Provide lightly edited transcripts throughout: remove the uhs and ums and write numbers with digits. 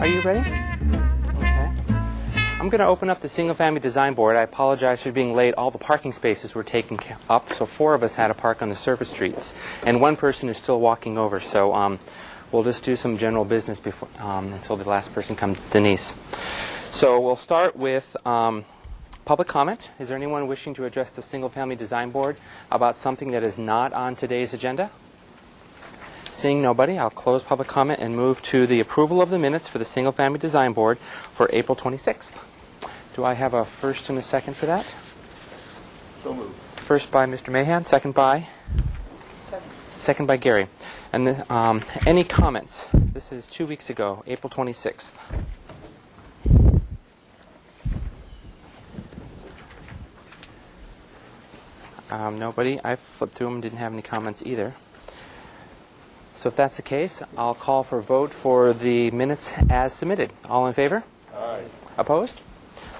Are you ready? Okay. I'm going to open up the single-family design board. I apologize for being late. All the parking spaces were taken up, so 4 of us had to park on the surface streets, and 1 person is still walking over. So we'll just do some general business before until the last person comes, Denise. So we'll start with public comment. Is there anyone wishing to address the single-family design board about something that is not on today's agenda? Seeing nobody, I'll close public comment and move to the approval of the minutes for the single-family design board for April 26th. Do I have a first and a second for that? So moved. First by Mr. Mahan, second by? Second by Gary. And any comments? This is 2 weeks ago, April 26th. Nobody. I flipped through them, didn't have any comments either. So if that's the case, I'll call for a vote for the minutes as submitted. All in favor? Aye. Opposed?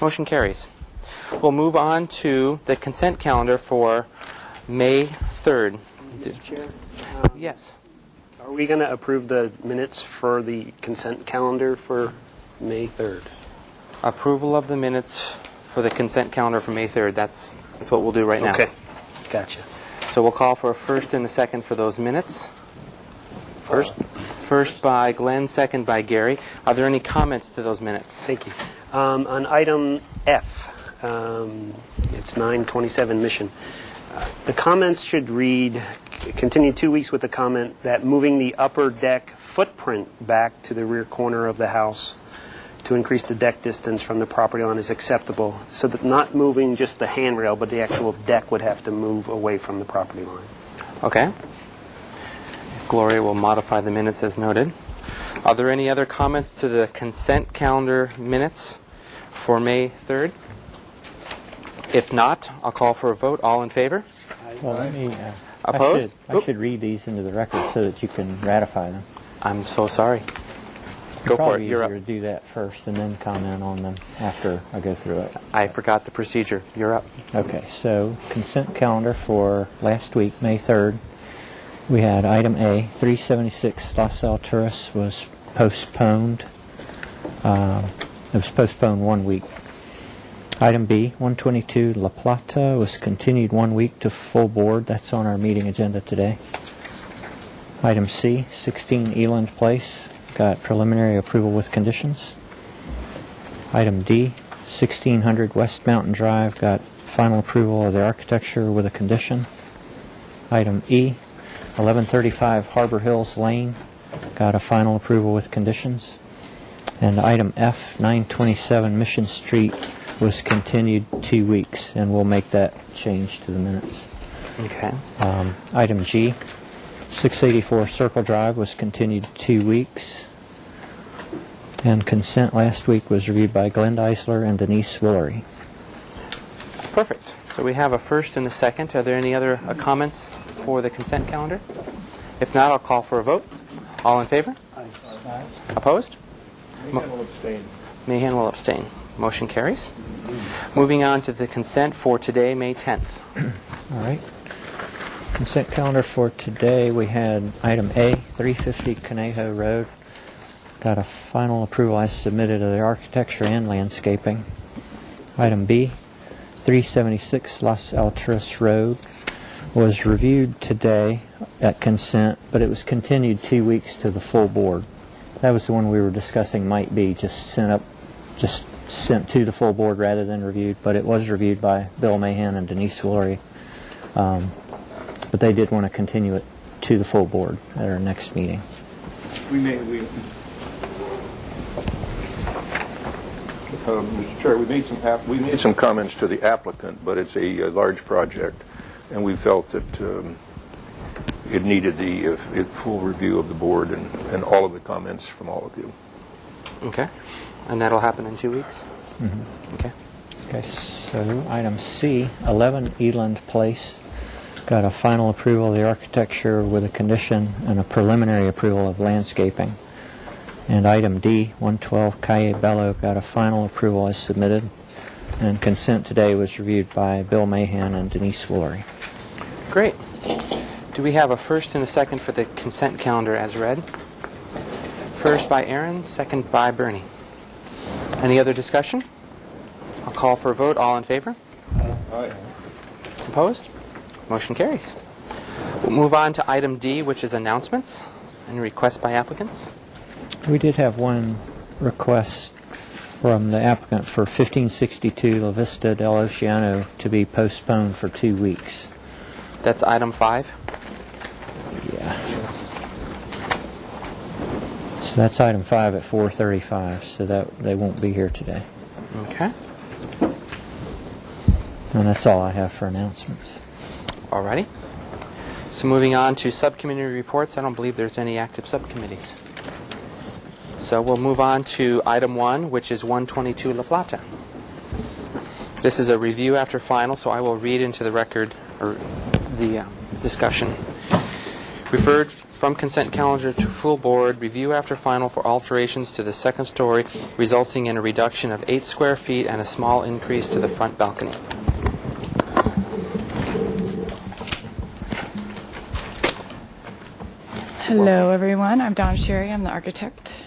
Motion carries. We'll move on to the consent calendar for May 3rd. Mr. Chair? Yes. Are we going to approve the minutes for the consent calendar for May 3rd? Approval of the minutes for the consent calendar for May 3rd. That's what we'll do right now. Okay. Gotcha. So we'll call for a first and a second for those minutes. First by Glenn, second by Gary. Are there any comments to those minutes? Thank you. On item F, it's 927 Mission. The comments should read, continue 2 weeks with the comment that moving the upper deck footprint back to the rear corner of the house to increase the deck distance from the property line is acceptable. So that not moving just the handrail, but the actual deck would have to move away from the property line. Okay. Gloria will modify the minutes as noted. Are there any other comments to the consent calendar minutes for May 3rd? If not, I'll call for a vote. All in favor? Well, let me. Opposed? I should read these into the record so that you can ratify them. I'm so sorry. Go for it. You're up. Probably easier to do that first and then comment on them after I go through it. I forgot the procedure. You're up. Okay, so consent calendar for last week, May 3rd. We had item A, 376 Las Alturas was postponed. It was postponed 1 week. Item B, 122 La Plata was continued 1 week to full board. That's on our meeting agenda today. Item C, 16 Eland Place, got preliminary approval with conditions. Item D, 1600 West Mountain Drive, got final approval of the architecture with a condition. Item E, 1135 Harbor Hills Lane, got a final approval with conditions. And item F, 927 Mission Street, was continued 2 weeks, and we'll make that change to the minutes. Okay. Item G, 684 Circle Drive was continued 2 weeks. And consent last week was reviewed by Glenn Eisler and Denise Willery. Perfect. So we have a first and a second. Are there any other comments for the consent calendar? If not, I'll call for a vote. All in favor? Aye. Opposed? Mahan will abstain. Mahan will abstain. Motion carries. Moving on to the consent for today, May 10th. All right. Consent calendar for today, we had item A, 350 Conejo Road. Got a final approval as submitted of the architecture and landscaping. Item B, 376 Las Alturas Road was reviewed today at consent, but it was continued 2 weeks to the full board. That was the one we were discussing might be just sent to the full board rather than reviewed, but it was reviewed by Bill Mahan and Denise Willery. But they did want to continue it to the full board at our next meeting. Mr. Chair, we made some comments to the applicant, but it's a large project, and we felt that it needed the full review of the board and all of the comments from all of you. Okay. And that'll happen in 2 weeks? Mm-hmm. Okay. Okay, so item C, 11 Eland Place, got a final approval of the architecture with a condition and a preliminary approval of landscaping. And item D, 112 Calle Bello, got a final approval as submitted. And consent today was reviewed by Bill Mahan and Denise Willery. Great. Do we have a first and a second for the consent calendar as read? First by Aaron, second by Bernie. Any other discussion? I'll call for a vote. All in favor? Aye. Opposed? Motion carries. We'll move on to item D, which is announcements and requests by applicants. We did have one request from the applicant for 1562 La Vista del Oceano to be postponed for 2 weeks. That's item 5. Yeah. So that's item 5 at 4:35, so that they won't be here today. Okay. And that's all I have for announcements. Alrighty. So moving on to subcommittee reports, I don't believe there's any active subcommittees. So we'll move on to item 1, which is 122 La Plata. This is a review after final, so I will read into the record or the discussion. Referred from consent calendar to full board, review after final for alterations to the second story, resulting in a reduction of 8 square feet and a small increase to the front balcony. Hello, everyone. I'm Dawn Sherry. I'm the architect.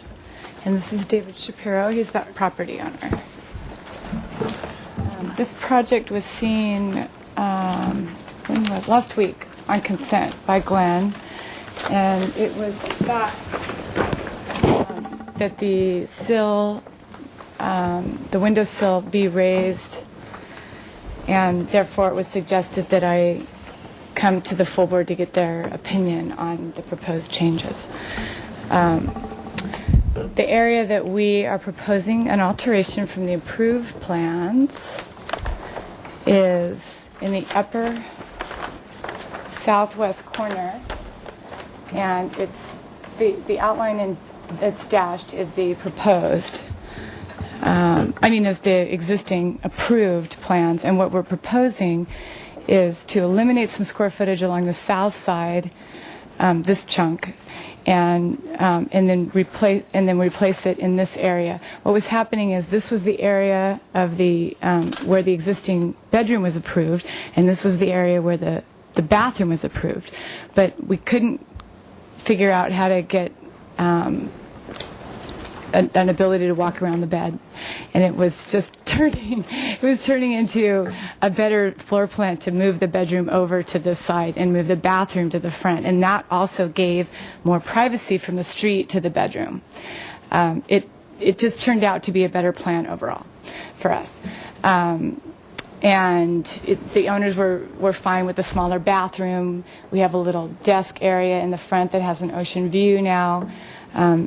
And this is David Shapiro. He's the property owner. This project was seen last week on consent by Glenn. And it was thought that the sill, the windowsill be raised, and therefore it was suggested that I come to the full board to get their opinion on the proposed changes. The area that we are proposing an alteration from the approved plans is in the upper southwest corner, and it's the outline that's dashed is the proposed. Is the existing approved plans, and what we're proposing is to eliminate some square footage along the south side, this chunk, and then replace it in this area. What was happening is this was the area of the where the existing bedroom was approved, and this was the area where the bathroom was approved, but we couldn't figure out how to get an ability to walk around the bed, and it was just turning into a better floor plan to move the bedroom over to this side and move the bathroom to the front, and that also gave more privacy from the street to the bedroom. It just turned out to be a better plan overall for us. The owners were fine with a smaller bathroom. We have a little desk area in the front that has an ocean view now.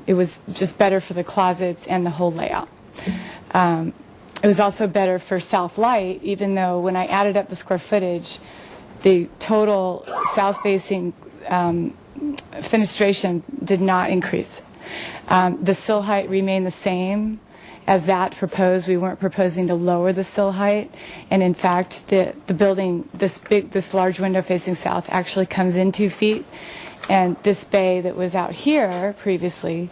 It was just better for the closets and the whole layout. It was also better for south light, even though when I added up the square footage, the total south-facing fenestration did not increase. The sill height remained the same as that proposed. We weren't proposing to lower the sill height, and in fact, the building, this large window facing south, actually comes in 2 feet. And this bay that was out here previously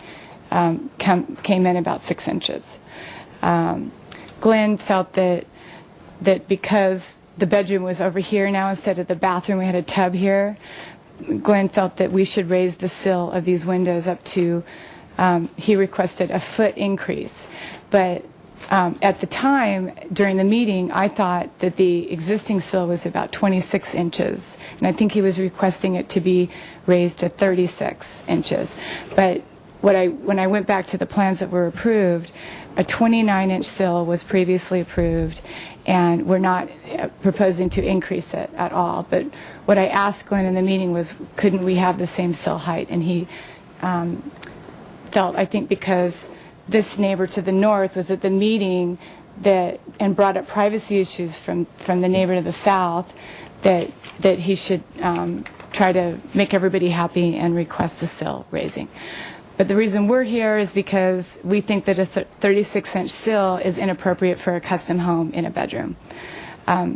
came in about 6 inches. Glenn felt that because the bedroom was over here now instead of the bathroom, we had a tub here. Glenn felt that we should raise the sill of these windows up to, he requested a 1 foot increase. But at the time, during the meeting, I thought that the existing sill was about 26 inches. And I think he was requesting it to be raised to 36 inches. But when I went back to the plans that were approved, a 29-inch sill was previously approved, and we're not proposing to increase it at all. But what I asked Glenn in the meeting was, couldn't we have the same sill height? And he felt, I think because this neighbor to the north was at the meeting and brought up privacy issues from the neighbor to the south, that he should try to make everybody happy and request the sill raising. But the reason we're here is because we think that a 36-inch sill is inappropriate for a custom home in a bedroom.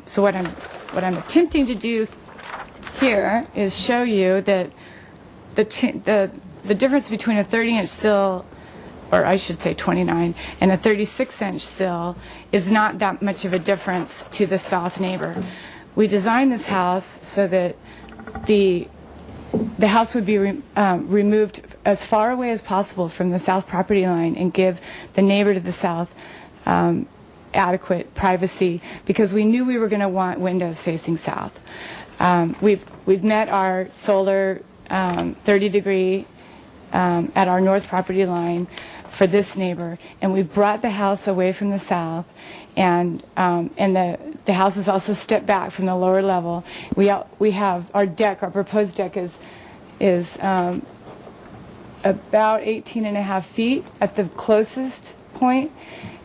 So what I'm attempting to do here is show you that the difference between a 30-inch sill, or I should say 29, and a 36-inch sill is not that much of a difference to the south neighbor. We designed this house so that the the house would be removed as far away as possible from the south property line and give the neighbor to the south adequate privacy, because we knew we were going to want windows facing south. We've met our solar 30-degree at our north property line for this neighbor, and we brought the house away from the south, and the house is also stepped back from the lower level. We have our deck, our proposed deck is about 18.5 feet at the closest point,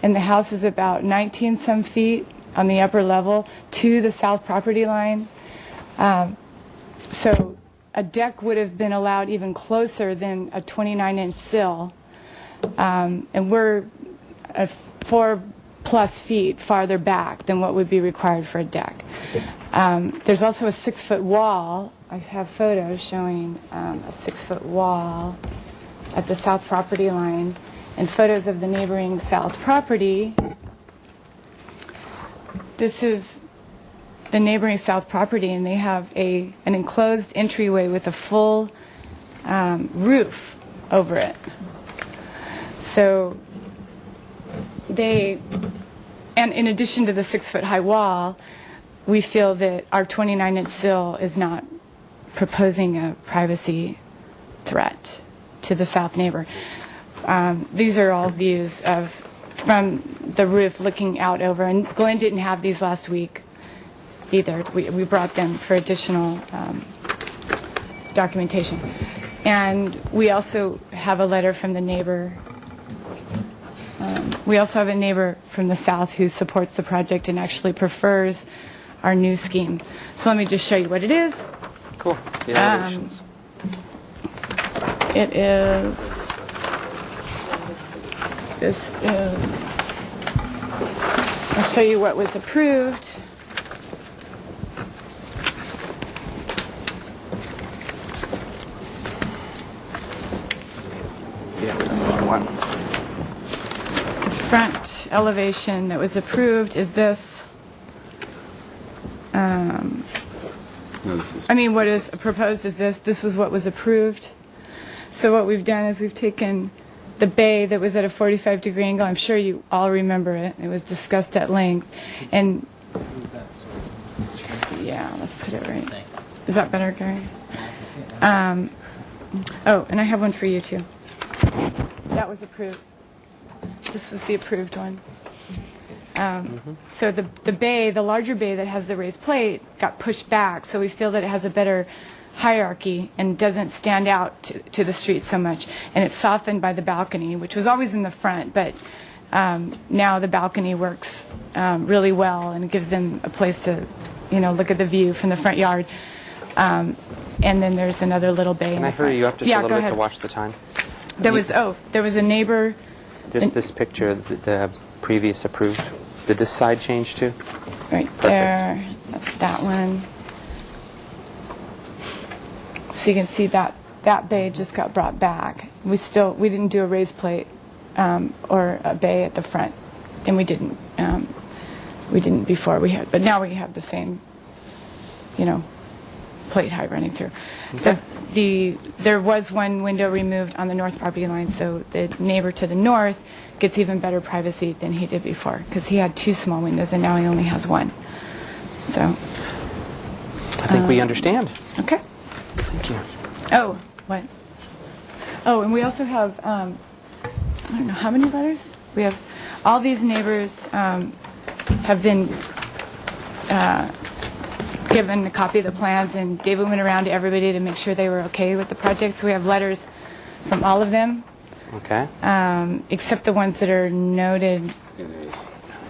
and the house is about 19 some feet on the upper level to the south property line. So a deck would have been allowed even closer than a 29-inch sill, and we're 4+ feet farther back than what would be required for a deck. There's also a 6-foot wall. I have photos showing a 6-foot wall at the south property line, and photos of the neighboring south property. This is the neighboring south property, and they have an enclosed entryway with a full roof over it. So and in addition to the 6-foot high wall, we feel that our 29-inch sill is not proposing a privacy threat to the south neighbor. These are all views from the roof looking out over, and Glenn didn't have these last week either. We brought them for additional documentation. And we also have a letter from the neighbor. We also have a neighbor from the south who supports the project and actually prefers our new scheme. So let me just show you what it is. Cool. The elevations. It is, this is, I'll show you what was approved. Yeah, one. The front elevation that was approved is this. I mean, what is proposed is this. This was what was approved. So what we've done is we've taken the bay that was at a 45-degree angle. I'm sure you all remember it. It was discussed at length. And yeah, let's put it right. Is that better, Gary? Oh, and I have one for you too. That was approved. This was the approved one. So the bay, the larger bay that has the raised plate, got pushed back. So we feel that it has a better hierarchy and doesn't stand out to the street so much. And it's softened by the balcony, which was always in the front, but now the balcony works really well, and it gives them a place to, look at the view from the front yard. And then there's another little bay. Can I hurry you up just a little bit to watch the time? There was a neighbor. Just this picture, the previous approved. Did this side change too? Right there. That's that one. So you can see that bay just got brought back. We didn't do a raised plate or a bay at the front, and we didn't before we had, but now we have the same, plate height running through. Okay. There was one window removed on the north property line, so the neighbor to the north gets even better privacy than he did before, because he had 2 small windows and now he only has 1. So I think we understand. okay. Thank you. Oh, what? Oh, and we also have, I don't know how many letters? We have, all these neighbors have been given a copy of the plans, and David went around to everybody to make sure they were okay with the project. So we have letters from all of them, Okay. except the ones that are noted,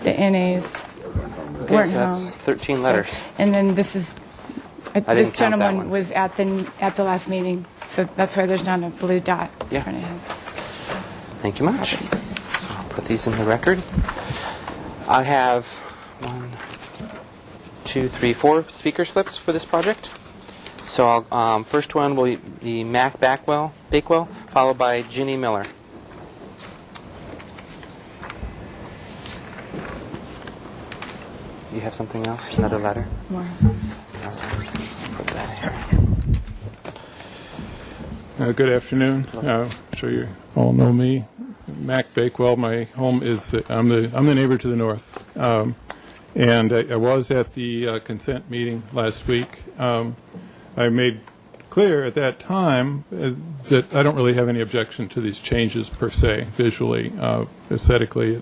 the NAs weren't So that's home. 13 letters. And then this is, didn't this count that gentleman one. was at the last meeting, so that's why there's not a blue dot Yeah. in front of his. Thank you much. So I'll put these in the record. I have 1, 2, 3, 4 speaker slips for this project. So first one will be Mac Bakewell, followed by Ginny Miller. You have something else? Another letter? More. Put that here. Good afternoon. I'm sure you all know me, Mac Bakewell. My home is I'm the neighbor to the north, and I was at the consent meeting last week. I made clear at that time that I don't really have any objection to these changes per se, visually, aesthetically.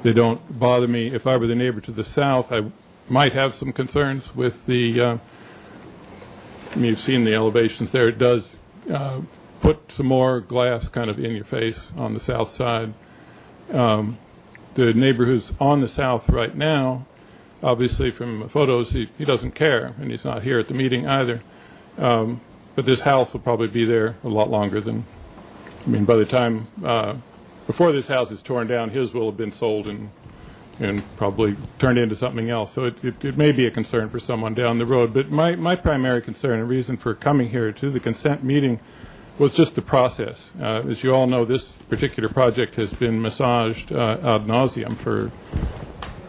They don't bother me. If I were the neighbor to the south, I might have some concerns with the. You've seen the elevations there. It does put some more glass kind of in your face on the south side. The neighbor who's on the south right now, obviously from photos, he doesn't care, and he's not here at the meeting either. But this house will probably be there a lot longer than, by the time, before this house is torn down, his will have been sold and probably turned into something else. So it may be a concern for someone down the road. But my primary concern and reason for coming here to the consent meeting was just the process. As you all know, this particular project has been massaged ad nauseum for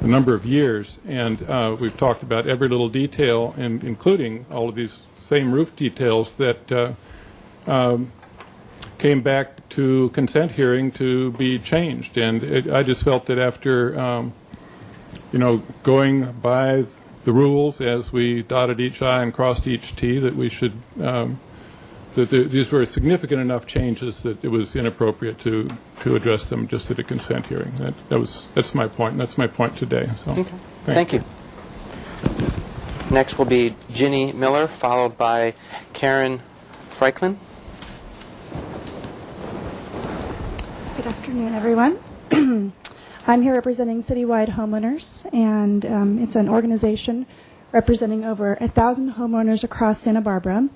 a number of years, and we've talked about every little detail, and including all of these same roof details that came back to consent hearing to be changed. And I just felt that after, going by the rules as we dotted each I and crossed each T, that we should, that these were significant enough changes that it was inappropriate to address them just at a consent hearing. That's my point, and that's my point today. So, okay. Thank you. Next will be Ginny Miller, followed by Karen Franklin. Good afternoon, everyone. I'm here representing Citywide Homeowners, and it's an organization representing over 1,000 homeowners across Santa Barbara.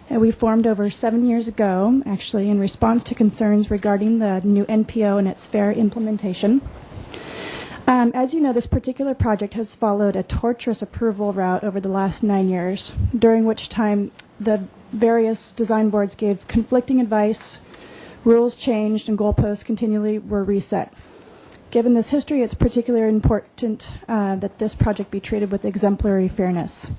And we formed over 7 years ago, actually, in response to concerns regarding the new NPO and its fair implementation. As you know, this particular project has followed a torturous approval route over the last 9 years, during which time the various design boards gave conflicting advice, rules changed, and goalposts continually were reset. Given this history, it's particularly important that this project be treated with exemplary fairness.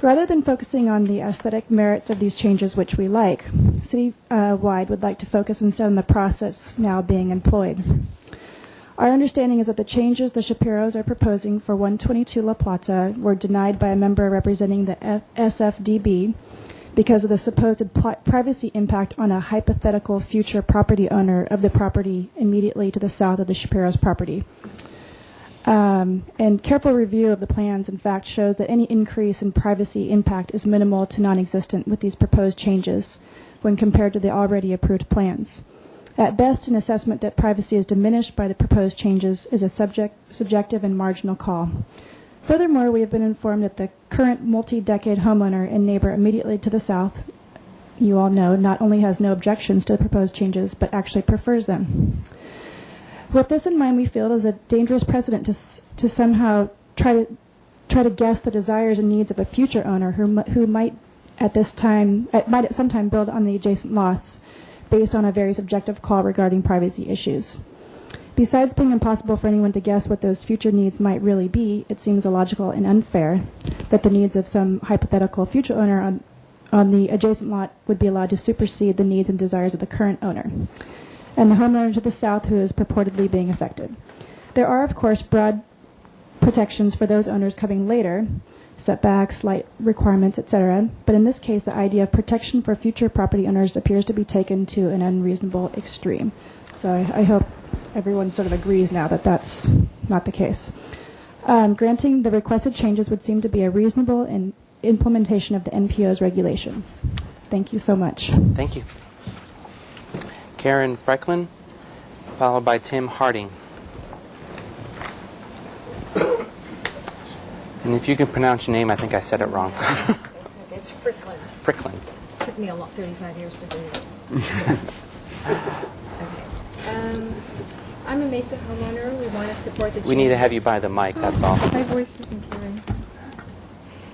Rather than focusing on the aesthetic merits of these changes, which we like, Citywide would like to focus instead on the process now being employed. Our understanding is that the changes the Shapiros are proposing for 122 La Plata were denied by a member representing the SFDB because of the supposed privacy impact on a hypothetical future property owner of the property immediately to the south of the Shapiro's property. And careful review of the plans, in fact, shows that any increase in privacy impact is minimal to non-existent with these proposed changes when compared to the already approved plans. At best, an assessment that privacy is diminished by the proposed changes is a subjective and marginal call. Furthermore, we have been informed that the current multi-decade homeowner and neighbor immediately to the south, you all know, not only has no objections to the proposed changes, but actually prefers them. With this in mind, we feel it is a dangerous precedent to somehow try to guess the desires and needs of a future owner who might at some time build on the adjacent lots based on a very subjective call regarding privacy issues. Besides being impossible for anyone to guess what those future needs might really be, it seems illogical and unfair that the needs of some hypothetical future owner on the adjacent lot would be allowed to supersede the needs and desires of the current owner and the homeowner to the south who is purportedly being affected. There are, of course, broad protections for those owners coming later, setbacks, light requirements, etc. But in this case, the idea of protection for future property owners appears to be taken to an unreasonable extreme. So I hope everyone sort of agrees now that that's not the case. Granting the requested changes would seem to be a reasonable implementation of the NPO's regulations. Thank you so much. Thank you. Karen Franklin, followed by Tim Harding. And if you can pronounce your name, I think I said it wrong. It's Fricklin. Fricklin. It took me 35 years to do it. Okay. I'm a Mesa homeowner. We want to support the We need to have you by the mic, that's all. My voice isn't carrying.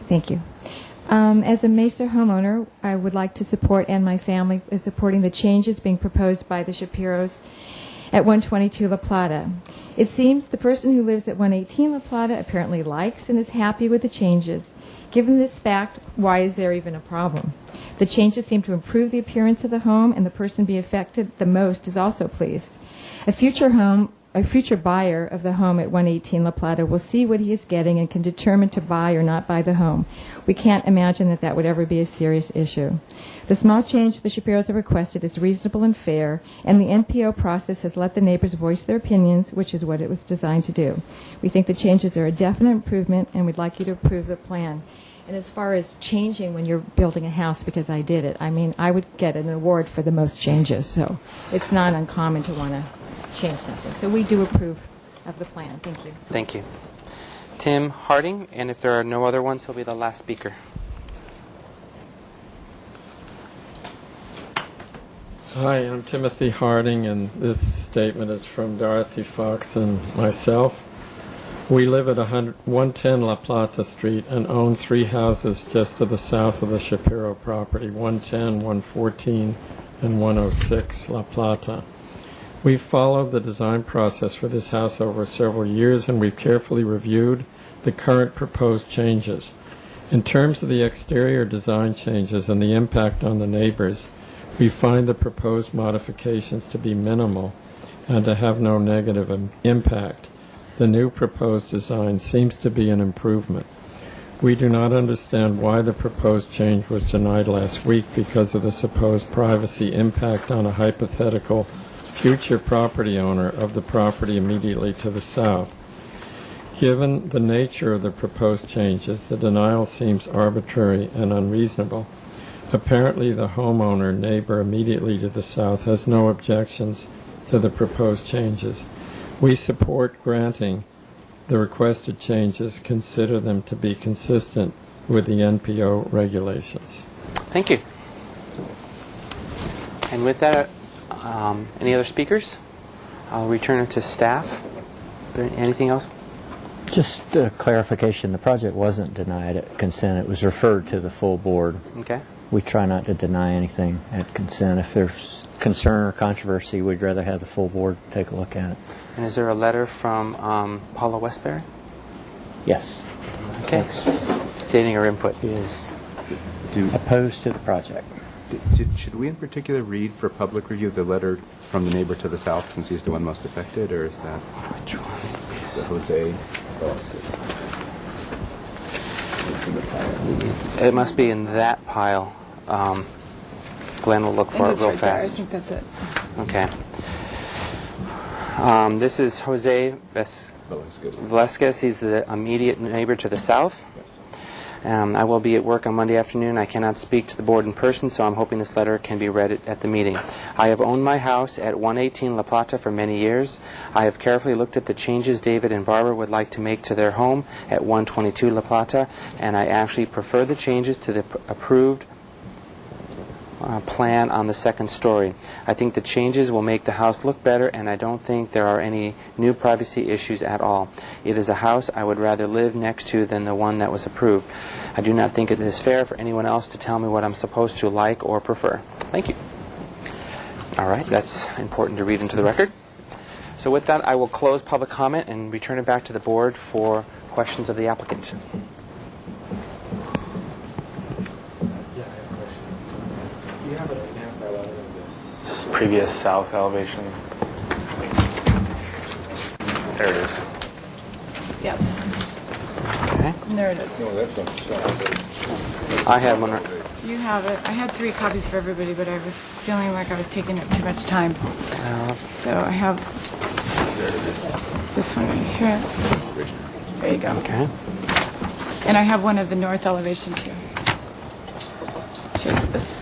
Thank you. As a Mesa homeowner, I would like to support, and my family is supporting the changes being proposed by the Shapiros at 122 La Plata. It seems the person who lives at 118 La Plata apparently likes and is happy with the changes. Given this fact, why is there even a problem? The changes seem to improve the appearance of the home, and the person being affected the most is also pleased. A future buyer of the home at 118 La Plata will see what he is getting and can determine to buy or not buy the home. We can't imagine that that would ever be a serious issue. The small change the Shapiros have requested is reasonable and fair, and the NPO process has let the neighbors voice their opinions, which is what it was designed to do. We think the changes are a definite improvement, and we'd like you to approve the plan. And as far as changing when you're building a house, because I did it, I mean, I would get an award for the most changes, so it's not uncommon to want to change something. So we do approve of the plan. Thank you. Thank you. Tim Harding, and if there are no other ones, he'll be the last speaker. Hi, I'm Timothy Harding, and this statement is from Dorothy Fox and myself. We live at 110 La Plata Street and own 3 houses just to the south of the Shapiro property, 110, 114, and 106 La Plata. We've followed the design process for this house over several years, and we've carefully reviewed the current proposed changes. In terms of the exterior design changes and the impact on the neighbors, we find the proposed modifications to be minimal and to have no negative impact. The new proposed design seems to be an improvement. We do not understand why the proposed change was denied last week because of the supposed privacy impact on a hypothetical future property owner of the property immediately to the south. Given the nature of the proposed changes, the denial seems arbitrary and unreasonable. Apparently, the homeowner neighbor immediately to the south has no objections to the proposed changes. We support granting the requested changes, consider them to be consistent with the NPO regulations. Thank you. And with that, any other speakers? I'll return it to staff. Is there anything else? Just a clarification, the project wasn't denied at consent. It was referred to the full board. Okay. We try not to deny anything at consent. If there's concern or controversy, we'd rather have the full board take a look at it. And is there a letter from Paula Westbury? Yes. Okay. Stating her input. Is opposed to the project. Should we in particular read for public review the letter from the neighbor to the south, since he's the one most affected, or is that Which one? is it Jose? It must be in that pile. Glenn will look for it real fast. I think that's it. Okay. This is Jose Velasquez. He's the immediate neighbor to the south. Yes. I will be at work on Monday afternoon. I cannot speak to the board in person, so I'm hoping this letter can be read at the meeting. I have owned my house at 118 La Plata for many years. I have carefully looked at the changes David and Barbara would like to make to their home at 122 La Plata, and I actually prefer the changes to the approved plan on the second story. I think the changes will make the house look better, and I don't think there are any new privacy issues at all. It is a house I would rather live next to than the one that was approved. I do not think it is fair for anyone else to tell me what I'm supposed to like or prefer. Thank you. All right, that's important to read into the record. So with that, I will close public comment and return it back to the board for questions of the applicant. Previous south elevation. There it is. Yes. Okay. And there it is. I have one. You have it. I had 3 copies for everybody, but I was feeling like I was taking up too much time. So I have this one right here. There you go. Okay. And I have one of the north elevation too, which is this.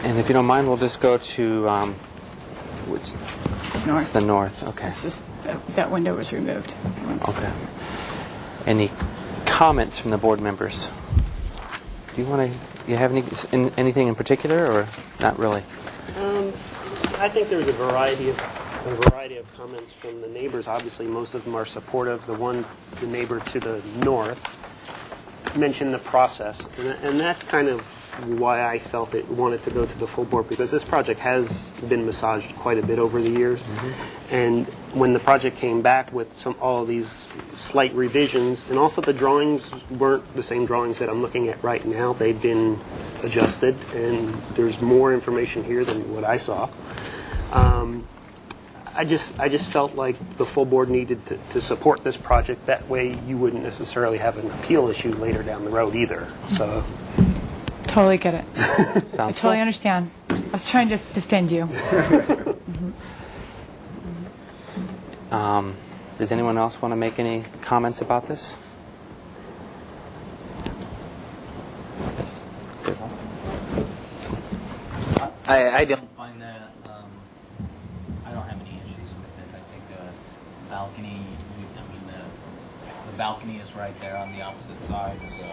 And if you don't mind, we'll just go to which? It's north. It's the north. Okay. It's just that window was removed. Okay. Any comments from the board members? Do you have anything in particular, or not really? I think there was a variety of comments from the neighbors. Obviously, most of them are supportive. The neighbor to the north mentioned the process, and that's kind of why I felt it wanted to go to the full board, because this project has been massaged quite a bit over the years, and when the project came back with all of these slight revisions, and also the drawings weren't the same drawings that I'm looking at right now. They've been adjusted, and there's more information here than what I saw. I just felt like the full board needed to support this project. That way you wouldn't necessarily have an appeal issue later down the road either. So Totally get it. I Sounds totally good. understand. I was trying to defend you. Does anyone else want to make any comments about this? I don't find that, I don't have any issues with it. I think the balcony, I mean, the balcony is right there on the opposite side, so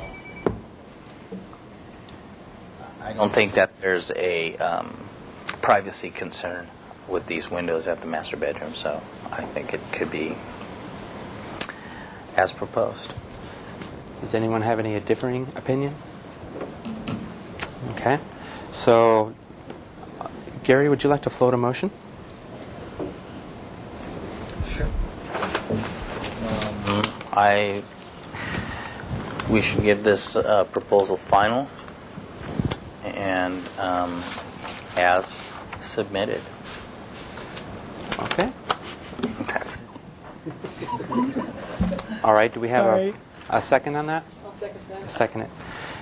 I don't think that there's a privacy concern with these windows at the master bedroom, so I think it could be as proposed. Does anyone have any differing opinion? Okay. So, Gary, would you like to float a motion? Sure. We should give this proposal final and as submitted. Okay. That's All right. Do we have a second on that? I'll second that. Second it.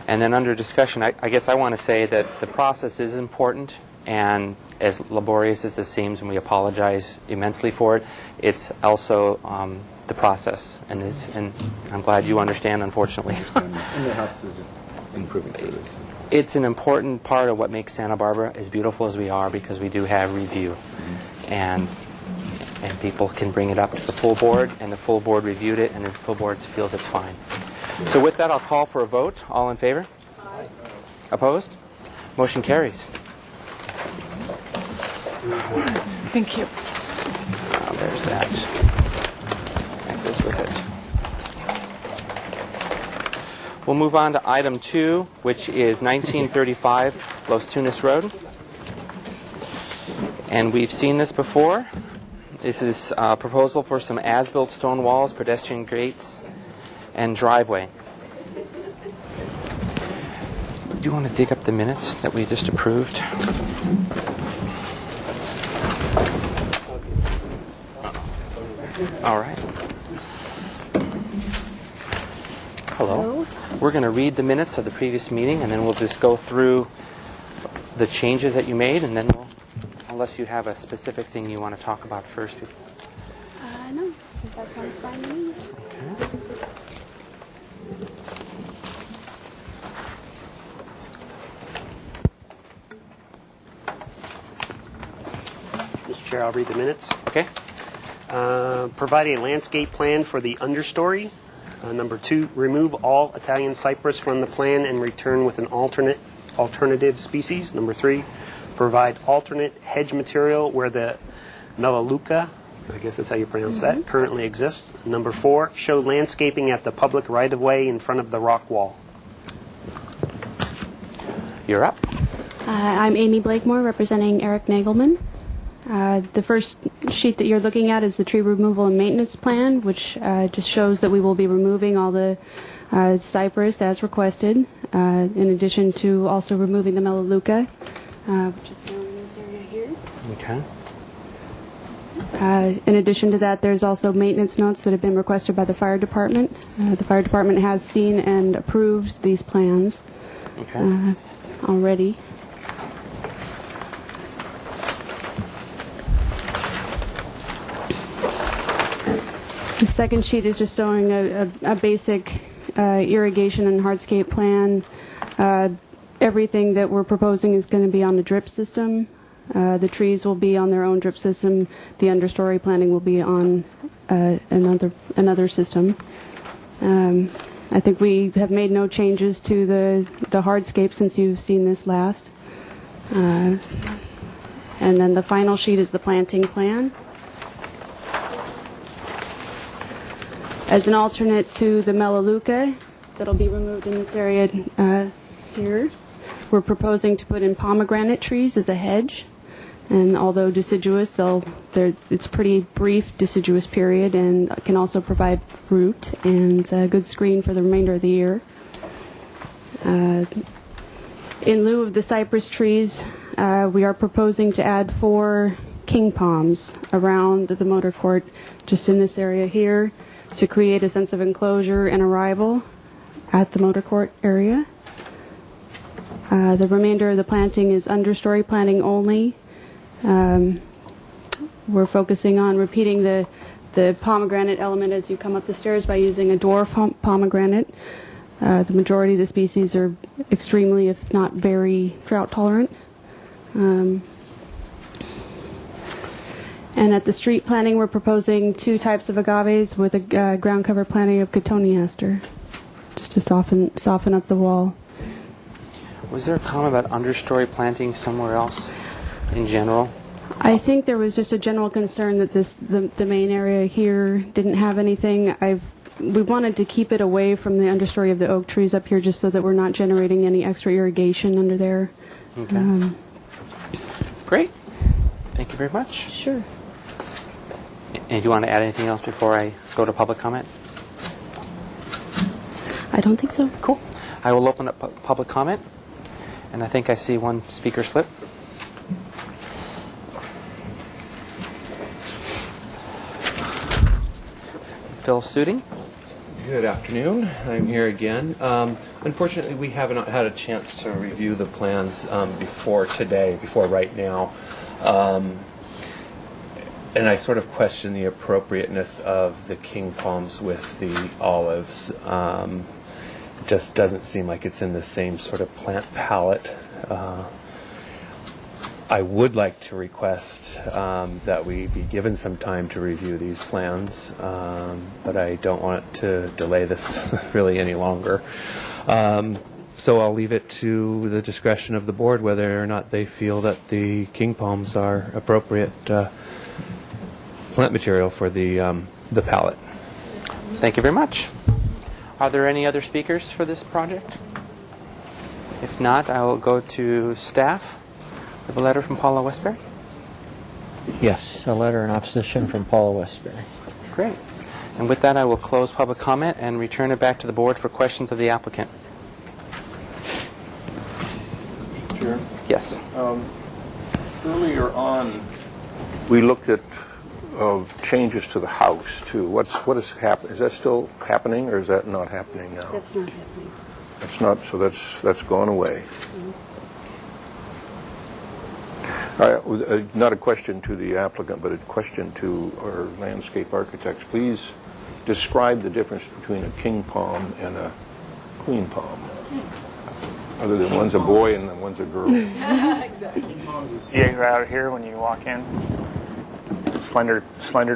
And then under discussion, I guess I want to say that the process is important, and as laborious as it seems, and we apologize immensely for it, it's also the process, and I'm glad you understand, unfortunately. And the house is improving through this. It's an important part of what makes Santa Barbara as beautiful as we are, because we do have review. And people can bring it up to the full board, and the full board reviewed it, and the full board feels it's fine. So with that, I'll call for a vote. All in favor? Aye. Opposed? Motion carries. Thank you. There's that. That goes with it. We'll move on to item 2, which is 1935 Los Tunas Road. And we've seen this before. This is a proposal for some as-built stone walls, pedestrian gates, and driveway. Do you want to dig up the minutes that we just approved? All right. Hello. We're going to read the minutes of the previous meeting, and then we'll just go through the changes that you made, and then we'll, unless you have a specific thing you want to talk about first. No, that sounds fine to me. Okay. Mr. Chair, I'll read the minutes. Okay. Provide a landscape plan for the understory. Number 2, remove all Italian cypress from the plan and return with an alternative species. Number 3, provide alternate hedge material where the melaleuca, I guess that's how you pronounce that, currently exists. Number 4, show landscaping at the public right-of-way in front of the rock wall. You're up. I'm Amy Blakemore, representing Eric Nagelman. The first sheet that you're looking at is the tree removal and maintenance plan, which just shows that we will be removing all the cypress as requested, in addition to also removing the melaleuca, which is down in this area here. Okay. In addition to that, there's also maintenance notes that have been requested by the fire department. The fire department has seen and approved these plans already. The second sheet is just showing a basic irrigation and hardscape plan. Everything that we're proposing is going to be on a drip system. The trees will be on their own drip system. The understory planting will be on another system. I think we have made no changes to the hardscape since you've seen this last. And then the final sheet is the planting plan. As an alternate to the melaleuca that'll be removed in this area here, we're proposing to put in pomegranate trees as a hedge. And although deciduous, it's pretty brief deciduous period and can also provide fruit and a good screen for the remainder of the year. In lieu of the cypress trees, we are proposing to add 4 king palms around the motor court, just in this area here, to create a sense of enclosure and arrival at the motor court area. The remainder of the planting is understory planting only. We're focusing on repeating the pomegranate element as you come up the stairs by using a dwarf pomegranate. The majority of the species are extremely, if not very, drought tolerant. And at the street planting, we're proposing 2 types of agaves with a ground cover planting of cotoneaster, just to soften up the wall. Was there a comment about understory planting somewhere else in general? I think there was just a general concern that the main area here didn't have anything. We wanted to keep it away from the understory of the oak trees up here, just so that we're not generating any extra irrigation under there. Okay. Great. Thank you very much. Sure. And do you want to add anything else before I go to public comment? I don't think so. Cool. I will open up public comment, and I think I see one speaker slip. Phil Suding. Good afternoon. I'm here again. Unfortunately, we haven't had a chance to review the plans before right now. And I sort of question the appropriateness of the king palms with the olives. It just doesn't seem like it's in the same sort of plant palette. I would like to request that we be given some time to review these plans, but I don't want to delay this really any longer. So I'll leave it to the discretion of the board whether or not they feel that the king palms are appropriate plant material for the palette. Thank you very much. Are there any other speakers for this project? If not, I will go to staff. We have a letter from Paula Westbury. Yes, a letter in opposition from Paula Westbury. Great. And with that, I will close public comment and return it back to the board for questions of the applicant. Chair? Yes. Earlier on, we looked at changes to the house too. What is happening? Is that still happening, or is that not happening now? That's not happening. It's not. So that's gone away. Not a question to the applicant, but a question to our landscape architects. Please describe the difference between a king palm and a queen palm. Other than one's a boy and one's a girl. Exactly. Yeah, right out here when you walk in. Slender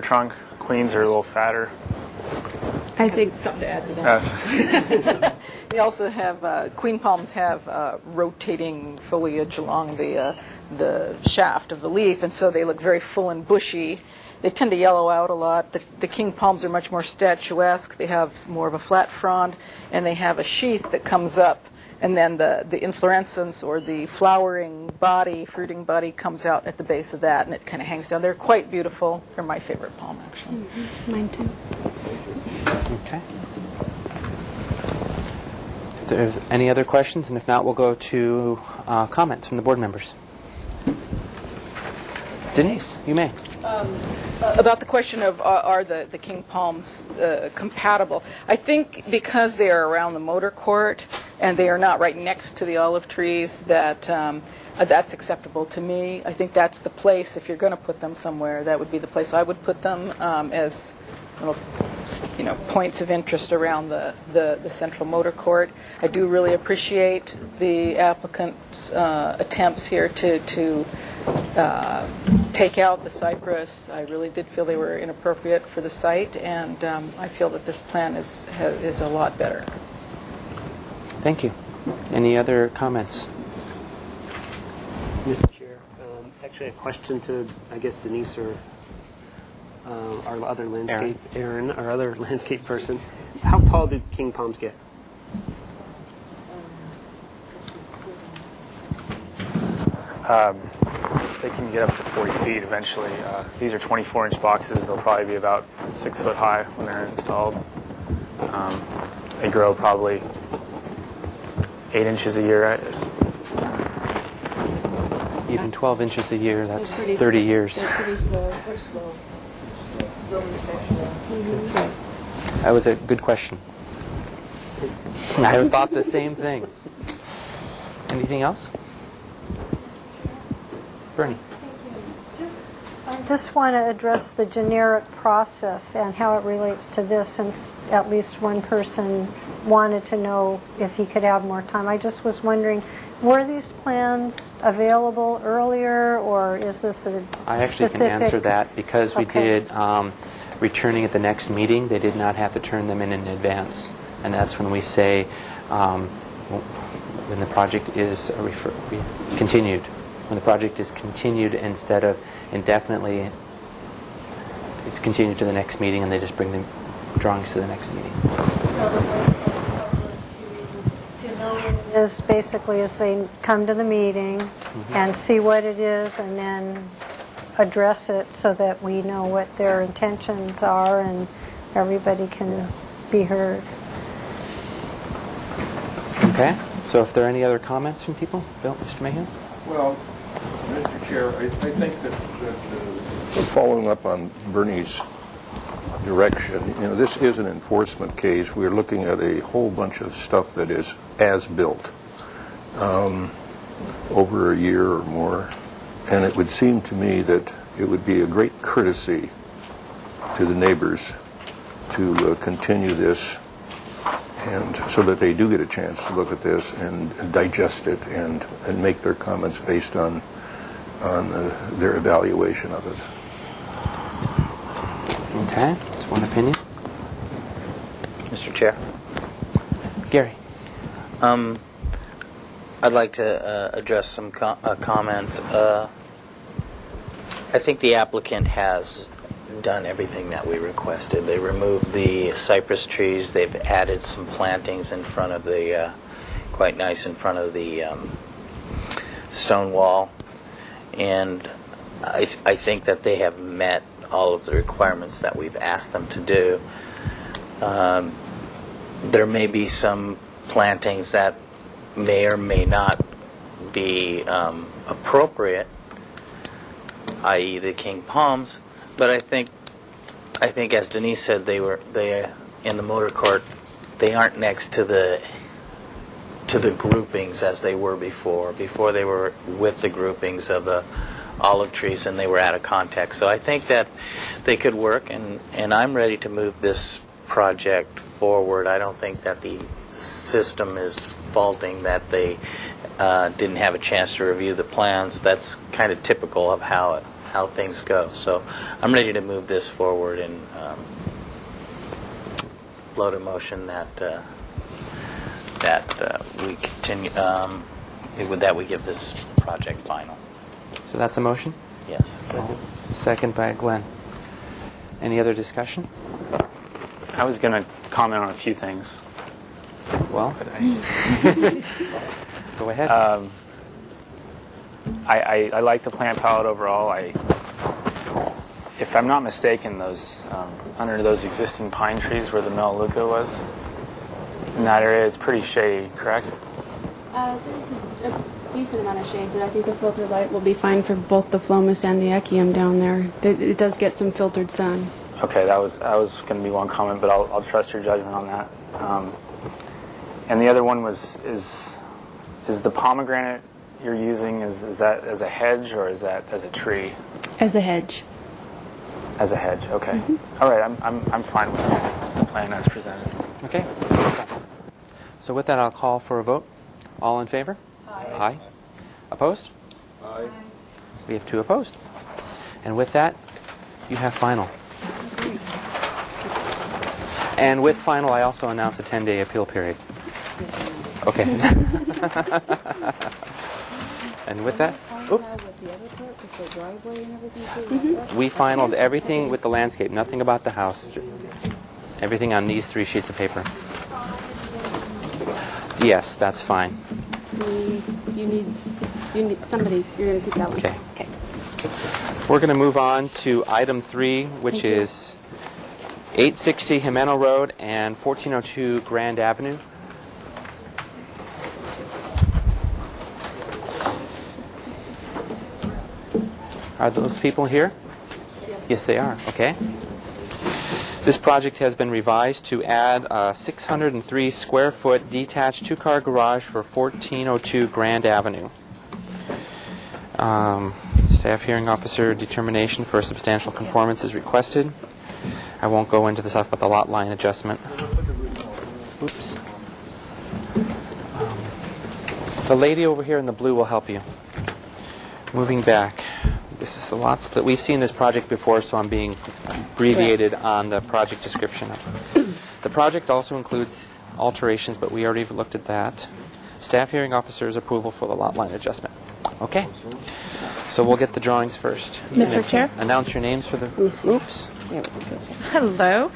trunk. Queens are a little fatter. I think something to add to that. They also have queen palms have rotating foliage along the shaft of the leaf, and so they look very full and bushy. They tend to yellow out a lot. The king palms are much more statuesque. They have more of a flat frond, and they have a sheath that comes up, and then the inflorescence or the flowering body, fruiting body, comes out at the base of that, and it kind of hangs down. They're quite beautiful. They're my favorite palm, actually. Mm-hmm. Mine too. Okay. If there's any other questions, and if not, we'll go to comments from the board members. Denise, you may. About the question of are the king palms compatible, I think because they are around the motor court and they are not right next to the olive trees, that that's acceptable to me. I think that's the place, if you're going to put them somewhere, that would be the place I would put them as little, points of interest around the central motor court. I do really appreciate the applicant's attempts here to take out the cypress. I really did feel they were inappropriate for the site, and I feel that this plan is a lot better. Thank you. Any other comments? Mr. Chair, actually a question to, I guess, Denise or our other landscape, Aaron, our other landscape person. How tall do king palms get? they can get up to 40 feet eventually. These are 24-inch boxes. They'll probably be about 6 foot high when they're installed. They grow probably 8 inches a year. Even 12 inches a year, that's They're pretty 30 slow. years. They're pretty slow. They're slow. That was a good question. I thought the same thing. Anything else? Bernie. I just want to address the generic process and how it relates to this, since at least one person wanted to know if he could have more time. I just was wondering, were these plans available earlier, or is this a I actually specific... can answer that because we Okay. did returning at the next meeting. They did not have to turn them in advance, and that's when we say when the project is continued. When the project is continued instead of indefinitely, it's continued to the next meeting, and they just bring the drawings to the next meeting. Is basically as they come to the meeting and see what it is and then address it so that we know what their intentions are and everybody can be heard. Okay. So if there are any other comments from people? Bill, Mr. Mayhew? Well, Mr. Chair, I think that following up on Bernie's direction, this is an enforcement case. We're looking at a whole bunch of stuff that is as built over a year or more, and it would seem to me that it would be a great courtesy to the neighbors to continue this, and so that they do get a chance to look at this and digest it and make their comments based on their evaluation of it. Okay. That's one opinion. Mr. Chair. Gary. I'd like to address some comment. I think the applicant has done everything that we requested. They removed the cypress trees. They've added some plantings in front of the, quite nice in front of the stone wall. And I think that they have met all of the requirements that we've asked them to do. There may be some plantings that may or may not be appropriate, i.e. the king palms, but I think as Denise said, they in the motor court, they aren't next to the groupings as they were before. Before they were with the groupings of the olive trees and they were out of context. So I think that they could work, and I'm ready to move this project forward. I don't think that the system is faulting that they didn't have a chance to review the plans. That's kind of typical of how things go. So I'm ready to move this forward and float a motion that we continue that we give this project final. So that's a motion? Yes. Second by Glenn. Any other discussion? I was going to comment on a few things. Well, go ahead. I like the plant palette overall. If I'm not mistaken, those under those existing pine trees where the Melaleuca was, in that area, it's pretty shady, correct? There's a decent amount of shade, but I think the filter light will be fine for both the Phlomis and the Echium down there. It does get some filtered sun. Okay, that was going to be one comment, but I'll trust your judgment on that. And the other one was is the pomegranate you're using, is that as a hedge or is that as a tree? As a hedge. As a hedge, okay. Mm-hmm. All right, I'm fine with the plan as presented. Okay. So with that, I'll call for a vote. All in favor? Aye. Opposed? Aye. We have 2 opposed. And with that, you have final. And with final, I also announce a 10-day appeal period. Okay. And with that, oops. We finaled everything with the landscape, nothing about the house. Everything on these 3 sheets of paper. Yes, that's fine. You need somebody. You're going to keep that one. Okay. Okay. We're going to move on to item 3, which is 860 Jimeno Road and 1402 Grand Avenue. Are those people here? Yes, they are. Okay. This project has been revised to add a 603 square foot detached two-car garage for 1402 Grand Avenue. Staff hearing officer determination for substantial conformance is requested. I won't go into the stuff about the lot line adjustment. Oops. The lady over here in the blue will help you. Moving back. This is the lot split. We've seen this project before, so I'm being abbreviated on the project description. The project also includes alterations, but we already looked at that. Staff hearing officer's approval for the lot line adjustment. Okay. So we'll get the drawings first. Mr. Chair? Announce your names for the... Oops. Hello,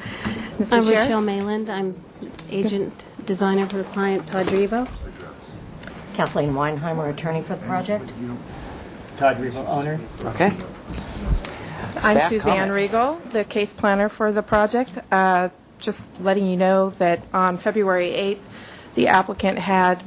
Mr. I'm Chair. Rochelle Mayland. I'm agent designer for the client, Todd Revo. Kathleen Weinheimer, attorney for the project. Todd Revo, owner. Okay. I'm Staff Suzanne comments. Regal, the case planner for the project. Just letting you know that on February 8th, the applicant had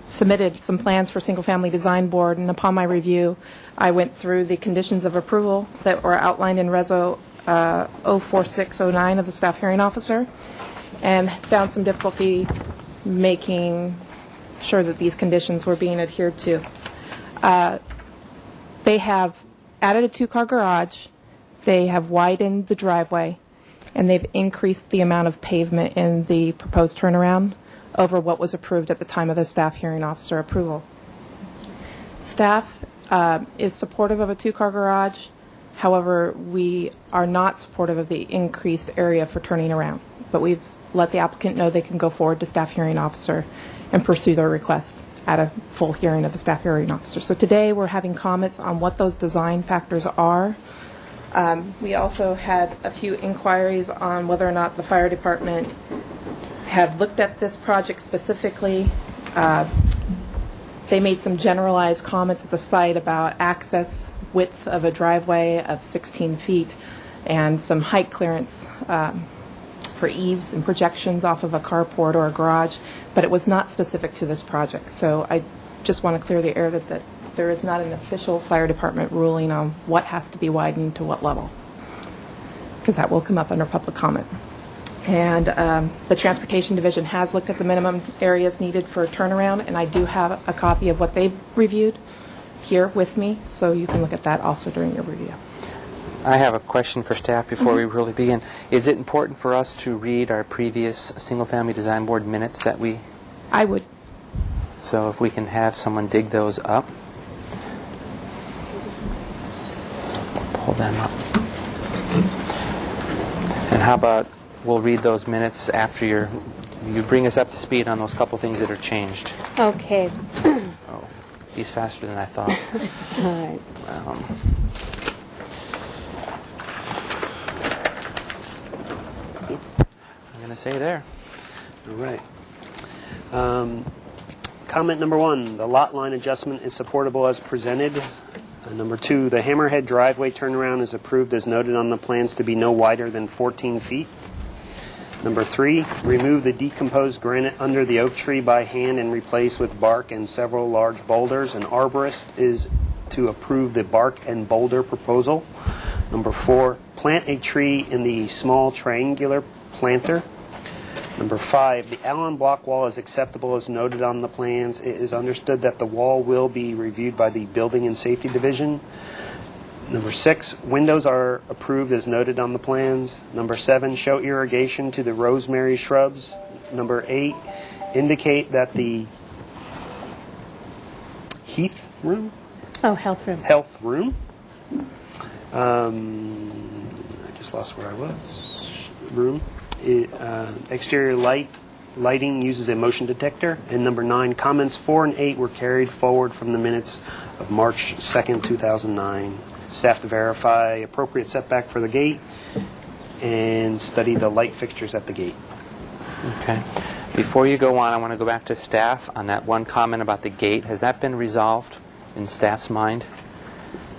submitted some plans for single-family design board, and upon my review, I went through the conditions of approval that were outlined in Reso 04609 of the staff hearing officer, and found some difficulty making sure that these conditions were being adhered to. They have added a two-car garage, they have widened the driveway, and they've increased the amount of pavement in the proposed turnaround over what was approved at the time of the staff hearing officer approval. Staff is supportive of a two-car garage. However, we are not supportive of the increased area for turning around. But we've let the applicant know they can go forward to staff hearing officer and pursue their request at a full hearing of the staff hearing officer. So today we're having comments on what those design factors are. We also had a few inquiries on whether or not the fire department have looked at this project specifically. They made some generalized comments at the site about access width of a driveway of 16 feet and some height clearance for eaves and projections off of a carport or a garage, but it was not specific to this project. So I just want to clear the air that there is not an official fire department ruling on what has to be widened to what level, because that will come up under public comment. And the Transportation Division has looked at the minimum areas needed for a turnaround, and I do have a copy of what they've reviewed here with me, so you can look at that also during your review. I have a question for staff before we really begin. Is it important for us to read our previous single-family design board minutes that we... I would. So if we can have someone dig those up. Pull them up. And how about we'll read those minutes after you bring us up to speed on those couple things that are changed. Okay. Oh, he's faster than I thought. All right. I'm going to say there. All right. Comment number 1, the lot line adjustment is supportable as presented. Number 2, the hammerhead driveway turnaround is approved as noted on the plans to be no wider than 14 feet. Number 3, remove the decomposed granite under the oak tree by hand and replace with bark and several large boulders. An arborist is to approve the bark and boulder proposal. Number 4, plant a tree in the small triangular planter. Number 5, the Allen block wall is acceptable as noted on the plans. It is understood that the wall will be reviewed by the Building and Safety Division. Number 6, windows are approved as noted on the plans. Number 7, show irrigation to the rosemary shrubs. Number 8, indicate that the heath room? Oh, health room. Health room. I just lost where I was. Room. Exterior lighting uses a motion detector. And number 9, comments 4 and 8 were carried forward from the minutes of March 2nd, 2009. Staff to verify appropriate setback for the gate and study the light fixtures at the gate. Okay. Before you go on, I want to go back to staff on that one comment about the gate. Has that been resolved in staff's mind?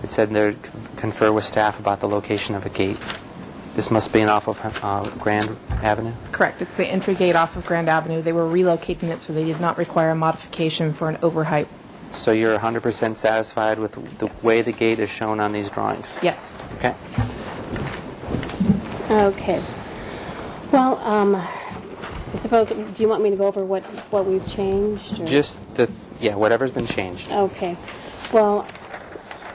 It said they'd confer with staff about the location of a gate. This must be off of Grand Avenue? Correct. It's the entry gate off of Grand Avenue. They were relocating it so they did not require a modification for an overheight. So you're 100% satisfied with the way the gate is shown on these drawings? Yes. Okay. Okay. Well, I suppose, do you want me to go over what we've changed? Or? Just whatever's been changed. Okay. Well,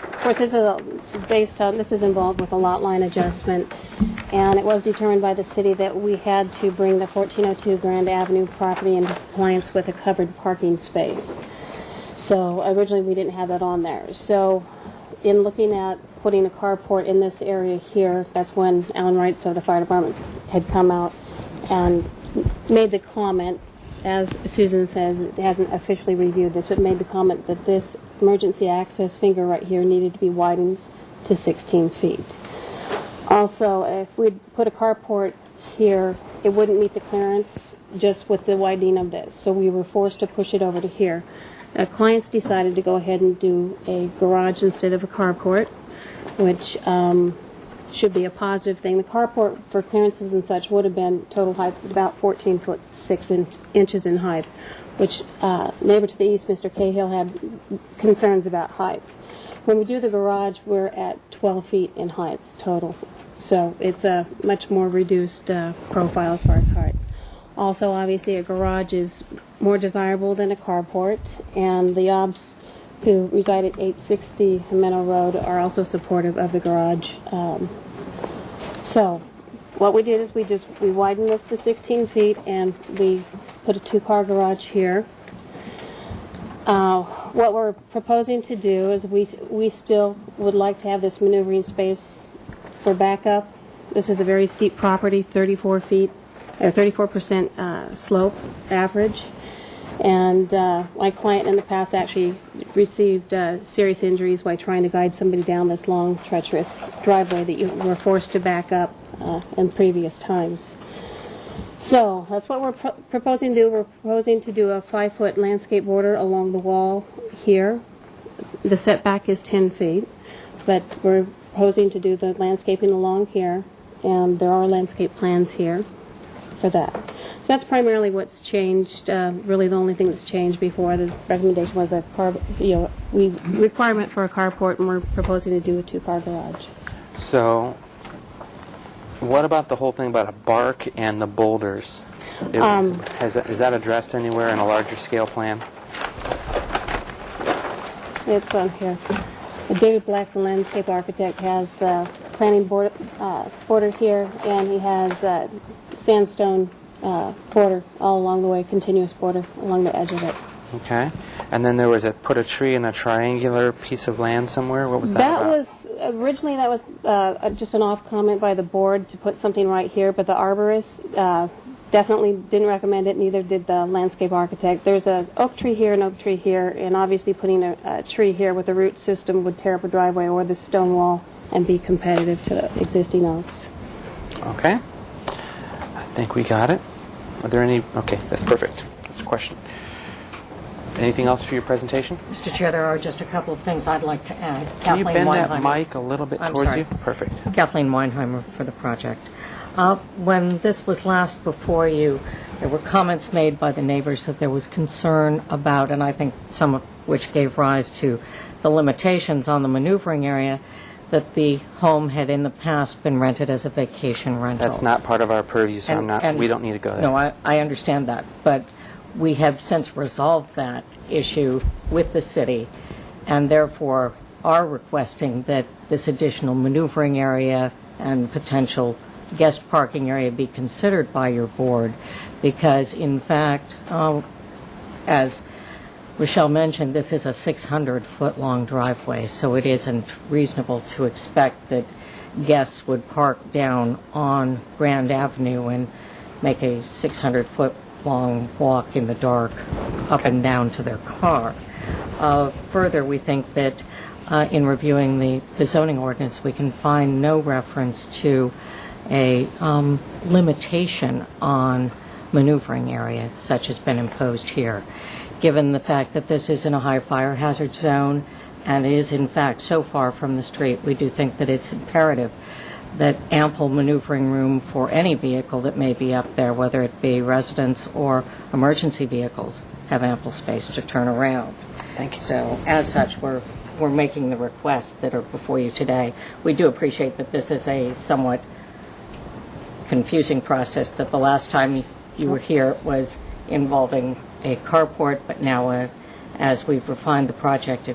of course, this is involved with a lot line adjustment, and it was determined by the city that we had to bring the 1402 Grand Avenue property into compliance with a covered parking space. So originally we didn't have that on there. So in looking at putting a carport in this area here, that's when Alan Wright, so the fire department, had come out and made the comment, as Susan says, it hasn't officially reviewed this, but made the comment that this emergency access finger right here needed to be widened to 16 feet. Also, if we'd put a carport here, it wouldn't meet the clearance just with the widening of this, so we were forced to push it over to here. Clients decided to go ahead and do a garage instead of a carport, which should be a positive thing. The carport for clearances and such would have been total height about 14 foot 6 inches in height, which neighbor to the east, Mr. Cahill, had concerns about height. When we do the garage, we're at 12 feet in height total. So it's a much more reduced profile as far as height. Also, obviously, a garage is more desirable than a carport, and the OBS who reside at 860 Jimeno Road are also supportive of the garage. So what we did is we widened this to 16 feet, and we put a two-car garage here. What we're proposing to do is we still would like to have this maneuvering space for backup. This is a very steep property, 34 feet, or 34% slope average. And my client in the past actually received serious injuries while trying to guide somebody down this long, treacherous driveway that you were forced to back up in previous times. So that's what we're proposing to do. We're proposing to do a 5-foot landscape border along the wall here. The setback is 10 feet, but we're proposing to do the landscaping along here, and there are landscape plans here for that. So that's primarily what's changed. Really, the only thing that's changed before the recommendation was a requirement for a carport, and we're proposing to do a two-car garage. So, what about the whole thing about a bark and the boulders? Is that addressed anywhere in a larger scale plan? It's on here. David Black, the landscape architect, has the planning border here, and he has sandstone border all along the way, continuous border along the edge of it. Okay. And then there was put a tree in a triangular piece of land somewhere. What was that about? Originally that was just an off comment by the board to put something right here, but the arborist definitely didn't recommend it, neither did the landscape architect. There's an oak tree here and oak tree here, and obviously putting a tree here with a root system would tear up a driveway or the stone wall and be competitive to the existing oaks. Okay. I think we got it. Are there any? Okay, that's perfect. That's a question. Anything else for your presentation? Mr. Chair, there are just a couple of things I'd like to add. Can you bend that Weinheimer. mic a little bit towards you? Perfect. Kathleen Weinheimer for the project. When this was last before you, there were comments made by the neighbors that there was concern about, and I think some of which gave rise to the limitations on the maneuvering area, that the home had in the past been rented as a vacation rental. That's not part of our purview, so we don't need to go there. No, I understand that, but we have since resolved that issue with the city, and therefore are requesting that this additional maneuvering area and potential guest parking area be considered by your board, because in fact, as Rochelle mentioned, this is a 600-foot long driveway, so it isn't reasonable to expect that guests would park down on Grand Avenue and make a 600-foot long walk in the dark up and down to their car. Further, we think that in reviewing the zoning ordinance, we can find no reference to a limitation on maneuvering area such has been imposed here. Given the fact that this is in a high fire hazard zone and is in fact so far from the street, we do think that it's imperative that ample maneuvering room for any vehicle that may be up there, whether it be residents or emergency vehicles, have ample space to turn around. Thank you. So as such, we're making the requests that are before you today. We do appreciate that this is a somewhat confusing process, that the last time you were here it was involving a carport, but now as we've refined the project,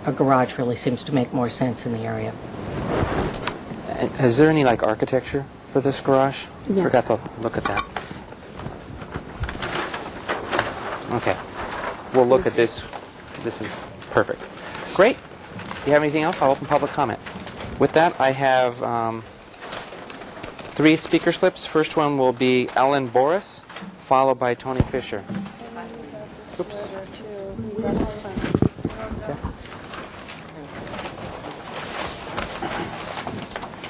a garage really seems to make more sense in the area. Is there any architecture for this garage? Yes. Forgot to look at that. Okay. We'll look at this. This is perfect. Great. Do you have anything else? I'll open public comment. With that, I have 3 speaker slips. First one will be Ellen Boris, followed by Tony Fisher. Oops.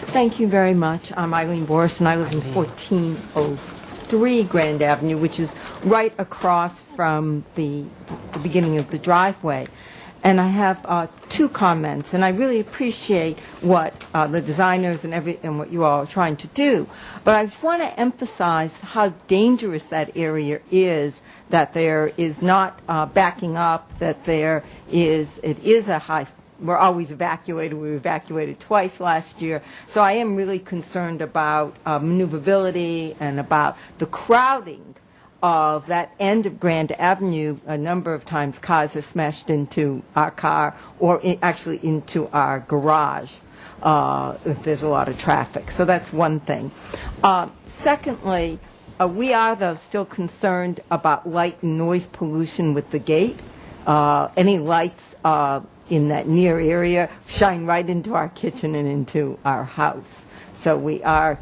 Thank you very much. I'm Eileen Boris, and I live in 1403 Grand Avenue, which is right across from the beginning of the driveway. And I have 2 comments, and I really appreciate what the designers and what you all are trying to do. But I just want to emphasize how dangerous that area is, that there is not backing up, that it is a high. We're always evacuated. We were evacuated twice last year. So I am really concerned about maneuverability and about the crowding of that end of Grand Avenue. A number of times cars have smashed into our car or actually into our garage if there's a lot of traffic. So that's one thing. Secondly, we are, though, still concerned about light and noise pollution with the gate. Any lights in that near area shine right into our kitchen and into our house. So we are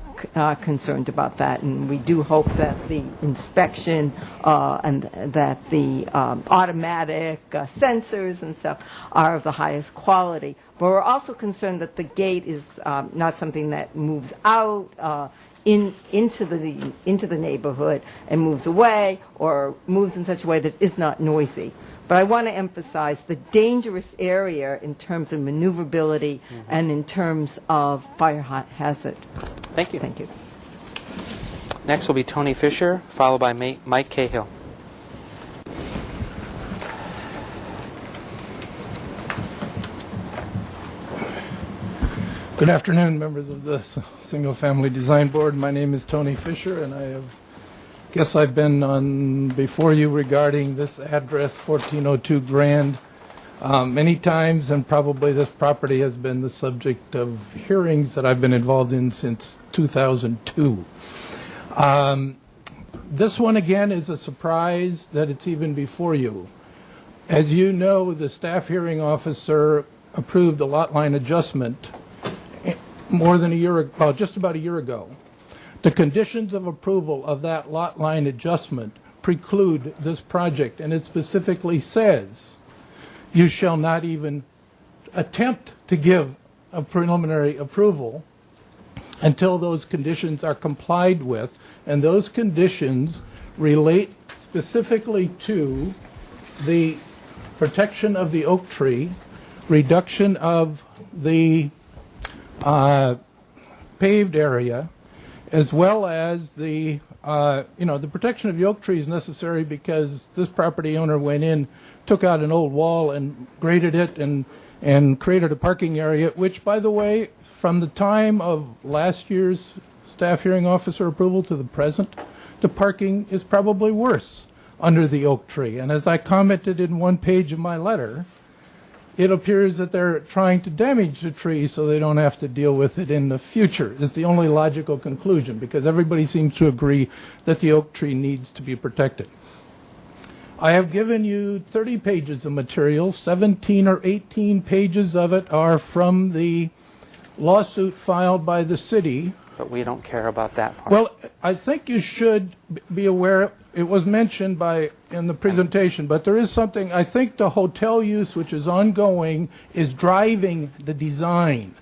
concerned about that, and we do hope that the inspection and that the automatic sensors and stuff are of the highest quality. But we're also concerned that the gate is not something that moves out into the neighborhood and moves away or moves in such a way that is not noisy. But I want to emphasize the dangerous area in terms of maneuverability and in terms of fire hazard. Thank you. Thank you. Next will be Tony Fisher, followed by Mike Cahill. Good afternoon, members of the Single Family Design Board. My name is Tony Fisher, and I've been on before you regarding this address, 1402 Grand, many times, and probably this property has been the subject of hearings that I've been involved in since 2002. This one, again, is a surprise that it's even before you. As you know, the staff hearing officer approved a lot line adjustment more than a year ago, well, just about a year ago. The conditions of approval of that lot line adjustment preclude this project, and it specifically says you shall not even attempt to give a preliminary approval until those conditions are complied with, and those conditions relate specifically to the protection of the oak tree, reduction of the paved area, as well as the protection of the oak tree is necessary because this property owner went in, took out an old wall and graded it and created a parking area, which, by the way, from the time of last year's staff hearing officer approval to the present, the parking is probably worse under the oak tree. And as I commented in one page of my letter, it appears that they're trying to damage the tree so they don't have to deal with it in the future, is the only logical conclusion, because everybody seems to agree that the oak tree needs to be protected. I have given you 30 pages of material. 17 or 18 pages of it are from the lawsuit filed by the city. But we don't care about that part. Well, I think you should be aware, it was mentioned in the presentation, but there is something, I think the hotel use, which is ongoing, is driving the design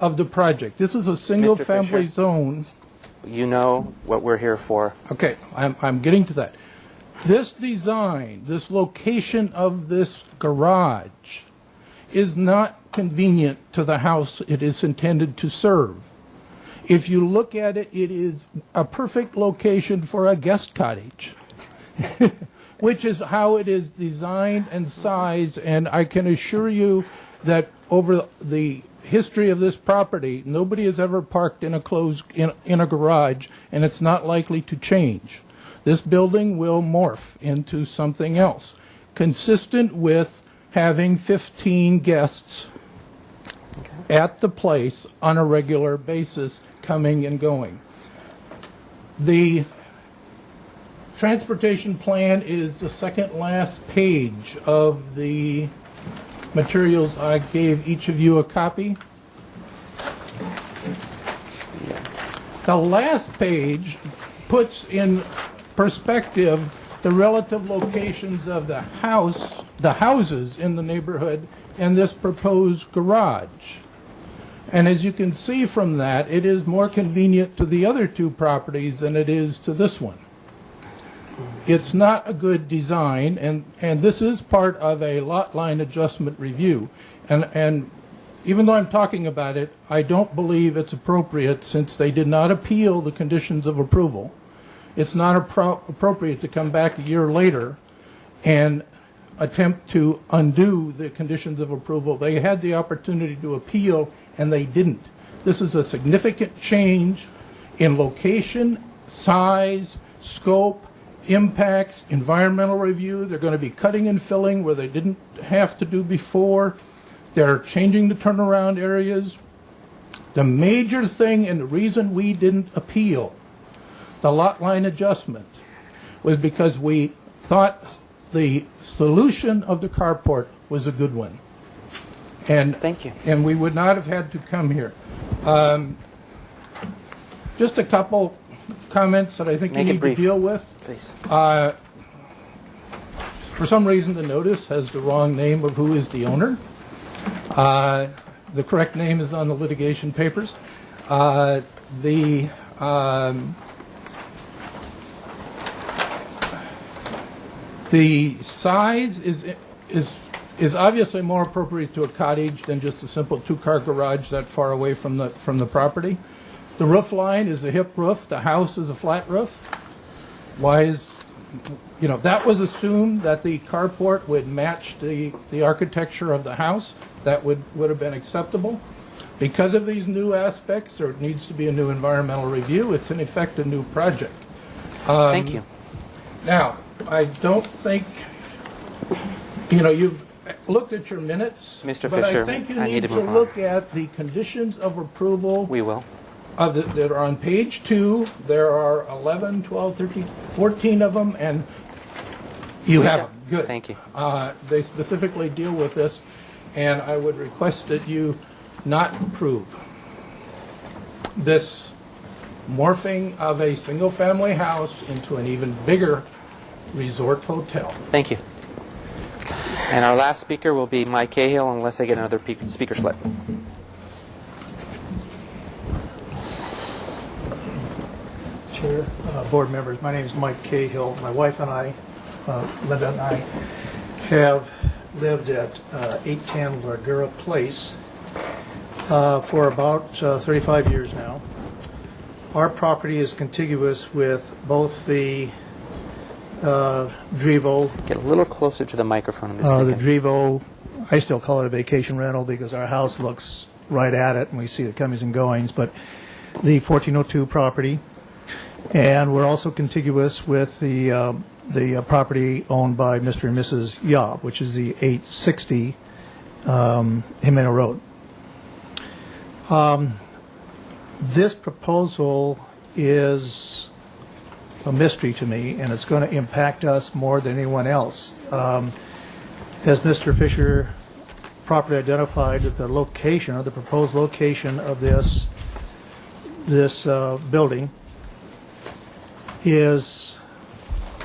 of the project. This is a single-family zone. You know what we're here for. Okay, I'm getting to that. This design, this location of this garage, is not convenient to the house it is intended to serve. If you look at it, it is a perfect location for a guest cottage, which is how it is designed and sized, and I can assure you that over the history of this property, nobody has ever parked in a garage, and it's not likely to change. This building will morph into something else, consistent with having 15 guests at the place on a regular basis, coming and going. The transportation plan is the second last page of the materials. I gave each of you a copy. The last page puts in perspective the relative locations of the houses in the neighborhood and this proposed garage. And as you can see from that, it is more convenient to the other two properties than it is to this one. It's not a good design, and this is part of a lot line adjustment review. And even though I'm talking about it, I don't believe it's appropriate, since they did not appeal the conditions of approval. It's not appropriate to come back a year later and attempt to undo the conditions of approval. They had the opportunity to appeal, and they didn't. This is a significant change in location, size, scope, impacts, environmental review. They're going to be cutting and filling where they didn't have to do before. They're changing the turnaround areas. The major thing, and the reason we didn't appeal the lot line adjustment, was because we thought the solution of the carport was a good one. And thank you. And we would not have had to come here. Just a couple comments that I think you need to deal with. Please. For some reason, the notice has the wrong name of who is the owner. The correct name is on the litigation papers. The size is obviously more appropriate to a cottage than just a simple two-car garage that far away from the property. The roof line is a hip roof. The house is a flat roof. Why is, that was assumed that the carport would match the architecture of the house. That would have been acceptable. Because of these new aspects, there needs to be a new environmental review. It's in effect a new project. Thank you. Now, I don't think, you've looked at your minutes. Mr. But Fisher, I think you I need to move on. look at the conditions of approval. We will. That are on page 2. There are 11, 12, 13, 14 of them, and you have them. Good. Thank you. They specifically deal with this, and I would request that you not approve this morphing of a single-family house into an even bigger resort hotel. Thank you. And our last speaker will be Mike Cahill, unless I get another speaker slip. Chair, board members, my name is Mike Cahill. My wife and I, Linda and I, have lived at 810 Lagura Place for about 35 years now. Our property is contiguous with both the Drevo. Get a little closer to the microphone. The Drevo, I still call it a vacation rental because our house looks right at it and we see the comings and goings, but the 1402 property. And we're also contiguous with the property owned by Mr. and Mrs. Yob, which is the 860 Jimeno Road. This proposal is a mystery to me, and it's going to impact us more than anyone else. As Mr. Fisher properly identified, the location, or the proposed location of this building is,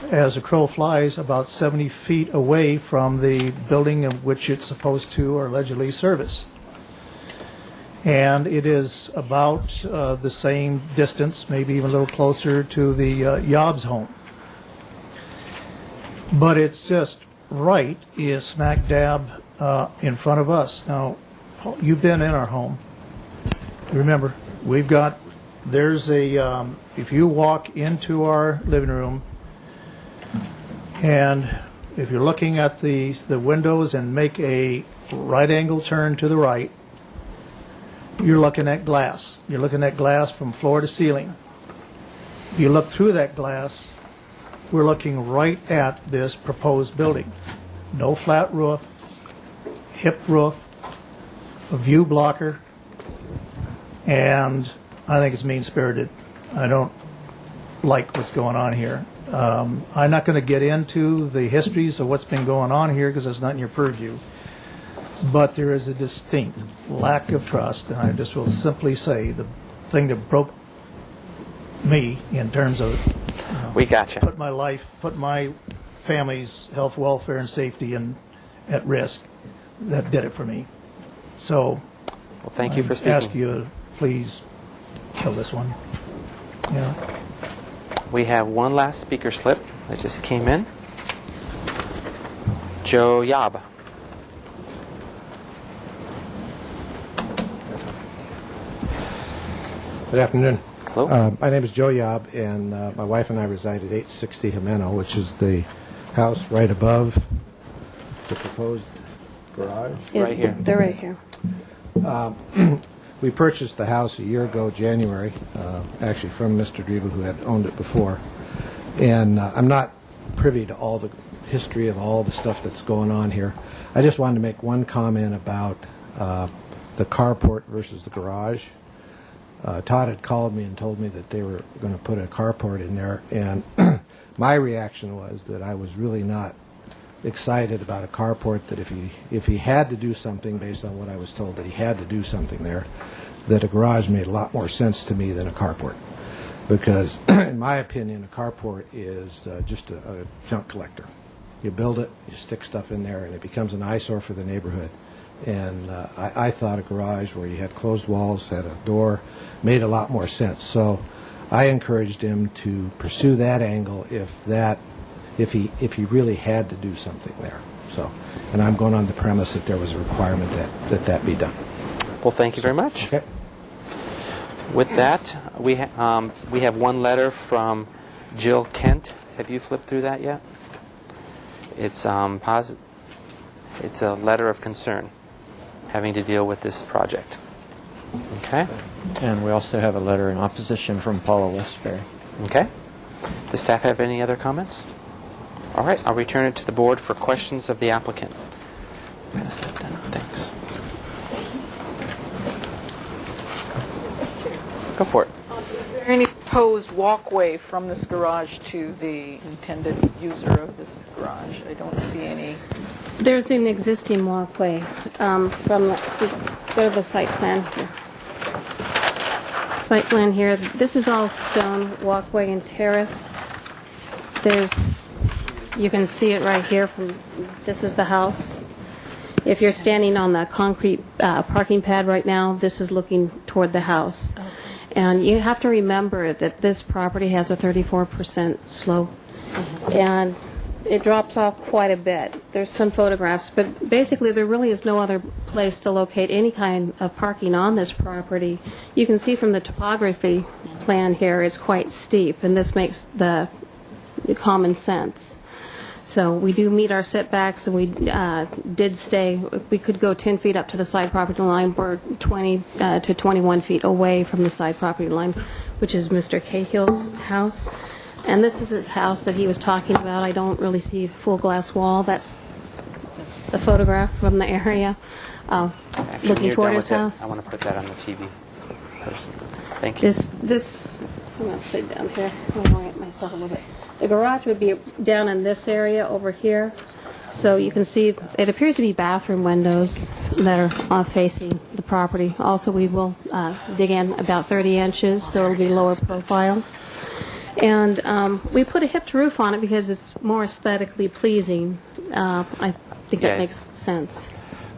as a crow flies, about 70 feet away from the building in which it's supposed to or allegedly service. And it is about the same distance, maybe even a little closer to the Yob's home. But it's just right, is smack dab in front of us. Now, you've been in our home. Remember, we've got, there's a, if you walk into our living room, and if you're looking at the windows and make a right angle turn to the right, you're looking at glass. You're looking at glass from floor to ceiling. If you look through that glass, we're looking right at this proposed building. No flat roof, hip roof, a view blocker, and I think it's mean-spirited. I don't like what's going on here. I'm not going to get into the histories of what's been going on here because it's not in your purview. But there is a distinct lack of trust, and I just will simply say the thing that broke me in terms of we gotcha. Put my family's health, welfare, and safety at risk. That did it for me. So, well, thank you for speaking. I ask you to please kill this one. Yeah. We have one last speaker slip that just came in. Joe Yab. Good afternoon. Hello. My name is Joe Yob, and my wife and I reside at 860 Jimeno, which is the house right above the proposed garage. Yeah, right here. They're right here. We purchased the house a year ago, January, actually from Mr. Dreba, who had owned it before. And I'm not privy to all the history of all the stuff that's going on here. I just wanted to make one comment about the carport versus the garage. Todd had called me and told me that they were going to put a carport in there, and my reaction was that I was really not excited about a carport, that if he had to do something based on what I was told that he had to do something there, that a garage made a lot more sense to me than a carport. Because, in my opinion, a carport is just a junk collector. You build it, you stick stuff in there, and it becomes an eyesore for the neighborhood. And I thought a garage where you had closed walls, had a door, made a lot more sense. So I encouraged him to pursue that angle if he really had to do something there. So, and I'm going on the premise that there was a requirement that be done. Well, thank you very much. Okay. With that, we have one letter from Jill Kent. Have you flipped through that yet? It's it's a letter of concern having to deal with this project. Okay. And we also have a letter in opposition from Paula Westbury. Okay. Does staff have any other comments? All right, I'll return it to the board for questions of the applicant. Pass that down. Thanks. Go for it. Is there any proposed walkway from this garage to the intended user of this garage? I don't see any. There's an existing walkway from go to the site plan here. Site plan here. This is all stone walkway and terraced. You can see it right here from, this is the house. If you're standing on the concrete parking pad right now, this is looking toward the house. Okay. And you have to remember that this property has a 34% slope, and it drops off quite a bit. There's some photographs, but basically there really is no other place to locate any kind of parking on this property. You can see from the topography plan here, it's quite steep, and this makes the common sense. So we do meet our setbacks, and we did stay. We could go 10 feet up to the side property line. We're 20 to 21 feet away from the side property line, which is Mr. Cahill's house. And this is his house that he was talking about. I don't really see a full glass wall. That's the photograph from the area looking toward his house. I want to put that on the TV person. Thank you. This I'm upside down here. I'll orient myself a little bit. The garage would be down in this area over here. So you can see it appears to be bathroom windows that are facing the property. Also, we will dig in about 30 inches, so it'll be lower profile. And we put a hipped roof on it because it's more aesthetically pleasing. I think that makes sense.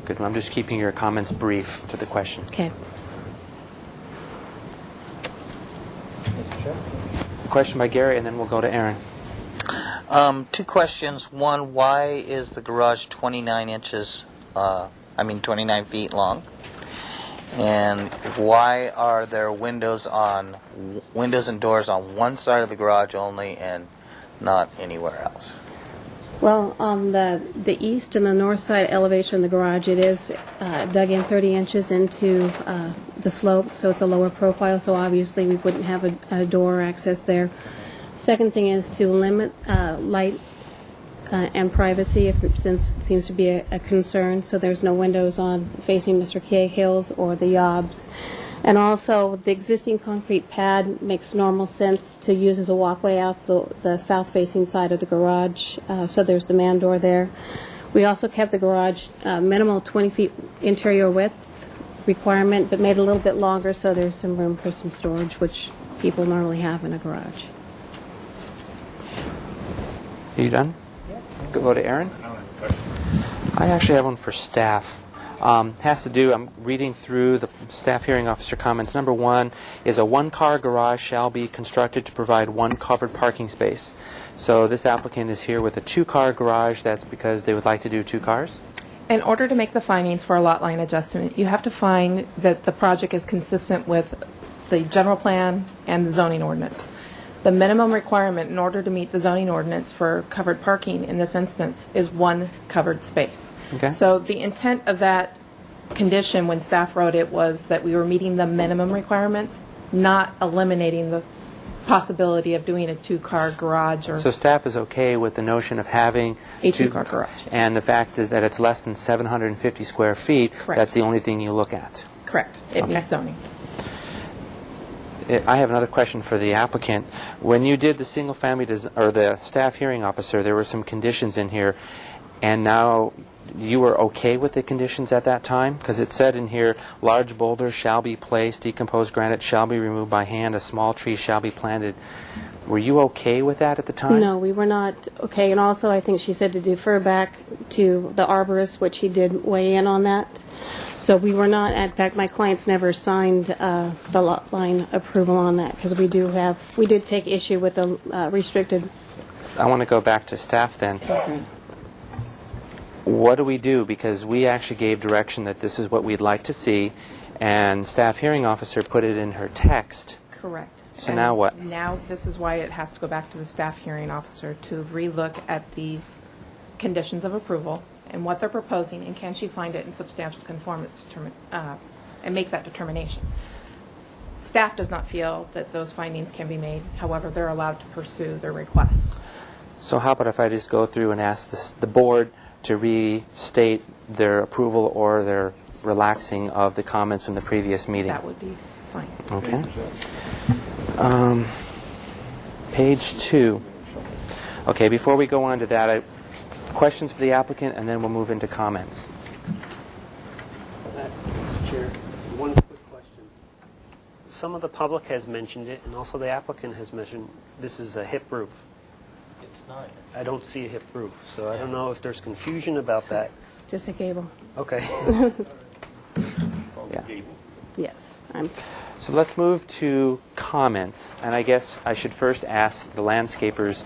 Good. I'm just keeping your comments brief to the question. Okay. Question by Gary, and then we'll go to Aaron. Two questions. One, why is the garage 29 inches 29 feet long? And why are there windows and doors on one side of the garage only and not anywhere else? Well, on the east and the north side elevation of the garage, it is dug in 30 inches into the slope, so it's a lower profile, so obviously we wouldn't have a door access there. Second thing is to limit light and privacy, since it seems to be a concern, so there's no windows on facing Mr. Cahill's or the Yobs. And also, the existing concrete pad makes normal sense to use as a walkway out the south-facing side of the garage, so there's the man door there. We also kept the garage minimal 20 feet interior width requirement, but made it a little bit longer, so there's some room for some storage, which people normally have in a garage. Are you done? Go to Aaron. I actually have one for staff. Has to do, I'm reading through the staff hearing officer comments. Number 1 is a one-car garage shall be constructed to provide one covered parking space. So this applicant is here with a 2-car garage. That's because they would like to do 2 cars? In order to make the findings for a lot line adjustment, you have to find that the project is consistent with the general plan and the zoning ordinance. The minimum requirement in order to meet the zoning ordinance for covered parking in this instance is 1 covered space. Okay. So the intent of that condition when staff wrote it was that we were meeting the minimum requirements, not eliminating the possibility of doing a 2-car garage. Or So staff is okay with the notion of having a 2-car garage. And the fact is that it's less than 750 square feet. Correct. That's the only thing you look at. Correct. It meets zoning. I have another question for the applicant. When you did the single-family or the staff hearing officer, there were some conditions in here, and now you were okay with the conditions at that time? Because it said in here, large boulders shall be placed, decomposed granite shall be removed by hand, a small tree shall be planted. Were you okay with that at the time? No, we were not okay. And also, I think she said to defer back to the arborist, which he did weigh in on that. So we were not, in fact, my clients never signed the lot line approval on that, because we did take issue with the restricted. I want to go back to staff then. Okay. What do we do? Because we actually gave direction that this is what we'd like to see, and staff hearing officer put it in her text. Correct. So And now what? Now this is why it has to go back to the staff hearing officer to relook at these conditions of approval and what they're proposing, and can she find it in substantial conformance and make that determination. Staff does not feel that those findings can be made. However, they're allowed to pursue their request. So how about if I just go through and ask the board to restate their approval or their relaxing of the comments from the previous meeting? That would be fine. Okay. Page 2. Okay, before we go on to that, questions for the applicant, and then we'll move into comments. Mr. Chair, one quick question. Some of the public has mentioned it, and also the applicant has mentioned this is a hip roof. It's not. I don't see a hip roof, so I don't know if there's confusion about that. Just a gable. Okay. Yeah. Yes. So let's move to comments, and I guess I should first ask the landscapers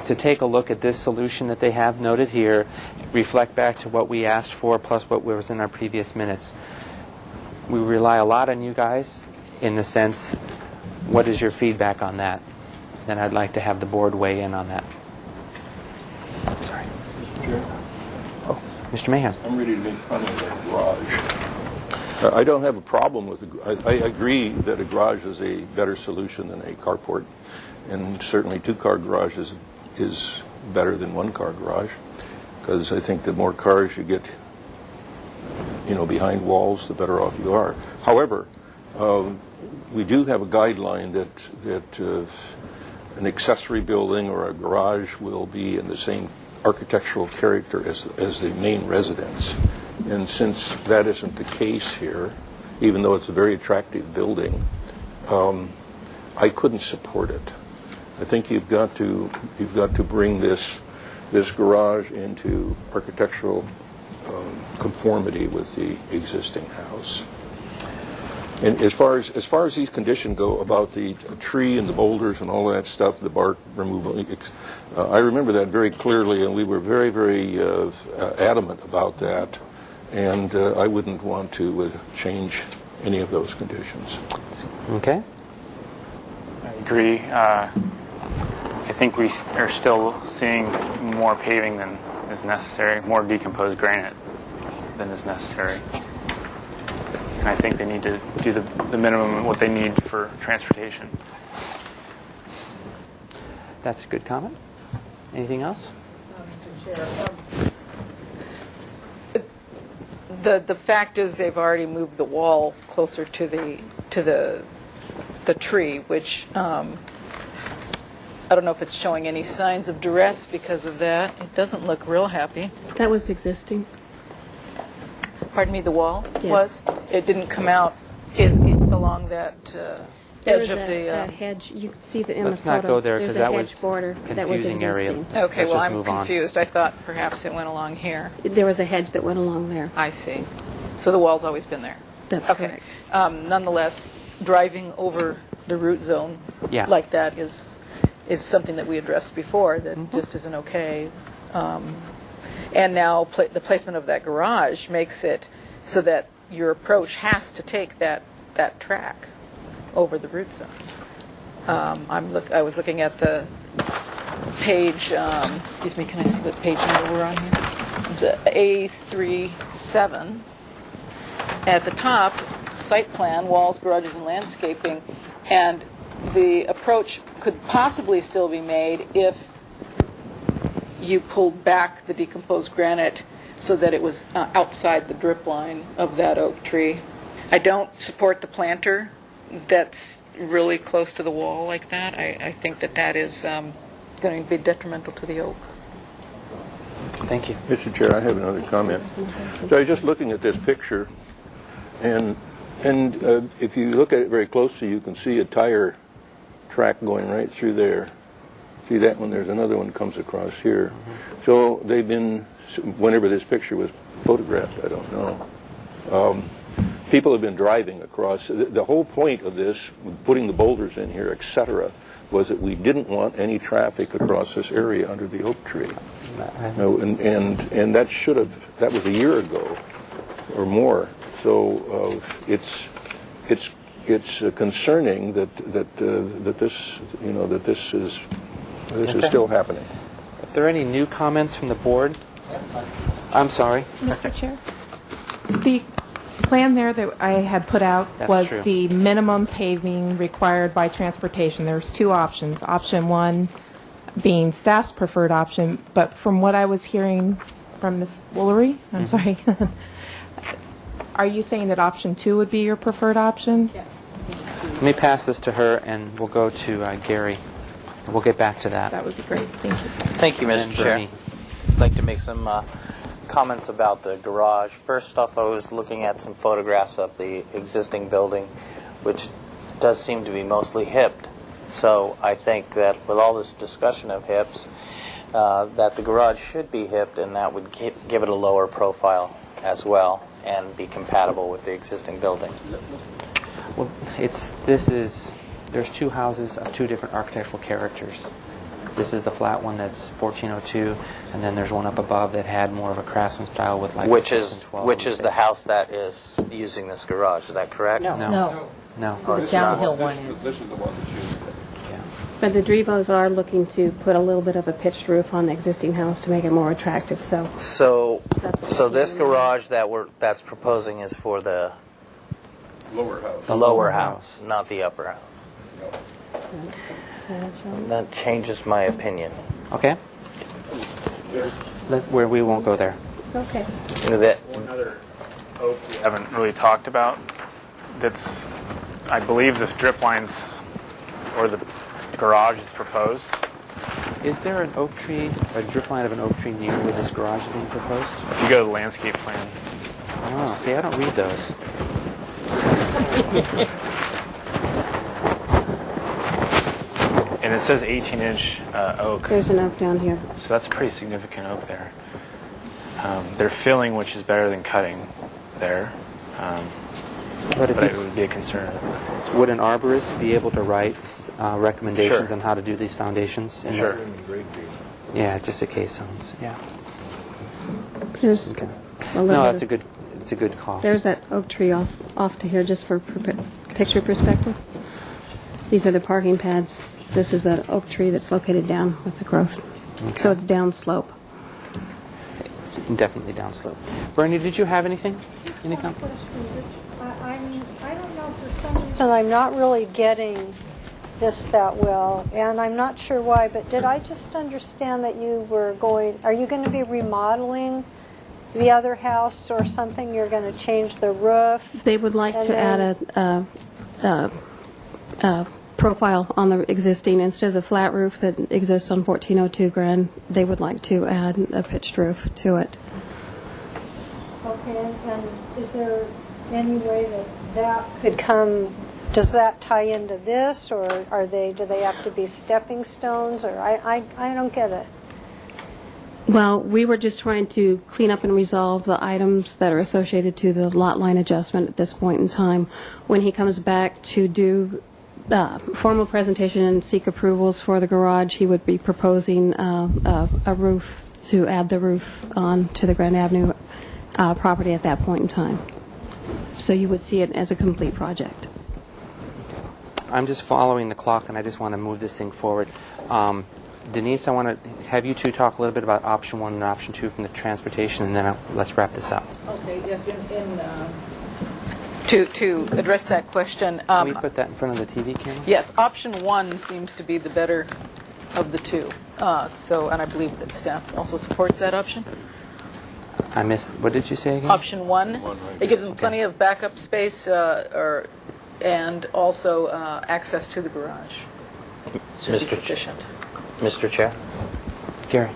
to take a look at this solution that they have noted here, reflect back to what we asked for plus what was in our previous minutes. We rely a lot on you guys in the sense, what is your feedback on that? And I'd like to have the board weigh in on that. Sorry. Mr. Chair? Oh, Mr. Mahan. I'm ready to make fun of that garage. I don't have a problem with it. I agree that a garage is a better solution than a carport, and certainly 2-car garage is better than 1-car garage, because I think the more cars you get, behind walls, the better off you are. However, we do have a guideline that an accessory building or a garage will be in the same architectural character as the main residence. And since that isn't the case here, even though it's a very attractive building, I couldn't support it. I think you've got to bring this garage into architectural conformity with the existing house. And as far as these conditions go about the tree and the boulders and all that stuff, the bark removal, I remember that very clearly, and we were very, very adamant about that. And I wouldn't want to change any of those conditions. Okay. I agree. I think we are still seeing more paving than is necessary, more decomposed granite than is necessary. And I think they need to do the minimum of what they need for transportation. That's a good comment. Anything else? The fact is they've already moved the wall closer to the tree, which I don't know if it's showing any signs of duress because of that. It doesn't look real happy. That was existing. Pardon me, the wall Yes. was? It didn't come out along that There edge was of a the... hedge. You can see the in Let's the photo. not go there, There's 'cause a that hedge was border that was confusing area. existing. Okay, Let's well, just I'm move on. confused. I thought perhaps it went along here. There was a hedge that went along there. I see. So the wall's always been there? That's okay. Nonetheless, driving over the root zone Yeah. like that is something that we addressed before that just isn't okay. And now the placement of that garage makes it so that your approach has to take that track over the root zone. I was looking at the page, excuse me, can I see what page number we're on here? The A37. At the top, site plan, walls, garages, and landscaping, and the approach could possibly still be made if you pulled back the decomposed granite so that it was outside the drip line of that oak tree. I don't support the planter that's really close to the wall like that. I think that is going to be detrimental to the oak. Thank you. Mr. Chair, I have another comment. So I was just looking at this picture, and if you look at it very closely, you can see a tire track going right through there. See that one? There's another one comes across here. So they've been, whenever this picture was photographed, I don't know. People have been driving across. The whole point of this, putting the boulders in here, etc., was that we didn't want any traffic across this area under the oak tree. No, and that was a year ago or more. So it's concerning that this is still happening. If there are any new comments from the board, I'm sorry. Mr. Chair? The plan there that I had put out That's was true. the minimum paving required by transportation. There's two options. Option one being staff's preferred option, but from what I was hearing from Ms. Woolery, I'm sorry, are you saying that option two would be your preferred option? Yes. Let me pass this to her, and we'll go to Gary. We'll get back to that. That would be great. Thank you. Thank you, And Mr. Chair. Bernie. I'd like to make some comments about the garage. First off, I was looking at some photographs of the existing building, which does seem to be mostly hipped. So I think that with all this discussion of hips, that the garage should be hipped, and that would give it a lower profile as well and be compatible with the existing building. Well, there's two houses of two different architectural characters. This is the flat one that's 1402, and then there's one up above that had more of a craftsman style with like Which a is 6 and 12 which is the house that is using this garage. Is that correct? No. The downhill one is. This is the one that's used. But the Drevos are looking to put a little bit of a pitched roof on the existing house to make it more attractive. So this garage that's proposing is for the Lower house. the lower house, not the upper house. That changes my opinion. Okay. Where we won't go there. Okay. One other oak we haven't really talked about that's, I believe, the drip lines or the garage is proposed. Is there an oak tree, a drip line of an oak tree near where this garage is being proposed? If you go to the landscape plan. Oh, see, I don't read those. And it says 18-inch oak. There's an oak down here. So that's a pretty significant oak there. They're filling, which is better than cutting there. But if it you- would be a concern. Would an arborist be able to write recommendations Sure. on how to do these foundations? In Sure. this- Yeah, just the K-zones. Yeah. Here's Okay. a little No, bit it's a of- good. It's a good call. There's that oak tree off to here just for picture perspective. These are the parking pads. This is that oak tree that's located down with the growth. Okay. So it's downslope. Definitely downslope. Bernie, did you have anything? Any comment? I don't know, for some reason I'm not really getting this that well, and I'm not sure why, but did I just understand that are you going to be remodeling the other house or something? You're going to change the roof? They would like And to then- add a profile on the existing, instead of the flat roof that exists on 1402 Grand, they would like to add a pitched roof to it. Okay, and is there any way that could come, does that tie into this, or do they have to be stepping stones, or I don't get it. Well, we were just trying to clean up and resolve the items that are associated to the lot line adjustment at this point in time. When he comes back to do formal presentation and seek approvals for the garage, he would be proposing a roof, to add the roof on to the Grand Avenue property at that point in time. So you would see it as a complete project. I'm just following the clock, and I just want to move this thing forward. Denise, I want to have you two talk a little bit about option 1 and option 2 from the transportation, and then let's wrap this up. Okay, yes, to address that question. Can we put that in front of the TV camera? Yes, option 1 seems to be the better of the two. And I believe that staff also supports that option. I missed. What did you say again? Option 1, it gives them plenty of backup space and also access to the garage. Should be sufficient. Mr. Chair? Gary?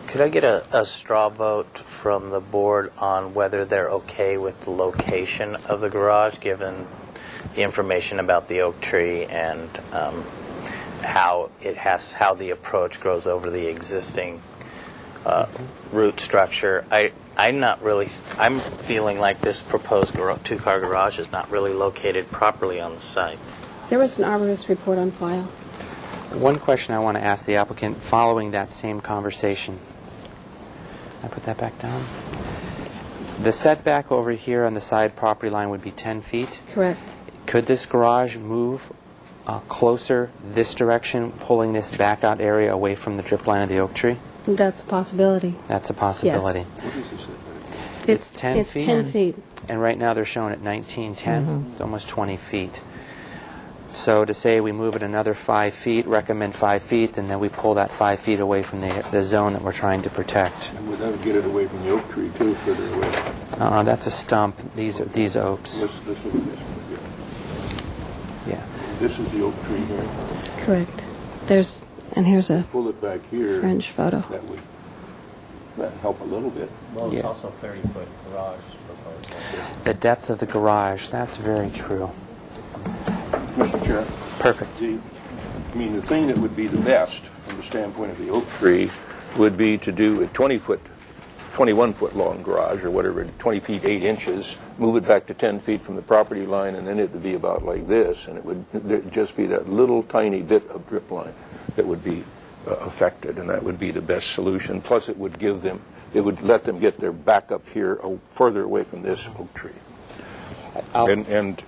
Could I get a straw vote from the board on whether they're okay with the location of the garage, given the information about the oak tree and how the approach grows over the existing root structure? I'm feeling like this proposed two-car garage is not really located properly on the site. There was an arborist report on file. One question I want to ask the applicant following that same conversation. Can I put that back down? The setback over here on the side property line would be 10 feet. Correct. Could this garage move closer this direction, pulling this back out area away from the drip line of the oak tree? That's a possibility. That's a possibility. It's 10 it's feet. 10 feet. And right now they're showing at 1910. It's almost 20 feet. So to say we move it another 5 feet, recommend 5 feet, and then we pull that 5 feet away from the zone that we're trying to protect. And that would get it away from the oak tree, too, further away. That's a stump. These oaks. Let's look at this one here. Yeah. This is the oak tree here. Correct. Here's a Pull it back here. French photo. That would help a little bit. Well, it's Yeah. also 30-foot garage proposed. The depth of the garage, that's very true. Mr. Chair. Perfect. The thing that would be the best from the standpoint of the oak tree would be to do a 21-foot long garage, or whatever, 20 feet 8 inches, move it back to 10 feet from the property line, and then it would be about like this, and it would just be that little tiny bit of drip line that would be affected, and that would be the best solution. Plus, it would let them get their back up here further away from this oak tree. I'm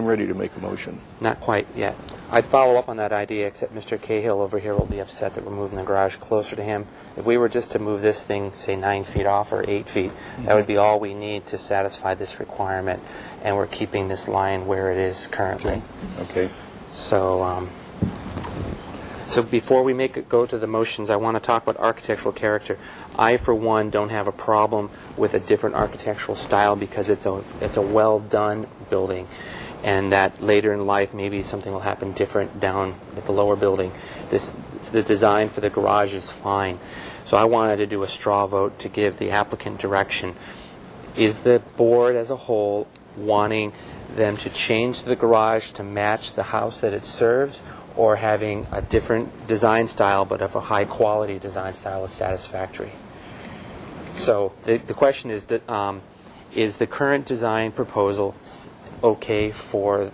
ready to make a motion. Not quite yet. I'd follow up on that idea, except Mr. Cahill over here will be upset that we're moving the garage closer to him. If we were just to move this thing, say 9 feet off or 8 feet, that would be all we need to satisfy this requirement, and we're keeping this line where it is currently. Okay. So before we go to the motions, I want to talk about architectural character. I, for one, don't have a problem with a different architectural style because it's a well-done building, and that later in life maybe something will happen different down at the lower building. The design for the garage is fine. So I wanted to do a straw vote to give the applicant direction. Is the board as a whole wanting them to change the garage to match the house that it serves, or having a different design style but of a high quality design style is satisfactory? So the question is that is the current design proposal okay for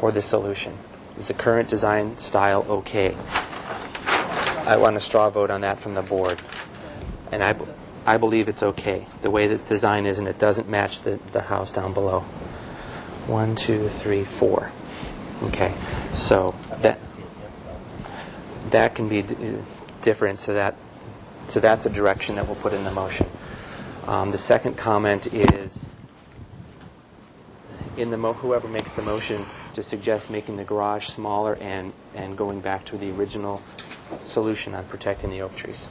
the solution? Is the current design style okay? I want a straw vote on that from the board. And I believe it's okay, the way that the design is, and it doesn't match the house down below. 1, 2, 3, 4. Okay, so that can be different, so that's a direction that we'll put in the motion. The second comment is whoever makes the motion to suggest making the garage smaller and going back to the original solution on protecting the oak trees.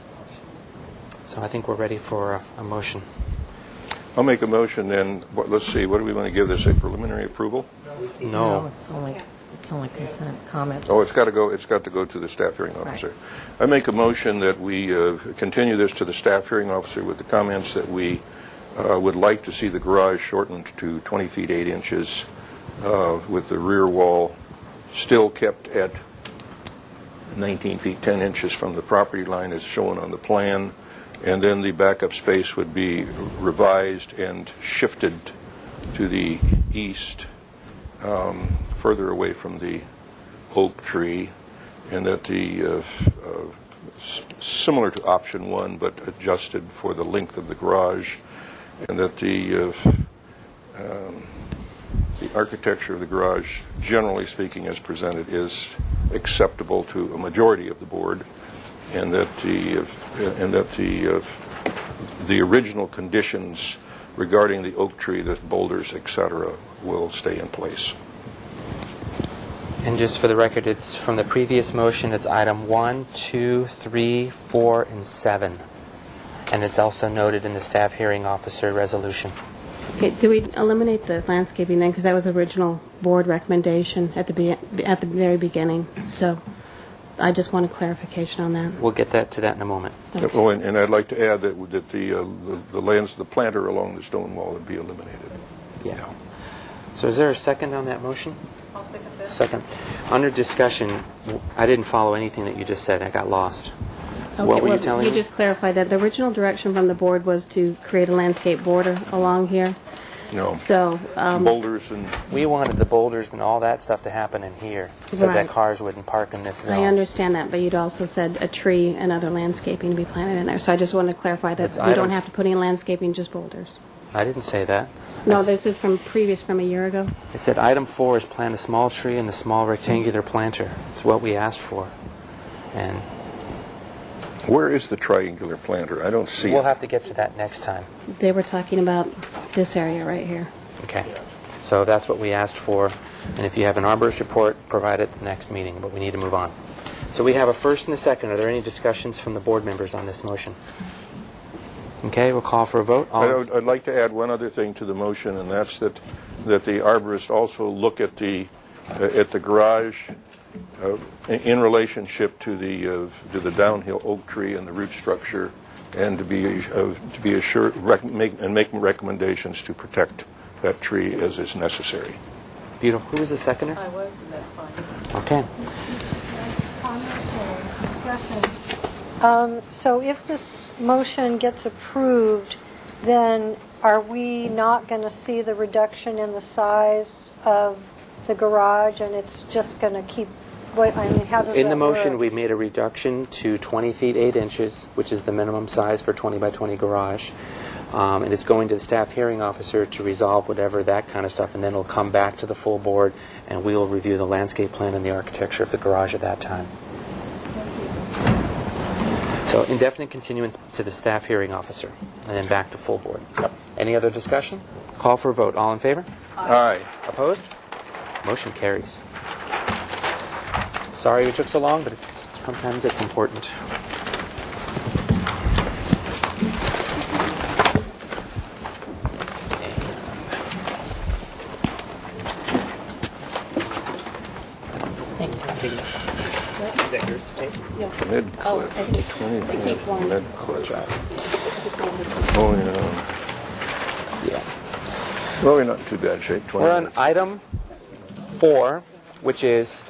So I think we're ready for a motion. I'll make a motion then. Let's see, what do we want to give this, a preliminary approval? No. It's only consent comments. Oh, it's got to go to the staff hearing officer. Right. I make a motion that we continue this to the staff hearing officer with the comments that we would like to see the garage shortened to 20 feet 8 inches with the rear wall still kept at 19 feet 10 inches from the property line as shown on the plan, and then the backup space would be revised and shifted to the east, further away from the oak tree, and that the similar to option 1 but adjusted for the length of the garage, and that the architecture of the garage, generally speaking as presented, is acceptable to a majority of the board, and that the original conditions regarding the oak tree, the boulders, etc., will stay in place. And just for the record, it's from the previous motion, it's item 1, 2, 3, 4, and 7. And it's also noted in the staff hearing officer resolution. Okay, do we eliminate the landscaping then? Because that was original board recommendation at the very beginning. So I just want a clarification on that. We'll get to that in a moment. Okay. Oh, and I'd like to add that the planter along the stone wall would be eliminated. Yeah. So is there a second on that motion? I'll second that. Second. Under discussion, I didn't follow anything that you just said. I got lost. Okay, What were you telling you me? just clarified that the original direction from the board was to create a landscape border along here. No. So boulders and we wanted the boulders and all that stuff to happen in here, so Right. that cars wouldn't park in this zone. I understand that, but you'd also said a tree and other landscaping to be planted in there. So I just wanted to clarify that That's we don't item- have to put any landscaping, just boulders. I didn't say that. No, this is from a year ago. It said item 4 is plant a small tree and a small rectangular planter. It's what we asked for. And where is the triangular planter? I don't see we'll it. have to get to that next time. They were talking about this area right here. Okay. So that's what we asked for. And if you have an arborist report, provide it at the next meeting. But we need to move on. So we have a first and a second. Are there any discussions from the board members on this motion? Okay, we'll call for a vote. I'd like to add one other thing to the motion, and that's that the arborist also look at the garage in relationship to the downhill oak tree and the root structure, and to be assured make recommendations to protect that tree as is necessary. Beautiful. Who was the seconder? I was, and that's fine. Okay. Comment or discussion? So if this motion gets approved, then are we not going to see the reduction in the size of the garage, and it's just going to keep, how does In that the motion, work? we made a reduction to 20 feet 8 inches, which is the minimum size for 20 by 20 garage. And it's going to the staff hearing officer to resolve whatever that kind of stuff, and then it'll come back to the full board, and we will review the landscape plan and the architecture of the garage at that time. So indefinite continuance to the staff hearing officer, and then back to full board. Any other discussion? Call for a vote. All in favor? Aye. Opposed? Motion carries. Sorry it took so long, but sometimes it's important. Is that yours to take? Medcliff, 24, Medcliff. Oh, yeah. Well, we're not in too bad shape. 20 We're on item 4, which is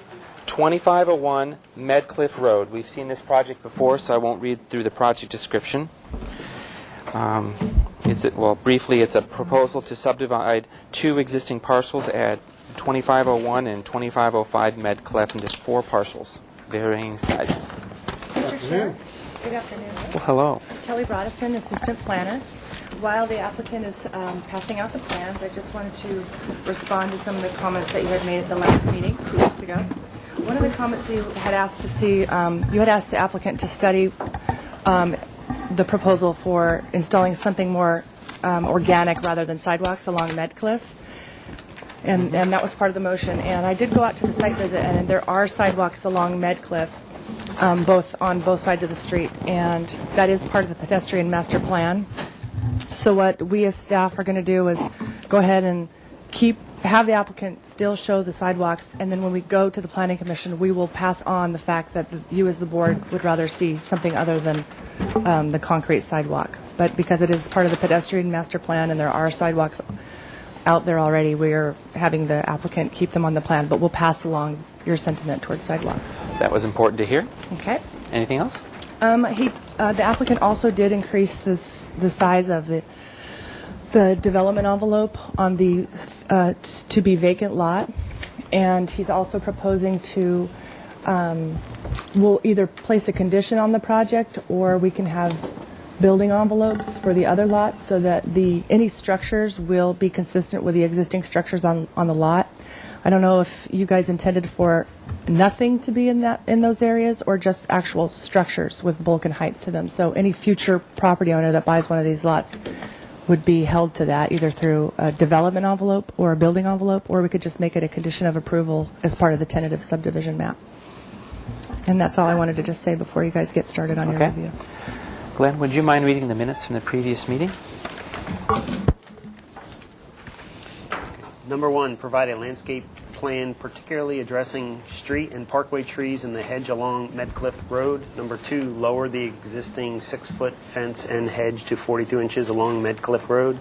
2501 Medcliff Road. We've seen this project before, so I won't read through the project description. Briefly, it's a proposal to subdivide 2 existing parcels at 2501 and 2505 Medcliff into 4 parcels, varying sizes. Mr. Chair, good afternoon. Well, hello. Kelly Brodison, Assistant Planner. While the applicant is passing out the plans, I just wanted to respond to some of the comments that you had made at the last meeting 2 weeks ago. One of the comments you had asked to see, you had asked the applicant to study the proposal for installing something more organic rather than sidewalks along Medcliff. And that was part of the motion. And I did go out to the site visit, and there are sidewalks along Medcliff, on both sides of the street, and that is part of the pedestrian master plan. So what we as staff are going to do is go ahead and have the applicant still show the sidewalks, and then when we go to the Planning Commission, we will pass on the fact that you as the board would rather see something other than the concrete sidewalk. But because it is part of the pedestrian master plan and there are sidewalks out there already, we're having the applicant keep them on the plan, but we'll pass along your sentiment towards sidewalks. That was important to hear. Okay. Anything else? The applicant also did increase the size of the development envelope on the to be vacant lot, and he's also proposing to we'll either place a condition on the project, or we can have building envelopes for the other lots so that any structures will be consistent with the existing structures on the lot. I don't know if you guys intended for nothing to be in those areas, or just actual structures with bulk and height to them. So any future property owner that buys one of these lots would be held to that, either through a development envelope or a building envelope, or we could just make it a condition of approval as part of the tentative subdivision map. And that's all I wanted to just say before you guys get started on your review. Glenn, would you mind reading the minutes from the previous meeting? Number 1, provide a landscape plan particularly addressing street and parkway trees in the hedge along Medcliff Road. Number 2, lower the existing 6-foot fence and hedge to 42 inches along Medcliff Road.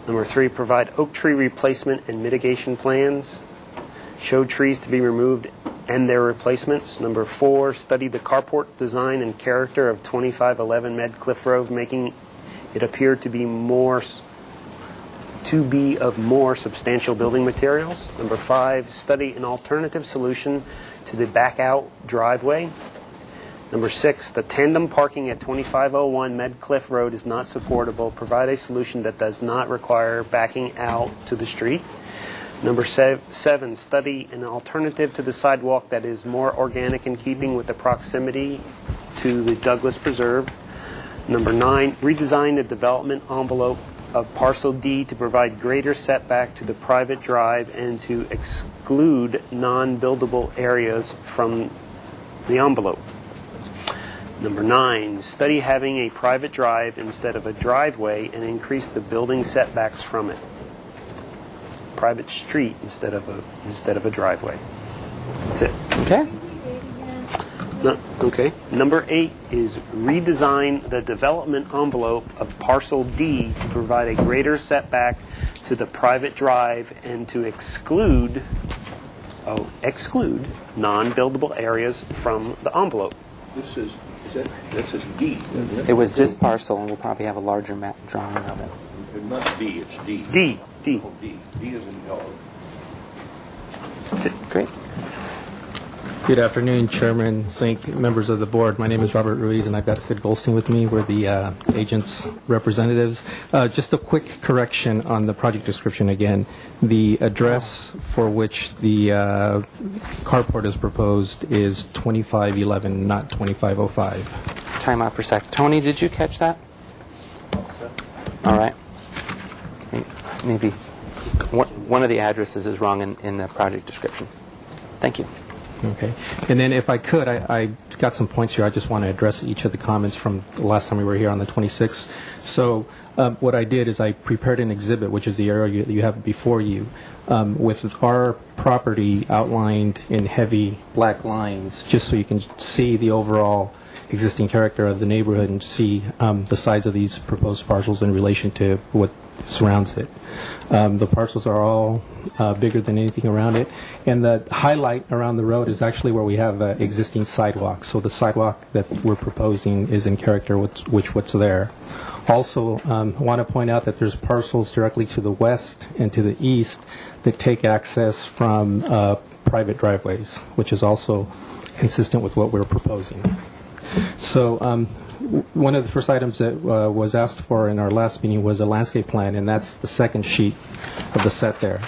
Number 3, provide oak tree replacement and mitigation plans. Show trees to be removed and their replacements. Number 4, study the carport design and character of 2511 Medcliff Road, making it appear to be of more substantial building materials. Number 5, study an alternative solution to the back-out driveway. Number 6, the tandem parking at 2501 Medcliff Road is not supportable. Provide a solution that does not require backing out to the street. Number 7, study an alternative to the sidewalk that is more organic in keeping with the proximity to the Douglas Preserve. Number 9, redesign the development envelope of Parcel D to provide greater setback to the private drive and to exclude non-buildable areas from the envelope. Number 9, study having a private drive instead of a driveway and increase the building setbacks from it. Private street instead of a driveway. That's it. Okay. Okay. Number 8 is redesign the development envelope of Parcel D to provide a greater setback to the private drive and to exclude non-buildable areas from the envelope. This is D. It was this parcel, and we'll probably have a larger map drawing of it. Not D, it's D. D. Oh, D. D is in yellow. That's it. Great. Good afternoon, Chairman, Zink, members of the board. My name is Robert Ruiz, and I've got Sid Goldstein with me. We're the agent's representatives. Just a quick correction on the project description again. The address for which the carport is proposed is 2511, not 2505. Time out for a sec. Tony, did you catch that? All right. Maybe one of the addresses is wrong in the project description. Thank you. Okay. And then if I could, I got some points here. I just want to address each of the comments from the last time we were here on the 26th. So what I did is I prepared an exhibit, which is the area you have before you, with our property outlined in heavy black lines, just so you can see the overall existing character of the neighborhood and see the size of these proposed parcels in relation to what surrounds it. The parcels are all bigger than anything around it, and the highlight around the road is actually where we have existing sidewalk. So the sidewalk that we're proposing is in character with what's there. Also, I want to point out that there's parcels directly to the west and to the east that take access from private driveways, which is also consistent with what we're proposing. So one of the first items that was asked for in our last meeting was a landscape plan, and that's the second sheet of the set there.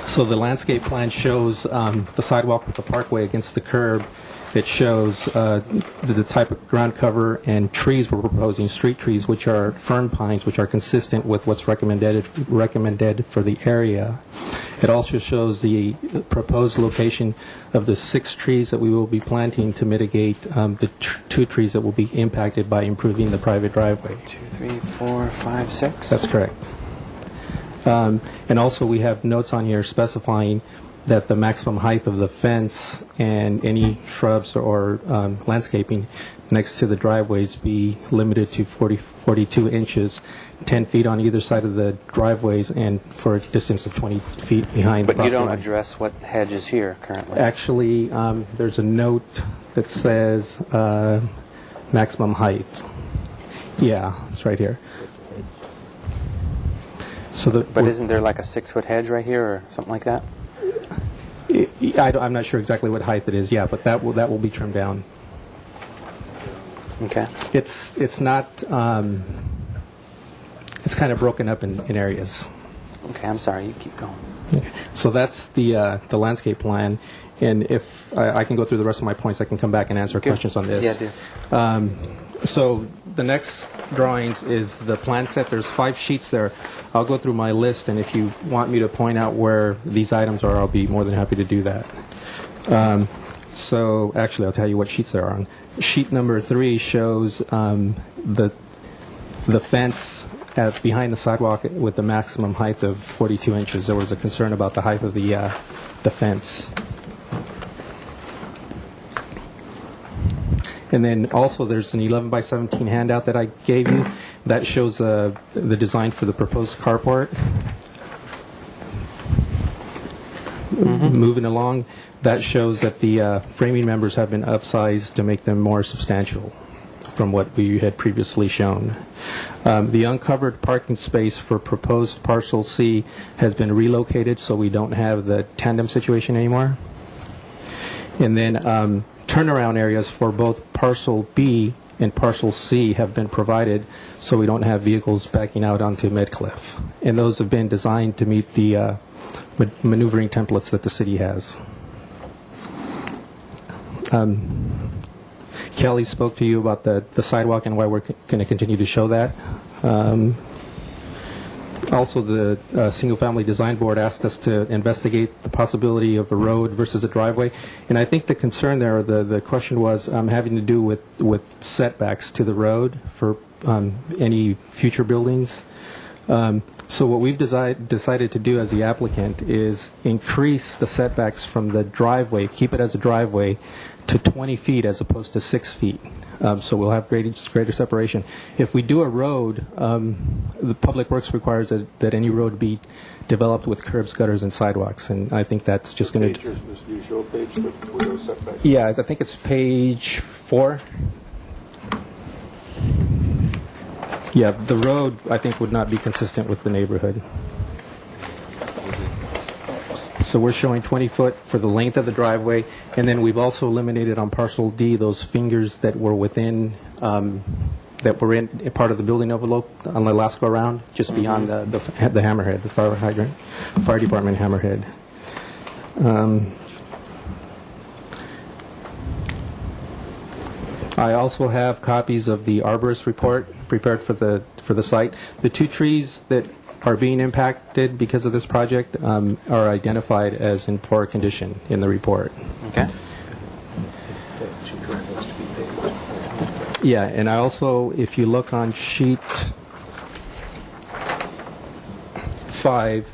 So the landscape plan shows the sidewalk with the parkway against the curb. It shows the type of ground cover and trees we're proposing, street trees, which are fern pines, which are consistent with what's recommended for the area. It also shows the proposed location of the 6 trees that we will be planting to mitigate the 2 trees that will be impacted by improving the private driveway. 2, 3, 4, 5, 6. That's correct. And also we have notes on here specifying that the maximum height of the fence and any shrubs or landscaping next to the driveways be limited to 42 inches, 10 feet on either side of the driveways, and for a distance of 20 feet behind the But you don't property line. address what hedge is here currently. Actually, there's a note that says maximum height. Yeah, it's right here. So But isn't there like a 6-foot hedge right here or something like that? I'm not sure exactly what height it is, yeah, but that will be trimmed down. Okay. It's not, it's kind of broken up in areas. Okay, I'm sorry, you keep going. Okay. So that's the landscape plan, and if I can go through the rest of my points, I can come back and answer questions on this. Yeah, do. So the next drawings is the plan set. There's 5 sheets there. I'll go through my list, and if you want me to point out where these items are, I'll be more than happy to do that. So actually, I'll tell you what sheets they're on. Sheet number 3 shows the fence behind the sidewalk with the maximum height of 42 inches. There was a concern about the height of the fence. And then also there's an 11 by 17 handout that I gave you that shows the design for the proposed carport. Moving along, that shows that the framing members have been upsized to make them more substantial from what we had previously shown. The uncovered parking space for proposed parcel C has been relocated, so we don't have the tandem situation anymore. And then turnaround areas for both parcel B and parcel C have been provided, so we don't have vehicles backing out onto Medcliff. And those have been designed to meet the maneuvering templates that the city has. Kelly spoke to you about the sidewalk and why we're going to continue to show that. Also, the Single-Family Design Board asked us to investigate the possibility of a road versus a driveway. And I think the concern there, the question was having to do with setbacks to the road for any future buildings. So what we've decided to do as the applicant is increase the setbacks from the driveway, keep it as a driveway, to 20 feet as opposed to 6 feet. So we'll have greater separation. If we do a road, the Public Works requires that any road be developed with curbs, gutters, and sidewalks, and I think that's just going to... Do you show a page with those setbacks? Yeah, I think it's page 4. Yeah, the road, I think, would not be consistent with the neighborhood. So we're showing 20 foot for the length of the driveway, and then we've also eliminated on parcel D those fingers that were within, that were in part of the building envelope on the last go around, just beyond the hammerhead, the fire hydrant, fire department hammerhead. I also have copies of the Arborist Report prepared for the site. The 2 trees that are being impacted because of this project are identified as in poor condition in the report. Okay. Yeah, and I also, if you look on sheet 5,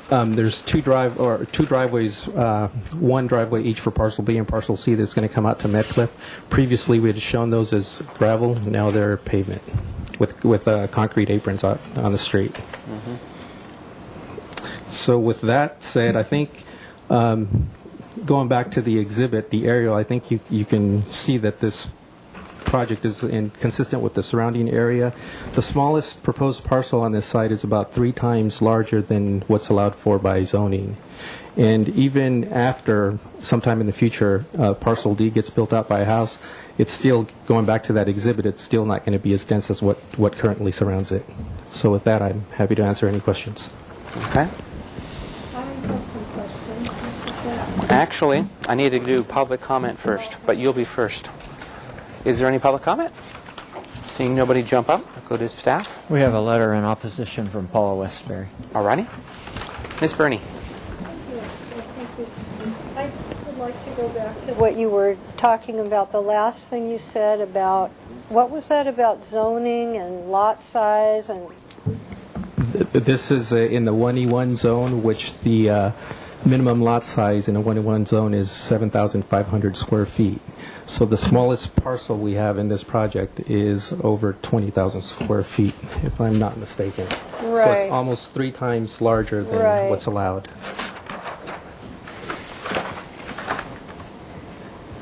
there's two driveways, one driveway each for parcel B and parcel C that's going to come out to Medcliff. Previously, we had shown those as gravel. Now they're pavement. with concrete aprons on the street. So with that said, I think going back to the exhibit, the aerial, I think you can see that this project is consistent with the surrounding area. The smallest proposed parcel on this site is about 3 times larger than what's allowed for by zoning. And even after, sometime in the future, parcel D gets built out by a house, it's still, going back to that exhibit, it's still not going to be as dense as what currently surrounds it. So with that, I'm happy to answer any questions. Okay. Actually, I need to do public comment first, but you'll be first. Is there any public comment? Seeing nobody jump up, I'll go to staff. We have a letter in opposition from Paula Westbury. All righty. Ms. Burney. I just would like to go back to what you were talking about, the last thing you said about, what was that about zoning and lot size and... This is in the 1E1 zone, which the minimum lot size in a 1E1 zone is 7,500 square feet. So the smallest parcel we have in this project is over 20,000 square feet, if I'm not mistaken. Right. So it's almost 3 times larger than what's allowed.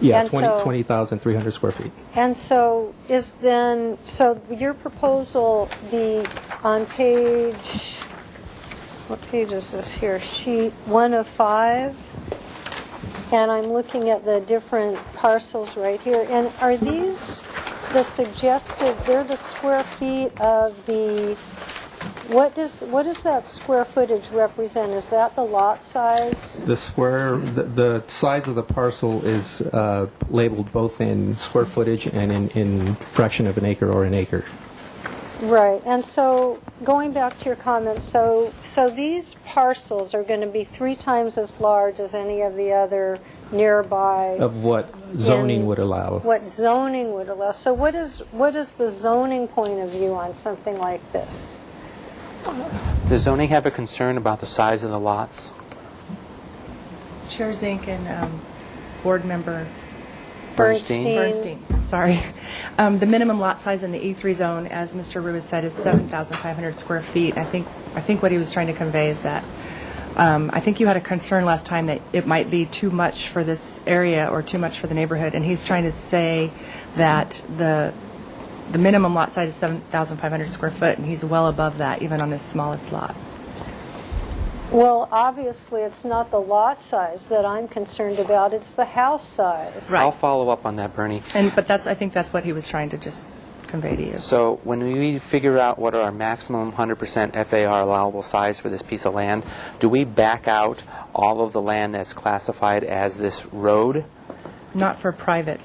Yeah, And 20,300 square feet. And so is then, so your proposal, on page, what page is this here? Sheet 1 of 5. And I'm looking at the different parcels right here. And are these the suggested, they're the square feet of the, what does that square footage represent? Is that the lot size? The size of the parcel is labeled both in square footage and in fraction of an acre or an acre. Right. And so going back to your comments, so these parcels are going to be 3 times as large as any of the other nearby. Of what zoning would allow. What zoning would allow. So what is the zoning point of view on something like this? Does zoning have a concern about the size of the lots? Chair Zink and board member Bernstein. Sorry. The minimum lot size in the E3 zone, as Mr. Ruiz said, is 7,500 square feet. I think what he was trying to convey is that I think you had a concern last time that it might be too much for this area or too much for the neighborhood, and he's trying to say that the minimum lot size is 7,500 square foot, and he's well above that, even on his smallest lot. Well, obviously, it's not the lot size that I'm concerned about. It's the house size. Right. I'll follow up on that, Bernie. But I think that's what he was trying to just convey to you. So when we figure out what our maximum 100% FAR allowable size for this piece of land, do we back out all of the land that's classified as this road? Not for private.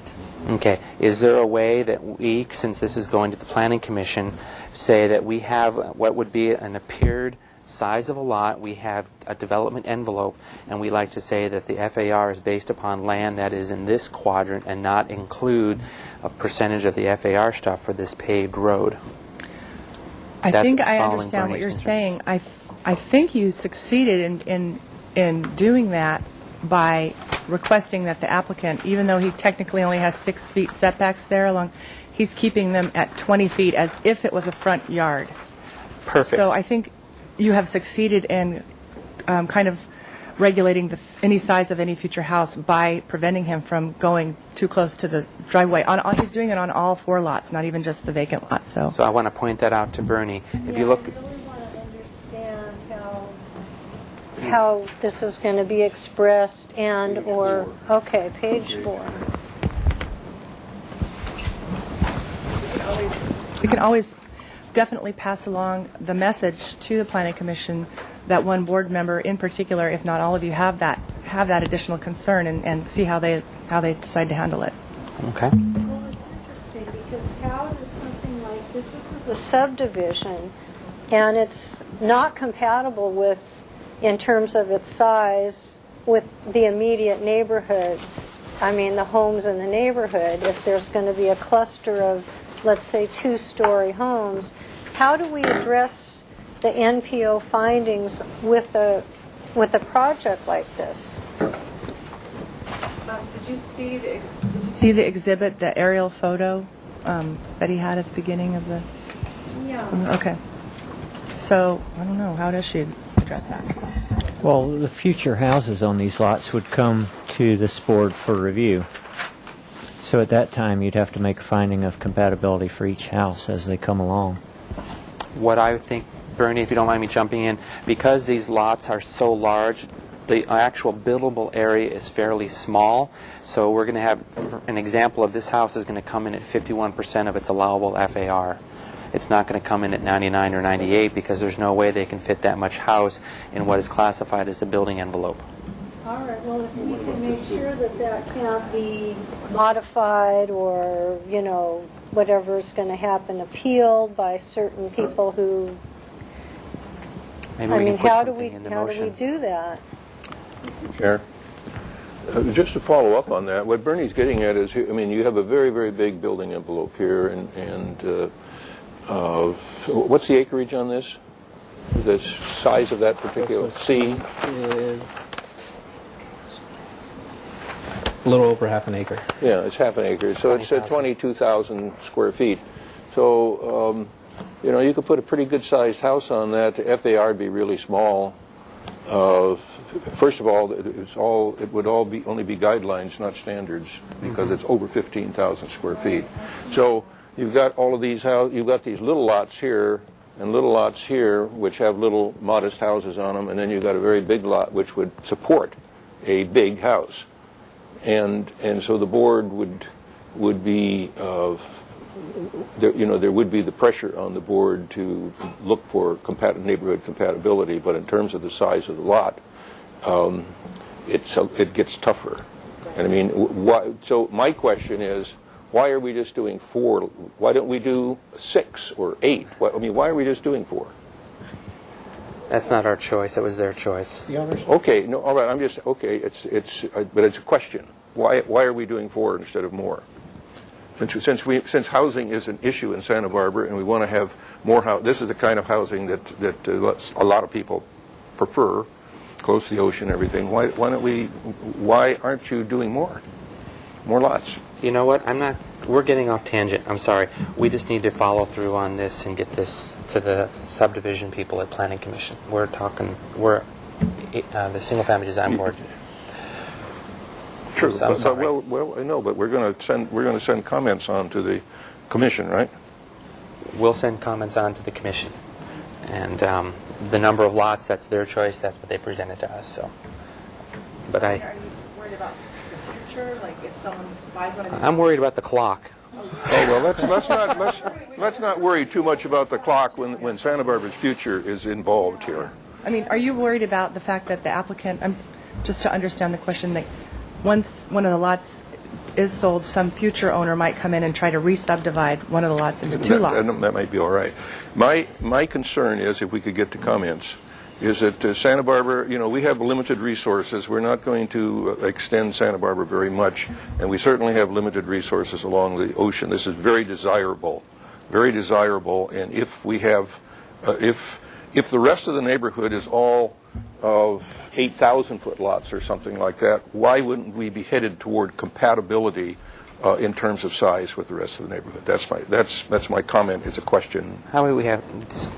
Okay. Is there a way that we, since this is going to the Planning Commission, say that we have what would be an appeared size of a lot, we have a development envelope, and we like to say that the FAR is based upon land that is in this quadrant and not include a percentage of the FAR stuff for this paved road? I think I understand what you're saying. I think you succeeded in doing that by requesting that the applicant, even though he technically only has 6 feet setbacks there along, he's keeping them at 20 feet as if it was a front yard. Perfect. So I think you have succeeded in kind of regulating any size of any future house by preventing him from going too close to the driveway. He's doing it on all 4 lots, not even just the vacant lot. So I want to point that out to Bernie. If you look, I really want to understand how this is going to be expressed okay, page 4. we can always definitely pass along the message to the Planning Commission that one board member in particular, if not all of you, have that additional concern and see how they decide to handle it. Okay. Well, it's interesting because how does something like this is a subdivision, and it's not compatible with, in terms of its size, with the immediate neighborhoods. I mean, the homes in the neighborhood. If there's going to be a cluster of, let's say, 2-story homes, how do we address the NPO findings with a project like this? Did you see the exhibit, the aerial photo that he had at the beginning of the? Okay. So, I don't know, how does she address that? Well, the future houses on these lots would come to this board for review. So at that time, you'd have to make a finding of compatibility for each house as they come along. What I think, Bernie, if you don't mind me jumping in, because these lots are so large, the actual buildable area is fairly small. So we're going to have an example of this house is going to come in at 51% of its allowable FAR. It's not going to come in at 99 or 98 because there's no way they can fit that much house in what is classified as a building envelope. All right, well, if we can make sure that that can't be modified or, whatever's going to happen, appealed by certain people who, Maybe we can put how do something we in the how do we motion. do that? Chair? Just to follow up on that, what Bernie's getting at is, you have a very, very big building envelope here, and what's the acreage on this? The size of that particular C? Is a little over half an acre. Yeah, it's half an acre. So it's 22,000 square feet. So, you could put a pretty good-sized house on that. The FAR would be really small. First of all, it would only be guidelines, not standards, because it's over 15,000 square feet. So you've got all of these you've got these little lots here and little lots here, which have little modest houses on them, and then you've got a very big lot which would support a big house. And so the board would be there would be the pressure on the board to look for neighborhood compatibility, but in terms of the size of the lot, it gets tougher. And so my question is, why are we just doing 4? Why don't we do 6 or 8? Why are we just doing 4? That's not our choice. That was their choice. Okay, no, all right. But it's a question. Why are we doing 4 instead of more? Since housing is an issue in Santa Barbara, and we want to have more house, this is the kind of housing that a lot of people prefer, close to the ocean, and everything. Why aren't you doing more lots? You know what? We're getting off tangent. I'm sorry. We just need to follow through on this and get this to the subdivision people at Planning Commission. We're the Single Family Design Board. True. Well, I know, but we're going to send comments on to the commission, right? We'll send comments on to the commission, and the number of lots, that's their choice. That's what they presented to us. So, but Are you worried about the future? Like if someone buys one of these? I'm worried about the clock. Oh well, let's not worry too much about the clock when Santa Barbara's future is involved here. Are you worried about the fact that the applicant? Just to understand the question, that once one of the lots is sold, some future owner might come in and try to re-subdivide one of the lots into 2 lots. That might be all right. My concern is, if we could get to comments, is that Santa Barbara, we have limited resources. We're not going to extend Santa Barbara very much, and we certainly have limited resources along the ocean. This is very desirable, and if we have, if the rest of the neighborhood is all of 8,000-foot lots or something like that, why wouldn't we be headed toward compatibility in terms of size with the rest of the neighborhood? That's my comment. It's a question. How many we have?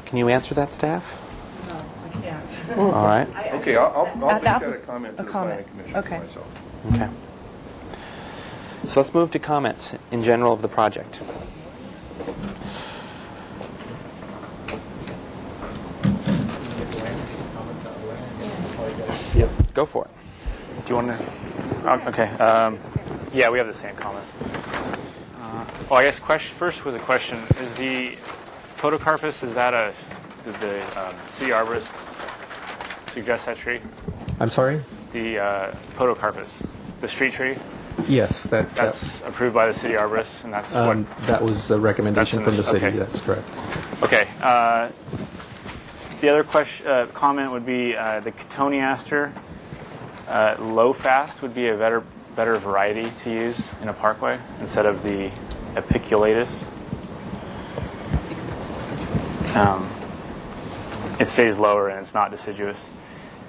Can you answer that, staff? No, I can't. All right. Okay, I'll make that a comment to the Planning Commission okay. myself. Okay. So let's move to comments in general of the project. Yep. Go for it. Do you want to? Okay. Yeah, we have the same comments. Well, I guess first was a question: is the podocarpus, did the city arborist suggest that tree? I'm sorry? The podocarpus, the street tree. Yes, that's approved by the city arborist, and that's that was a recommendation from the city. Okay. That's correct. Okay. The other comment would be the Cotoneaster low fast would be a better variety to use in a parkway instead of the Apiculatus. It stays lower and it's not deciduous.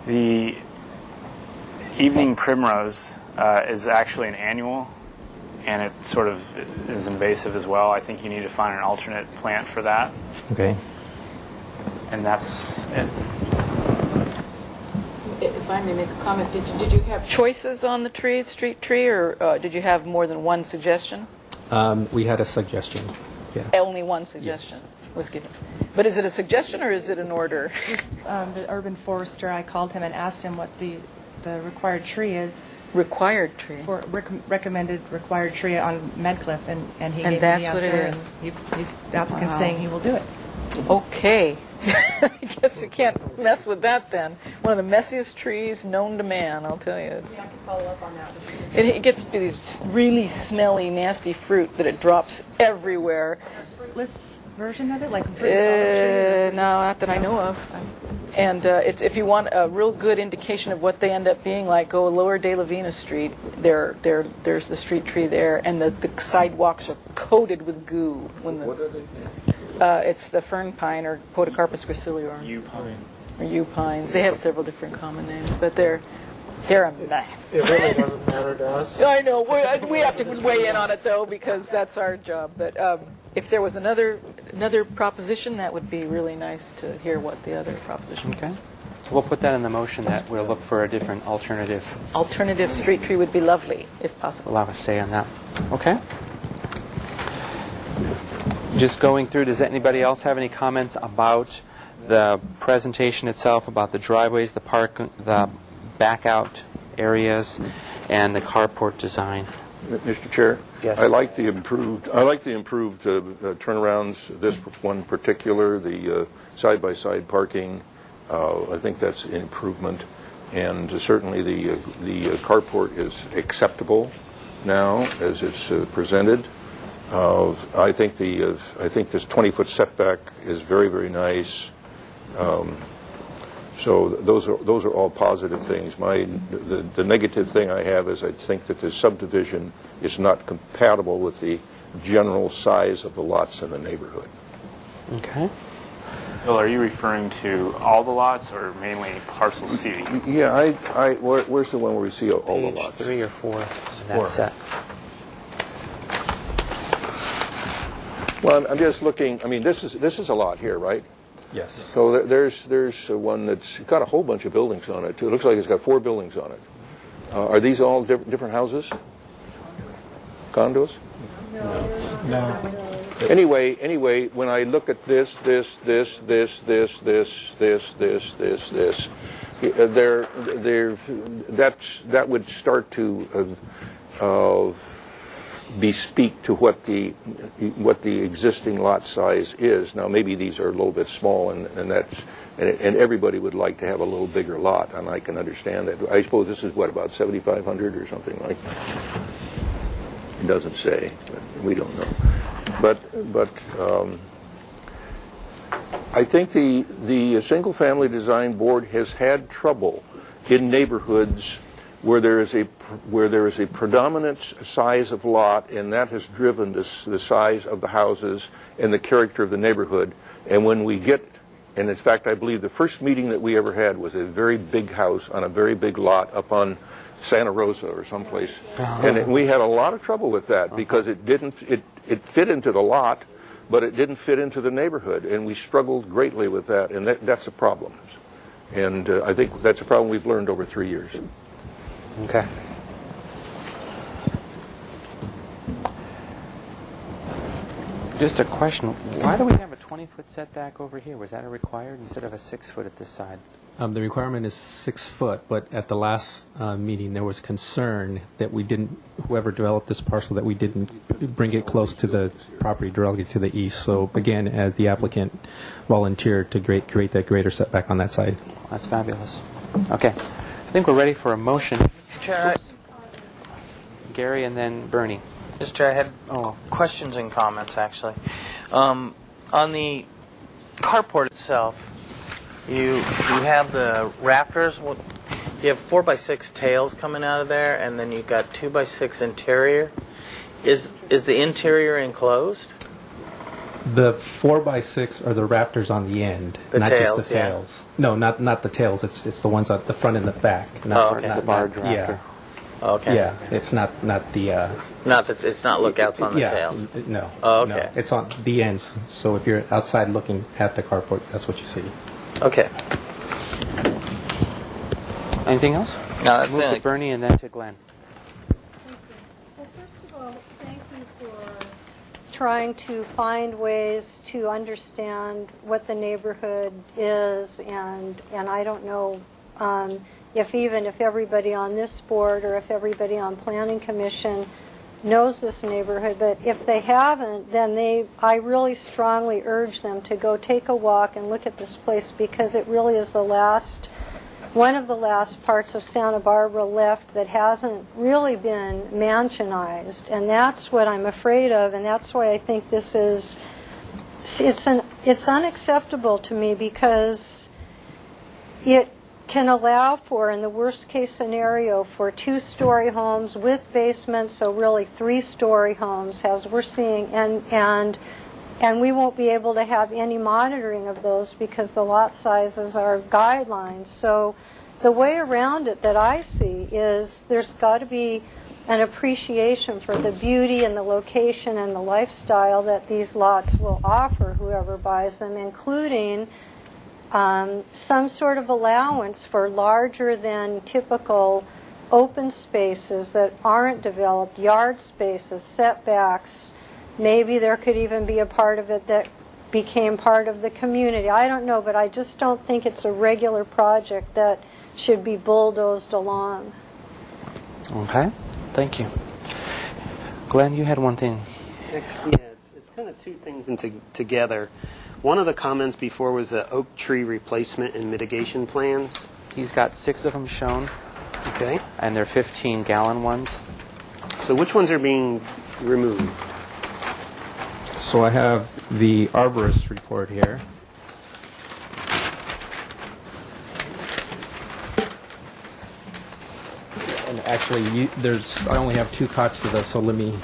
The evening primrose is actually an annual, and it sort of is invasive as well. I think you need to find an alternate plant for that. Okay. And that's it. If I may make a comment, did you have choices on the tree, street tree, or did you have more than one suggestion? We had a suggestion. Yeah. Only one suggestion was given. But is it a suggestion or is it an order? The urban forester, I called him and asked him what the required tree is. Required tree? For recommended required tree on Medcliff, and he gave me that's the what it answer. is. And he's the applicant Wow. saying he will do it. Okay. I guess you can't mess with that then. One of the messiest trees known to man, I'll tell you. It's, I can follow up on that. it gets these really smelly, nasty fruit that it drops everywhere. Fruitless version of it, like fruit salad tree? No, not that I know of. And it's if you want a real good indication of what they end up being like, go Lower De La Vina Street. There's the street tree there, and the sidewalks are coated with goo. When the, What are they? it's the fern pine or Podocarpus graciliorum. Yew pine. Or yew pines. They have several different common names, but they're a mess. It really doesn't matter to us. I know. We have to weigh in on it, though, because that's our job. But if there was another proposition, that would be really nice to hear what the other proposition was. Okay. We'll put that in the motion that we'll look for a different alternative. Alternative street tree would be lovely, if possible. We'll have a say on that. Okay. Just going through, does anybody else have any comments about the presentation itself, about the driveways, the park, the back out areas, and the carport design? Mr. Chair? Yes. I like the improved turnarounds, this one particular, the side-by-side parking. I think that's an improvement. And certainly the carport is acceptable now as it's presented. I think this 20-foot setback is very, very nice. So those are all positive things. The negative thing I have is I think that the subdivision is not compatible with the general size of the lots in the neighborhood. Okay. Bill, are you referring to all the lots or mainly parcel C? Yeah, where's the one where we see all the lots? 3 or 4 in that set. Well, I'm just looking. I mean, this is a lot here, right? Yes. So there's one that's got a whole bunch of buildings on it too. It looks like it's got 4 buildings on it. Are these all different houses? Condos? No. Anyway, when I look at this, that would start to bespeak to what the existing lot size is. Now maybe these are a little bit small, and everybody would like to have a little bigger lot, and I can understand that. I suppose this is what, about 7,500 or something like that. It doesn't say, but we don't know. But I think the Single Family Design Board has had trouble in neighborhoods where there is a predominant size of lot, and that has driven the size of the houses and the character of the neighborhood. And when we get, and in fact I believe the first meeting that we ever had was a very big house on a very big lot up on Santa Rosa or someplace, and we had a lot of trouble with that because it fit into the lot, but it didn't fit into the neighborhood, and we struggled greatly with that, and that's a problem. And I think that's a problem we've learned over 3 years. Okay. Just a question. Why do we have a 20-foot setback over here? Was that a required instead of a 6-foot at this side? The requirement is 6 foot, but at the last meeting there was concern that whoever developed this parcel, that we didn't bring it close to the property directly to the east. So again, as the applicant volunteered to create that greater setback on that side. That's fabulous. Okay. I think we're ready for a motion. Chair, Gary and then Bernie. Mr. Chair, I had questions and comments, actually. On the carport itself, you have the rafters. You have 4x6 tails coming out of there, and then you've got 2x6 interior. Is the interior enclosed? The 4x6 are the rafters on the end, not tails, just the tails. No, not the tails. It's the ones at the front and the back. The barge rafter. Yeah. Okay. Yeah, it's not the. Not that it's not lookouts on the yeah, tails. No. Oh, okay. No, it's on the ends. So if you're outside looking at the carport, that's what you see. Okay. Anything else? No, that's Move it. to Bernie and then to Glenn. Well, first of all, thank you for trying to find ways to understand what the neighborhood is, and I don't know if everybody on this board or if everybody on Planning Commission knows this neighborhood, but if they haven't, then I really strongly urge them to go take a walk and look at this place, because it really is one of the last parts of Santa Barbara left that hasn't really been mansionized, and that's what I'm afraid of, and that's why I think it's unacceptable to me, because it can allow for, in the worst case scenario, for 2-story homes with basements, so really 3-story homes, as we're seeing, and we won't be able to have any monitoring of those because the lot sizes are guidelines. So the way around it that I see is there's got to be an appreciation for the beauty and the location and the lifestyle that these lots will offer whoever buys them, including some sort of allowance for larger than typical open spaces that aren't developed, yard spaces, setbacks. Maybe there could even be a part of it that became part of the community. I don't know, but I just don't think it's a regular project that should be bulldozed along. Okay, thank you. Glenn, you had one thing. Yeah, it's kind of two things together. One of the comments before was the oak tree replacement and mitigation plans. He's got 6 of them shown. Okay. And they're 15-gallon ones. So which ones are being removed? So I have the Arborist Report here. And actually, I only have 2 copies of this, so let me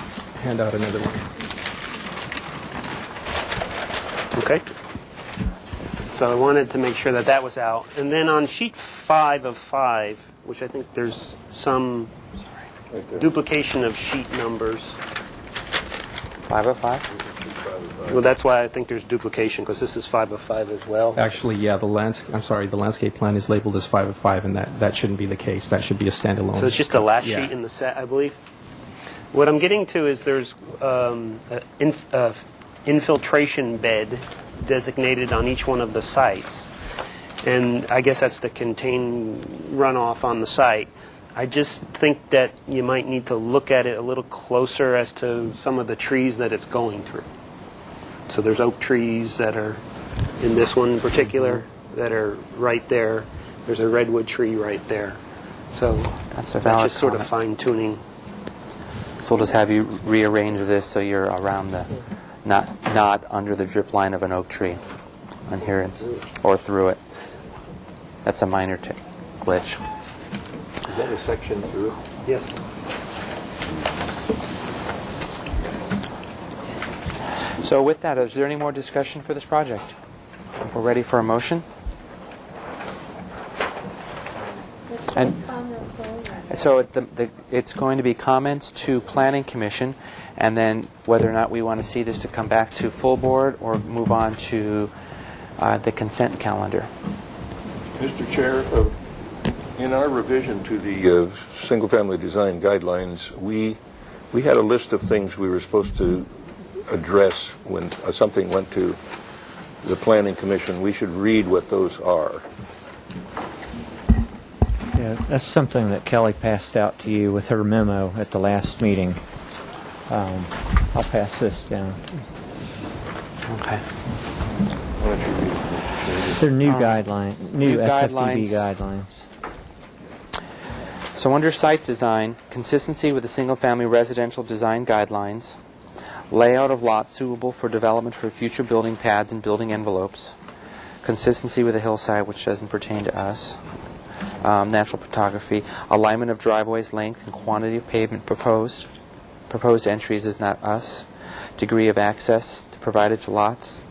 hand out another one. Okay. So I wanted to make sure that was out. And then on sheet 5 of 5, which I think there's some duplication of sheet numbers. 5 of 5? Well, that's why I think there's duplication, because this is 5 of 5 as well. Actually, yeah, the landscape plan is labeled as 5 of 5, and that shouldn't be the case. That should be a standalone. So it's just the last Yeah. sheet in the set, I believe. What I'm getting to is there's an infiltration bed designated on each one of the sites, and I guess that's to contain runoff on the site. I just think that you might need to look at it a little closer as to some of the trees that it's going through. So there's oak trees that are in this one in particular that are right there. There's a redwood tree right there. So that's just sort of fine-tuning. So we'll just have you rearrange this so you're around the, not under the drip line of an oak tree, on here or through it. That's a minor glitch. Is that a section through? Yes. So with that, is there any more discussion for this project? We're ready for a motion. And so it's going to be comments to Planning Commission, and then whether or not we want to see this to come back to full board or move on to the consent calendar. Mr. Chair, in our revision to the single-family design guidelines, we had a list of things we were supposed to address when something went to the Planning Commission. We should read what those are. Yeah, that's something that Kelly passed out to you with her memo at the last meeting. I'll pass this down. Okay. They're new guidelines, new SFDB guidelines. So under site design, consistency with the single-family residential design guidelines, layout of lots suitable for development for future building pads and building envelopes, consistency with the hillside, which doesn't pertain to us, natural photography, alignment of driveways, length and quantity of pavement proposed entries is not us, degree of access provided to lots,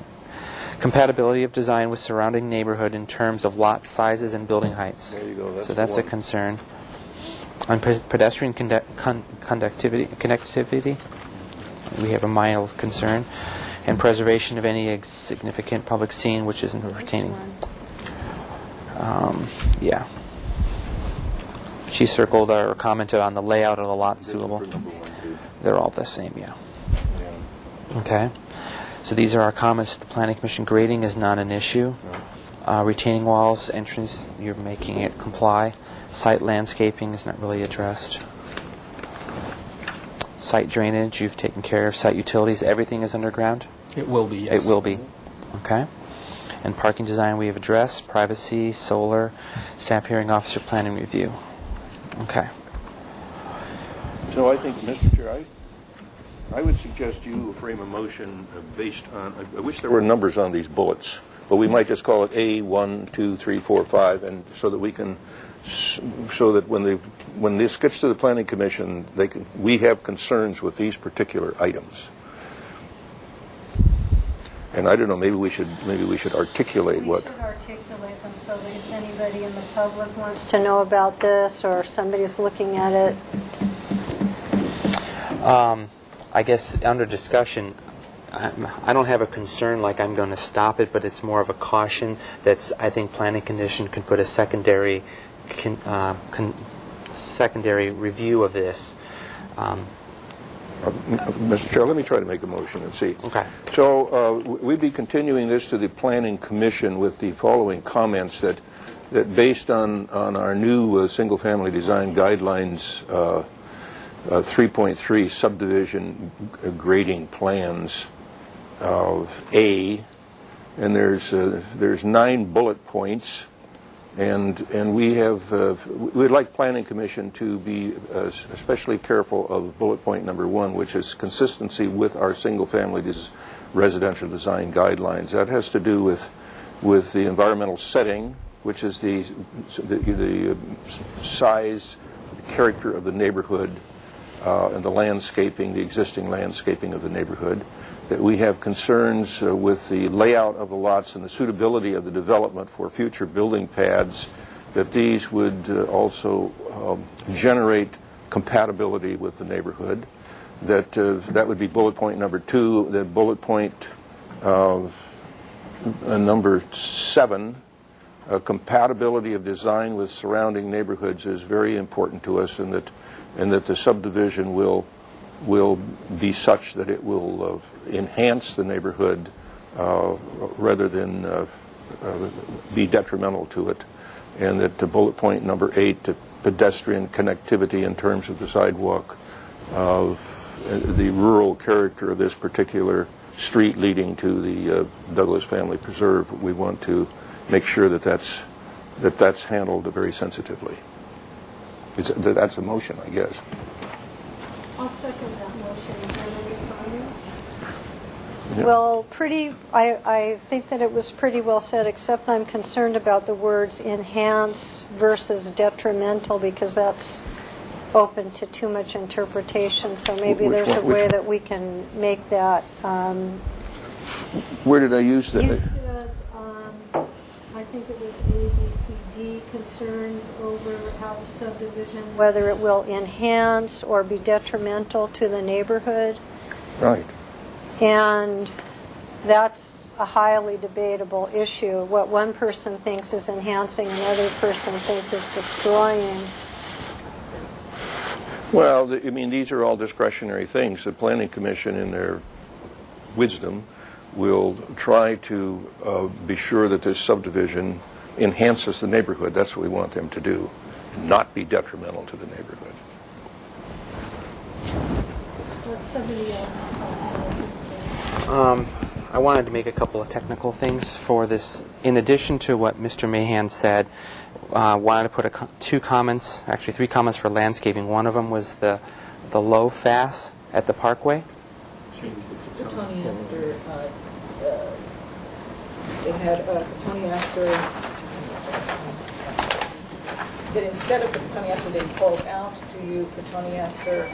compatibility of design with surrounding neighborhood in terms of lot sizes and building heights. There you go. So that's a concern. On pedestrian connectivity, we have a mild concern. And preservation of any significant public scene which isn't retaining. Yeah. She circled or commented on the layout of the lot suitable. They're all the same, yeah. Okay. So these are our comments to the Planning Commission. Grading is not an issue. Retaining walls, entrance, you're making it comply. Site landscaping is not really addressed. Site drainage, you've taken care of. Site utilities, everything is underground? It will be, yes. It will be. Okay. And parking design we have addressed. Privacy, solar, staff hearing officer, planning review. Okay. So I think, Mr. Chair, I would suggest you frame a motion based on, I wish there were numbers on these bullets, but we might just call it A, 1, 2, 3, 4, 5, and so that we can, so that when this gets to the Planning Commission, we have concerns with these particular items. And I don't know, maybe we should articulate what. We should articulate them so that if anybody in the public wants to know about this or somebody's looking at it. I guess under discussion, I don't have a concern like I'm going to stop it, but it's more of a caution that I think Planning Commission can put a secondary review of this. Mr. Chair, let me try to make a motion and see. Okay. So we'd be continuing this to the Planning Commission with the following comments that based on our new single-family design guidelines 3.3 subdivision grading plans of A, and there's 9 bullet points, and we'd like Planning Commission to be especially careful of bullet point number 1, which is consistency with our single-family residential design guidelines. That has to do with the environmental setting, which is the size, the character of the neighborhood, and the landscaping, the existing landscaping of the neighborhood. That we have concerns with the layout of the lots and the suitability of the development for future building pads, that these would also generate compatibility with the neighborhood. That would be bullet point number 2. The bullet point number 7, compatibility of design with surrounding neighborhoods is very important to us, and that the subdivision will be such that it will enhance the neighborhood rather than be detrimental to it. And that the bullet point number 8, the pedestrian connectivity in terms of the sidewalk, the rural character of this particular street leading to the Douglas Family Preserve, we want to make sure that that's handled very sensitively. That's a motion, I guess. I'll second that motion. Is there any comments? Yeah. Well, I think that it was pretty well said, except I'm concerned about the words enhance versus detrimental, because that's open to too much interpretation. So maybe there's a way that we can make that. Where did I use that? You said, I think it was A, B, C, D, concerns over how the subdivision, whether it will enhance or be detrimental to the neighborhood. Right. And that's a highly debatable issue. What one person thinks is enhancing, another person thinks is destroying. Well, these are all discretionary things. The Planning Commission, in their wisdom, will try to be sure that this subdivision enhances the neighborhood. That's what we want them to do, not be detrimental to the neighborhood. Somebody else. I wanted to make a couple of technical things for this. In addition to what Mr. Mahan said, wanted to put 3 comments for landscaping. One of them was the low FAS at the Parkway. Tony Astor, they had Tony Astor, that instead of Tony Astor, they pulled out to use Tony Astor.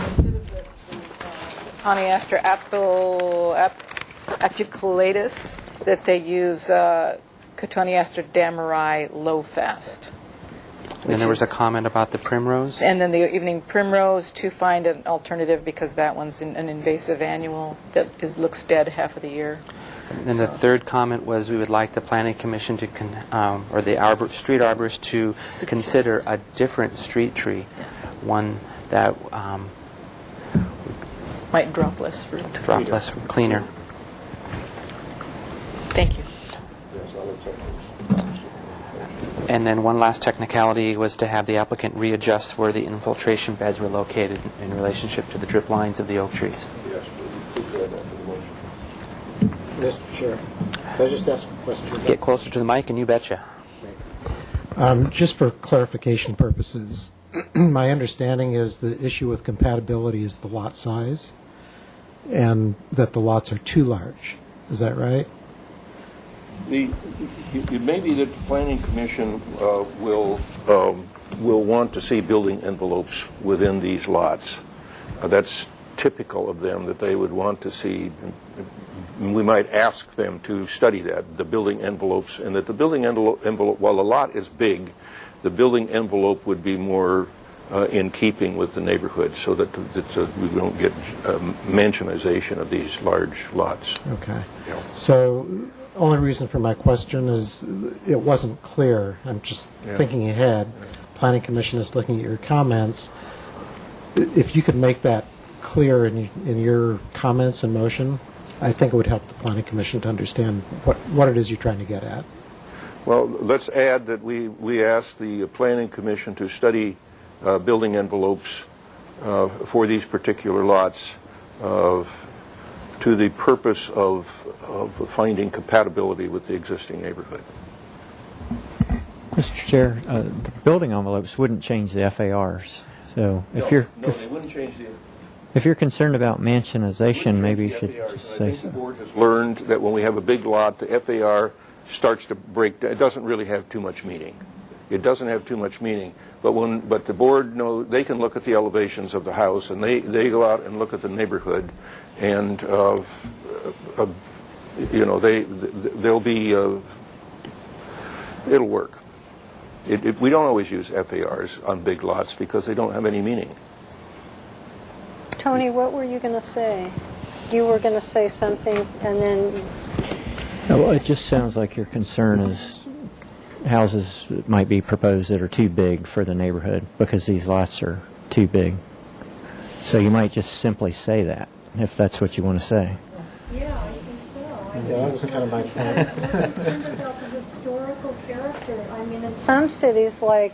Instead of the Tony Astor apiculatus, that they use Cotoneaster, Damarai, Lowfast. And there was a comment about the primrose. And then the evening primrose, to find an alternative because that one's an invasive annual that looks dead half of the year. And then the third comment was we would like the Planning Commission to, or the street arborist to consider a different street tree, one that might drop less fruit. Cleaner. Thank you. And then one last technicality was to have the applicant readjust where the infiltration beds were located in relationship to the drip lines of the oak trees. Mr. Chair, can I just ask a question? Get closer to the mic and you betcha. Just for clarification purposes, my understanding is the issue with compatibility is the lot size and that the lots are too large. Is that right? It may be that the Planning Commission will want to see building envelopes within these lots. That's typical of them, that they would want to see. We might ask them to study that, the building envelopes, and that the building envelope, while the lot is big, the building envelope would be more in keeping with the neighborhood, so that we don't get mansionization of these large lots. Okay. So, only reason for my question is it wasn't clear. I'm just thinking ahead. Planning Commission is looking at your comments. If you could make that clear in your comments and motion, I think it would help the Planning Commission to understand what it is you're trying to get at. Well, let's add that we ask the Planning Commission to study building envelopes for these particular lots to the purpose of finding compatibility with the existing neighborhood. Mr. Chair, the building envelopes wouldn't change the FARs. So if they wouldn't change the. If you're concerned about mansionization, maybe you should just say so. The board has learned that when we have a big lot, the FAR starts to break. It doesn't really have too much meaning. It doesn't have too much meaning. But the board knows they can look at the elevations of the house, and they go out and look at the neighborhood, and they'll be it'll work. We don't always use FARs on big lots because they don't have any meaning. Tony, what were you going to say? You were going to say something, and then... Well, it just sounds like your concern is houses might be proposed that are too big for the neighborhood because these lots are too big. So you might just simply say that, if that's what you want to say. Yeah, I think so. Yeah, that was kind of my point. I'm concerned about the historical character. I mean, in some cities, like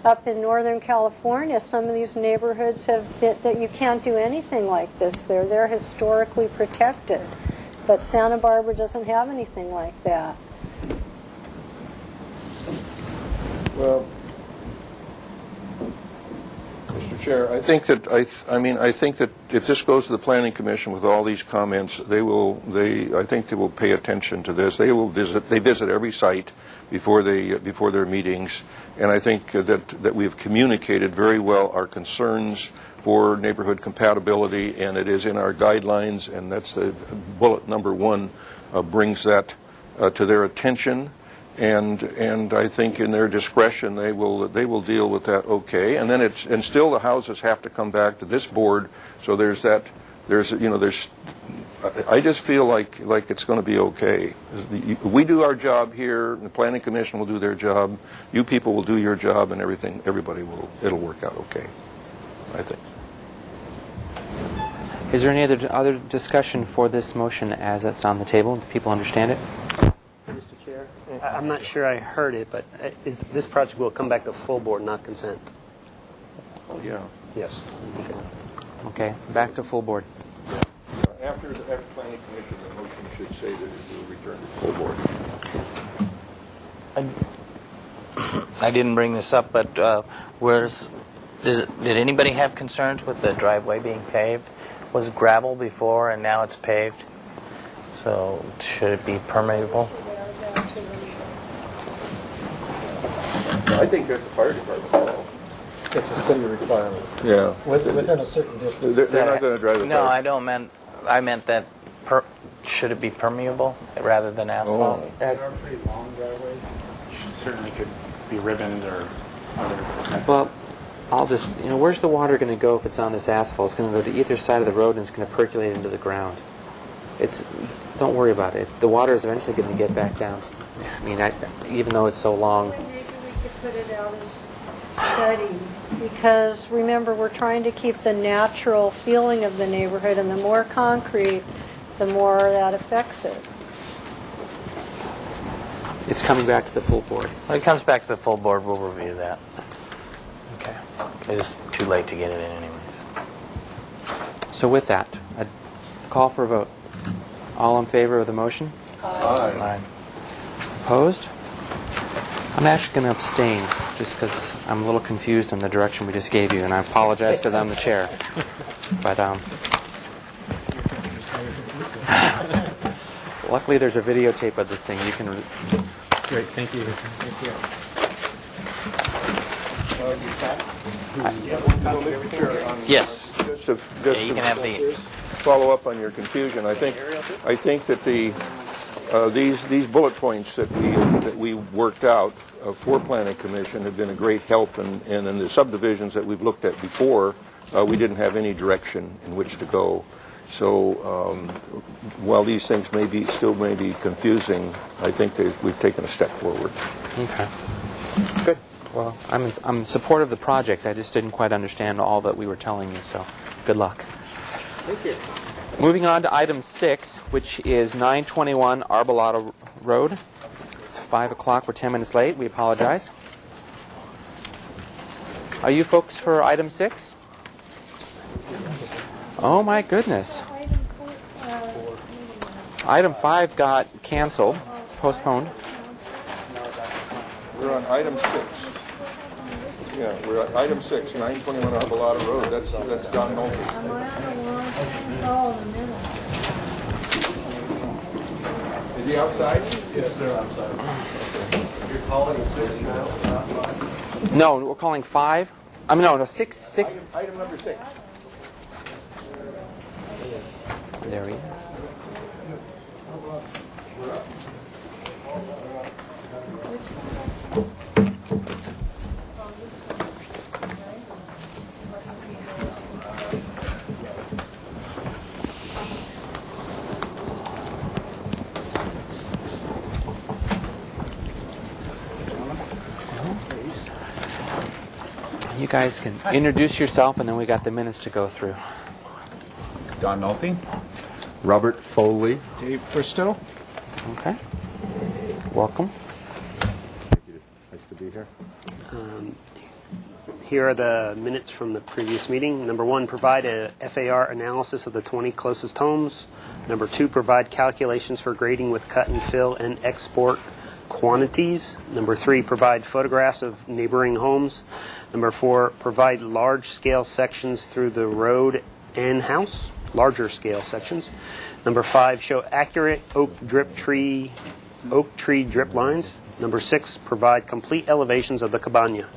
up in Northern California, some of these neighborhoods have been, that you can't do anything like this. They're historically protected. But Santa Barbara doesn't have anything like that. Well, Mr. Chair, I think that I think that if this goes to the Planning Commission with all these comments, I think they will pay attention to this. They visit every site before their meetings, and I think that we've communicated very well our concerns for neighborhood compatibility, and it is in our guidelines, and that's the bullet number 1 brings that to their attention. And I think in their discretion they will deal with that okay. And then still the houses have to come back to this board. So I just feel like it's going to be okay. We do our job here, and the Planning Commission will do their job. You people will do your job, and it'll work out okay, I think. Is there any other discussion for this motion as it's on the table? Do people understand it? I'm not sure I heard it, but this project will come back to full board, not consent. Oh, yeah. Yes. Okay, back to full board. After Planning Commission, the motion should say that it will return to full board. I didn't bring this up, but did anybody have concerns with the driveway being paved? Was it gravel before and now it's paved? So should it be permeable? I think that's the fire department. It's a city requirement. Yeah. Within a certain distance. They're not going to drive the No, fire. I meant that should it be permeable rather than asphalt? There are pretty long driveways. Certainly could be ribboned or other. Well, I'll just, where's the water going to go if it's on this asphalt? It's going to go to either side of the road and it's going to percolate into the ground. Don't worry about it. The water is eventually going to get back down. I mean, even though it's so long. Maybe we could put it out as study, because remember, we're trying to keep the natural feeling of the neighborhood, and the more concrete, the more that affects it. It's coming back to the full board. When it comes back to the full board, we'll review that. Okay. It's too late to get it in anyways. So with that, I call for a vote. All in favor of the motion? Aye. Opposed? I'm actually going to abstain just because I'm a little confused in the direction we just gave you, and I apologize because I'm the chair. But luckily there's a videotape of this thing. You can... Great, thank you. Yes. Just to you can have the... follow up on your confusion, I think that these bullet points that we worked out for Planning Commission have been a great help, and in the subdivisions that we've looked at before, we didn't have any direction in which to go. So while these things still may be confusing, I think we've taken a step forward. Okay. Good. Well, I'm supportive of the project. I just didn't quite understand all that we were telling you, so good luck. Thank you. Moving on to item 6, which is 921 Arbolado Road. It's 5 o'clock. We're 10 minutes late. We apologize. Are you folks for item 6? Oh, my goodness. Item 5 got canceled, postponed. We're on item 6. Yeah, we're at item 6, 921 Arbolado Road. That's Don Nolte. Am I on the one? Oh, in the middle. Is he outside? Yes, they're outside. You're calling 6 now, not 5? No, we're calling 5. I mean, no, 6. Item number 6. There we go. You guys can introduce yourself, and then we got the minutes to go through. Don Nolte. Robert Foley. Dave Fristow. Okay. Welcome. Thank you. Nice to be here. Here are the minutes from the previous meeting. Number 1, provide a FAR analysis of the 20 closest homes. Number 2, provide calculations for grading with cut and fill and export quantities. Number 3, provide photographs of neighboring homes. Number 4, provide large-scale sections through the road and house, larger scale sections. Number 5, show accurate oak tree drip lines. Number 6, provide complete elevations of the cabana.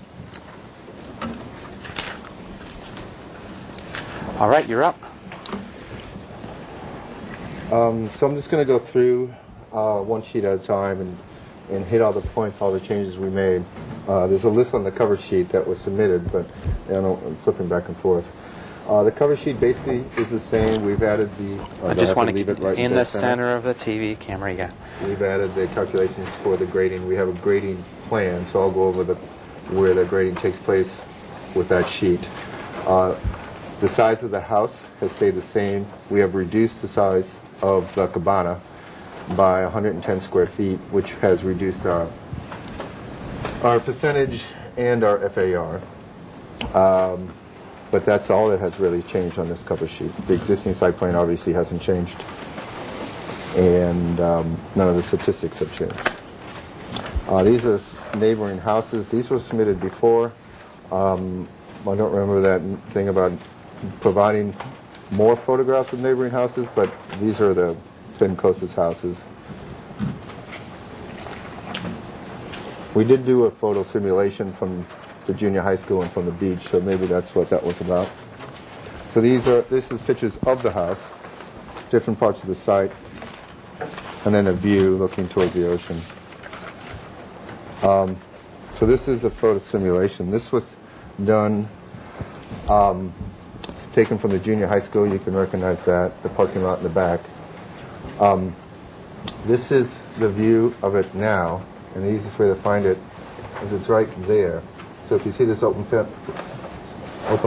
All right, you're up. So I'm just going to go through one sheet at a time and hit all the points, all the changes we made. There's a list on the cover sheet that was submitted, but I'm flipping back and forth. The cover sheet basically is the same. We've added the... I just want to leave keep it right in the center of the TV camera, yeah. We've added the calculations for the grading. We have a grading plan, so I'll go over where the grading takes place with that sheet. The size of the house has stayed the same. We have reduced the size of the cabana by 110 square feet, which has reduced our percentage and our FAR. But that's all that has really changed on this cover sheet. The existing site plan obviously hasn't changed, and none of the statistics have changed. These are neighboring houses. These were submitted before. I don't remember that thing about providing more photographs of neighboring houses, but these are the 10 closest houses. We did do a photo simulation from the junior high school and from the beach, so maybe that's what that was about. So this is pictures of the house. different parts of the site, and then a view looking towards the ocean. So this is a photo simulation. This was done, taken from the junior high school. You can recognize that, the parking lot in the back. This is the view of it now, and the easiest way to find it is it's right there. So if you see this open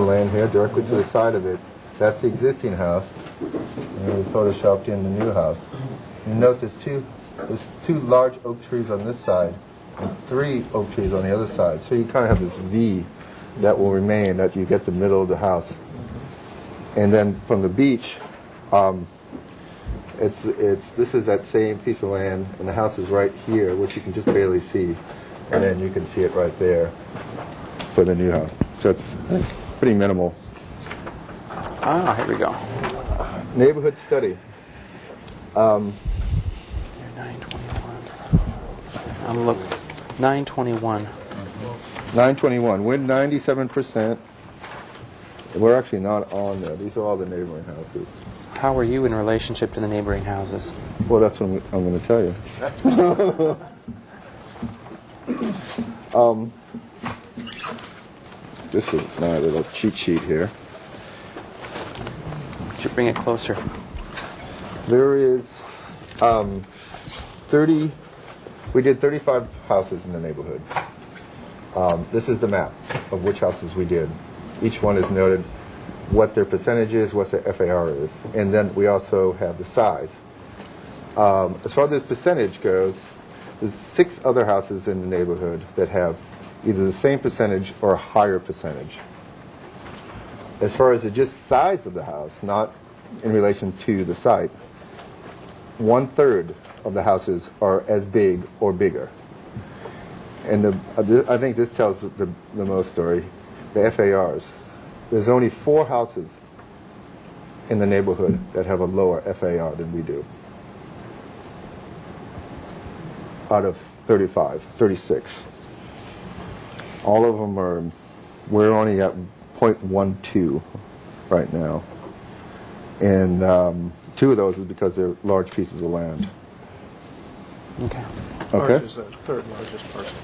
land here, directly to the side of it, that's the existing house, and we photoshopped in the new house. You note there's two large oak trees on this side, and 3 oak trees on the other side. So you kind of have this V that will remain, that you get the middle of the house. And then from the beach, this is that same piece of land, and the house is right here, which you can just barely see, and then you can see it right there for the new house. So it's pretty minimal. Ah, here we go. Neighborhood study. 921. I'm looking. 921. 921. We're 97%. We're actually not on there. These are all the neighboring houses. How are you in relationship to the neighboring houses? Well, that's what I'm going to tell you. This is my little cheat sheet here. Should bring it closer. There is 30. We did 35 houses in the neighborhood. This is the map of which houses we did. Each one is noted what their percentage is, what their FAR is, and then we also have the size. As far as the percentage goes, there's 6 other houses in the neighborhood that have either the same percentage or a higher percentage. As far as the just size of the house, not in relation to the site, 1/3 of the houses are as big or bigger. And I think this tells the most story. The FARs. There's only 4 houses in the neighborhood that have a lower FAR than we do. Out of 35, 36. All of them are, we're only at 0.12 right now. And 2 of those is because they're large pieces of land. Okay. Okay. Ours is the 3rd largest parcel.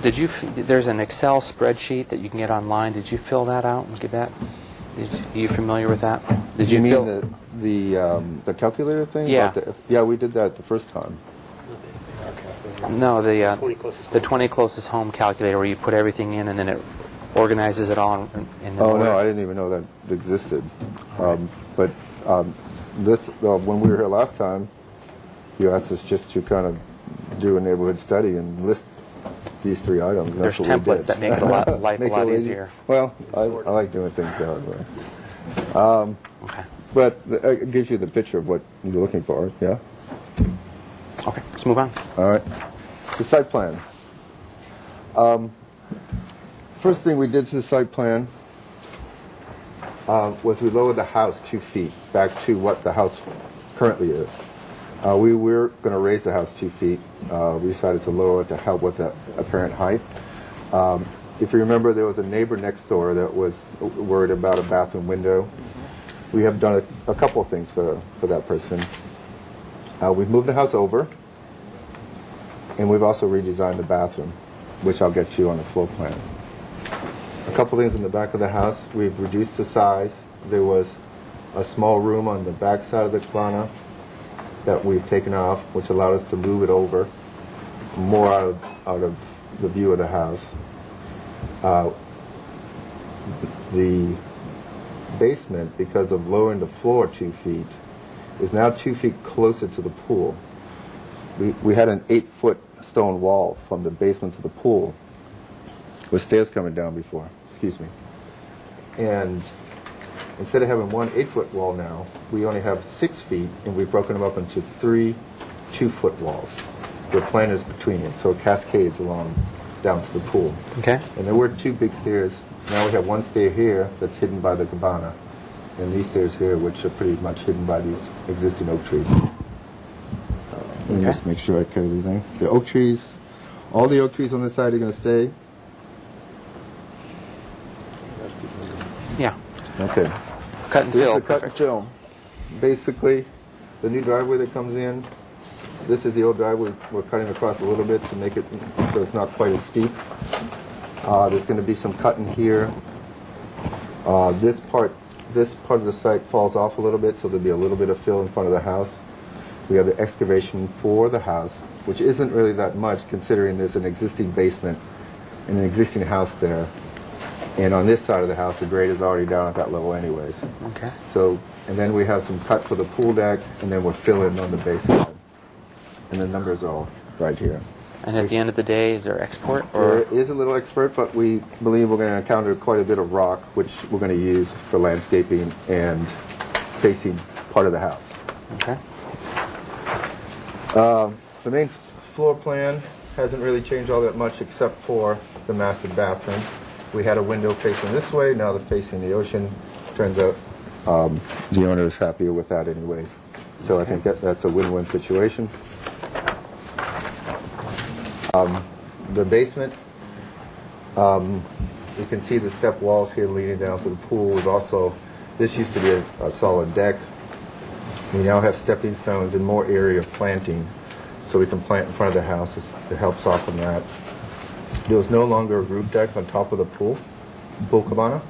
Did you? There's an Excel spreadsheet that you can get online. Did you fill that out and give that? Are you familiar with that? Did you mean fill the calculator thing? Yeah. Yeah, we did that the first time. No, the 20 closest home calculator where you put everything in and then it organizes it all in the Oh order. no, I didn't even know that existed. But when we were here last time, you asked us just to kind of do a neighborhood study and list these 3 items. There's That's what we templates did. that make it life a lot easier. Well, I like doing things the hard way. Okay. But it gives you the picture of what you're looking for, yeah? Okay, let's move on. All right. The site plan. First thing we did to the site plan was we lowered the house 2 feet back to what the house currently is. We were going to raise the house 2 feet. We decided to lower it to help with the apparent height. If you remember, there was a neighbor next door that was worried about a bathroom window. We have done a couple of things for that person. We've moved the house over, and we've also redesigned the bathroom, which I'll get you on the floor plan. A couple things in the back of the house. We've reduced the size. There was a small room on the back side of the cabana that we've taken off, which allowed us to move it over more out of the view of the house. The basement, because of lowering the floor 2 feet, is now 2 feet closer to the pool. We had an 8-foot stone wall from the basement to the pool with stairs coming down before, excuse me. And instead of having one 8-foot wall now, we only have 6 feet, and we've broken them up into 3 2-foot walls with planters between it, so it cascades along down to the pool. Okay. And there were 2 big stairs. Now we have one stair here that's hidden by the cabana, and these stairs here, which are pretty much hidden by these existing oak trees. Let me just make sure I cut everything. The oak trees, all the oak trees on this side are going to stay. Yeah. Okay. Cut and This fill. is the cut and fill. Basically, the new driveway that comes in, this is the old driveway. We're cutting across a little bit to make it so it's not quite as steep. There's going to be some cutting here. This part of the site falls off a little bit, so there'll be a little bit of fill in front of the house. We have the excavation for the house, which isn't really that much considering there's an existing basement and an existing house there. And on this side of the house, the grade is already down at that level anyways. Okay. So, and then we have some cut for the pool deck, and then we're filling on the base side. And the numbers are all right here. And at the end of the day, is there export? Or There is a little expert, but we believe we're going to encounter quite a bit of rock, which we're going to use for landscaping and facing part of the house. Okay. The main floor plan hasn't really changed all that much except for the massive bathroom. We had a window facing this way, now they're facing the ocean. Turns out the owner is happier with that anyways. So I think that's a win-win situation. The basement, you can see the step walls here leading down to the pool. We've also, this used to be a solid deck. We now have stepping stones and more area of planting, so we can plant in front of the house. It helps soften that. There was no longer a roof deck on top of the pool cabana.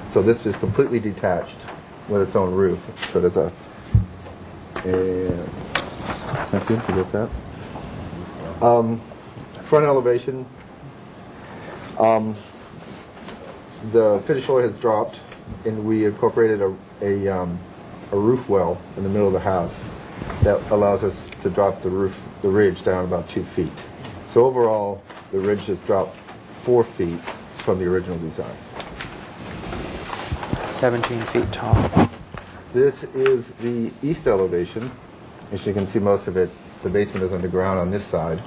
So this is completely detached with its own roof. So there's a thank you, you get that. Front elevation, the finish floor has dropped, and we incorporated a roof well in the middle of the house that allows us to drop the ridge down about 2 feet. So overall, the ridge has dropped 4 feet from the original design. 17 feet tall. This is the east elevation. As you can see, most of it, the basement is underground on this side.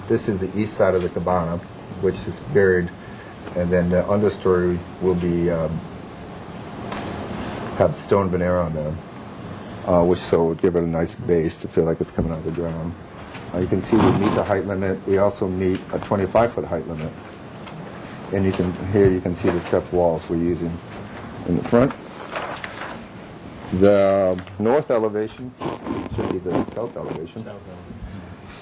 This is the east side of the cabana, which is buried, and then the understory will be have stone veneer on them, which so would give it a nice base to feel like it's coming out of the ground. You can see we meet the height limit. We also meet a 25-foot height limit, and you can see the step walls we're using in the front. The north elevation should be the south elevation.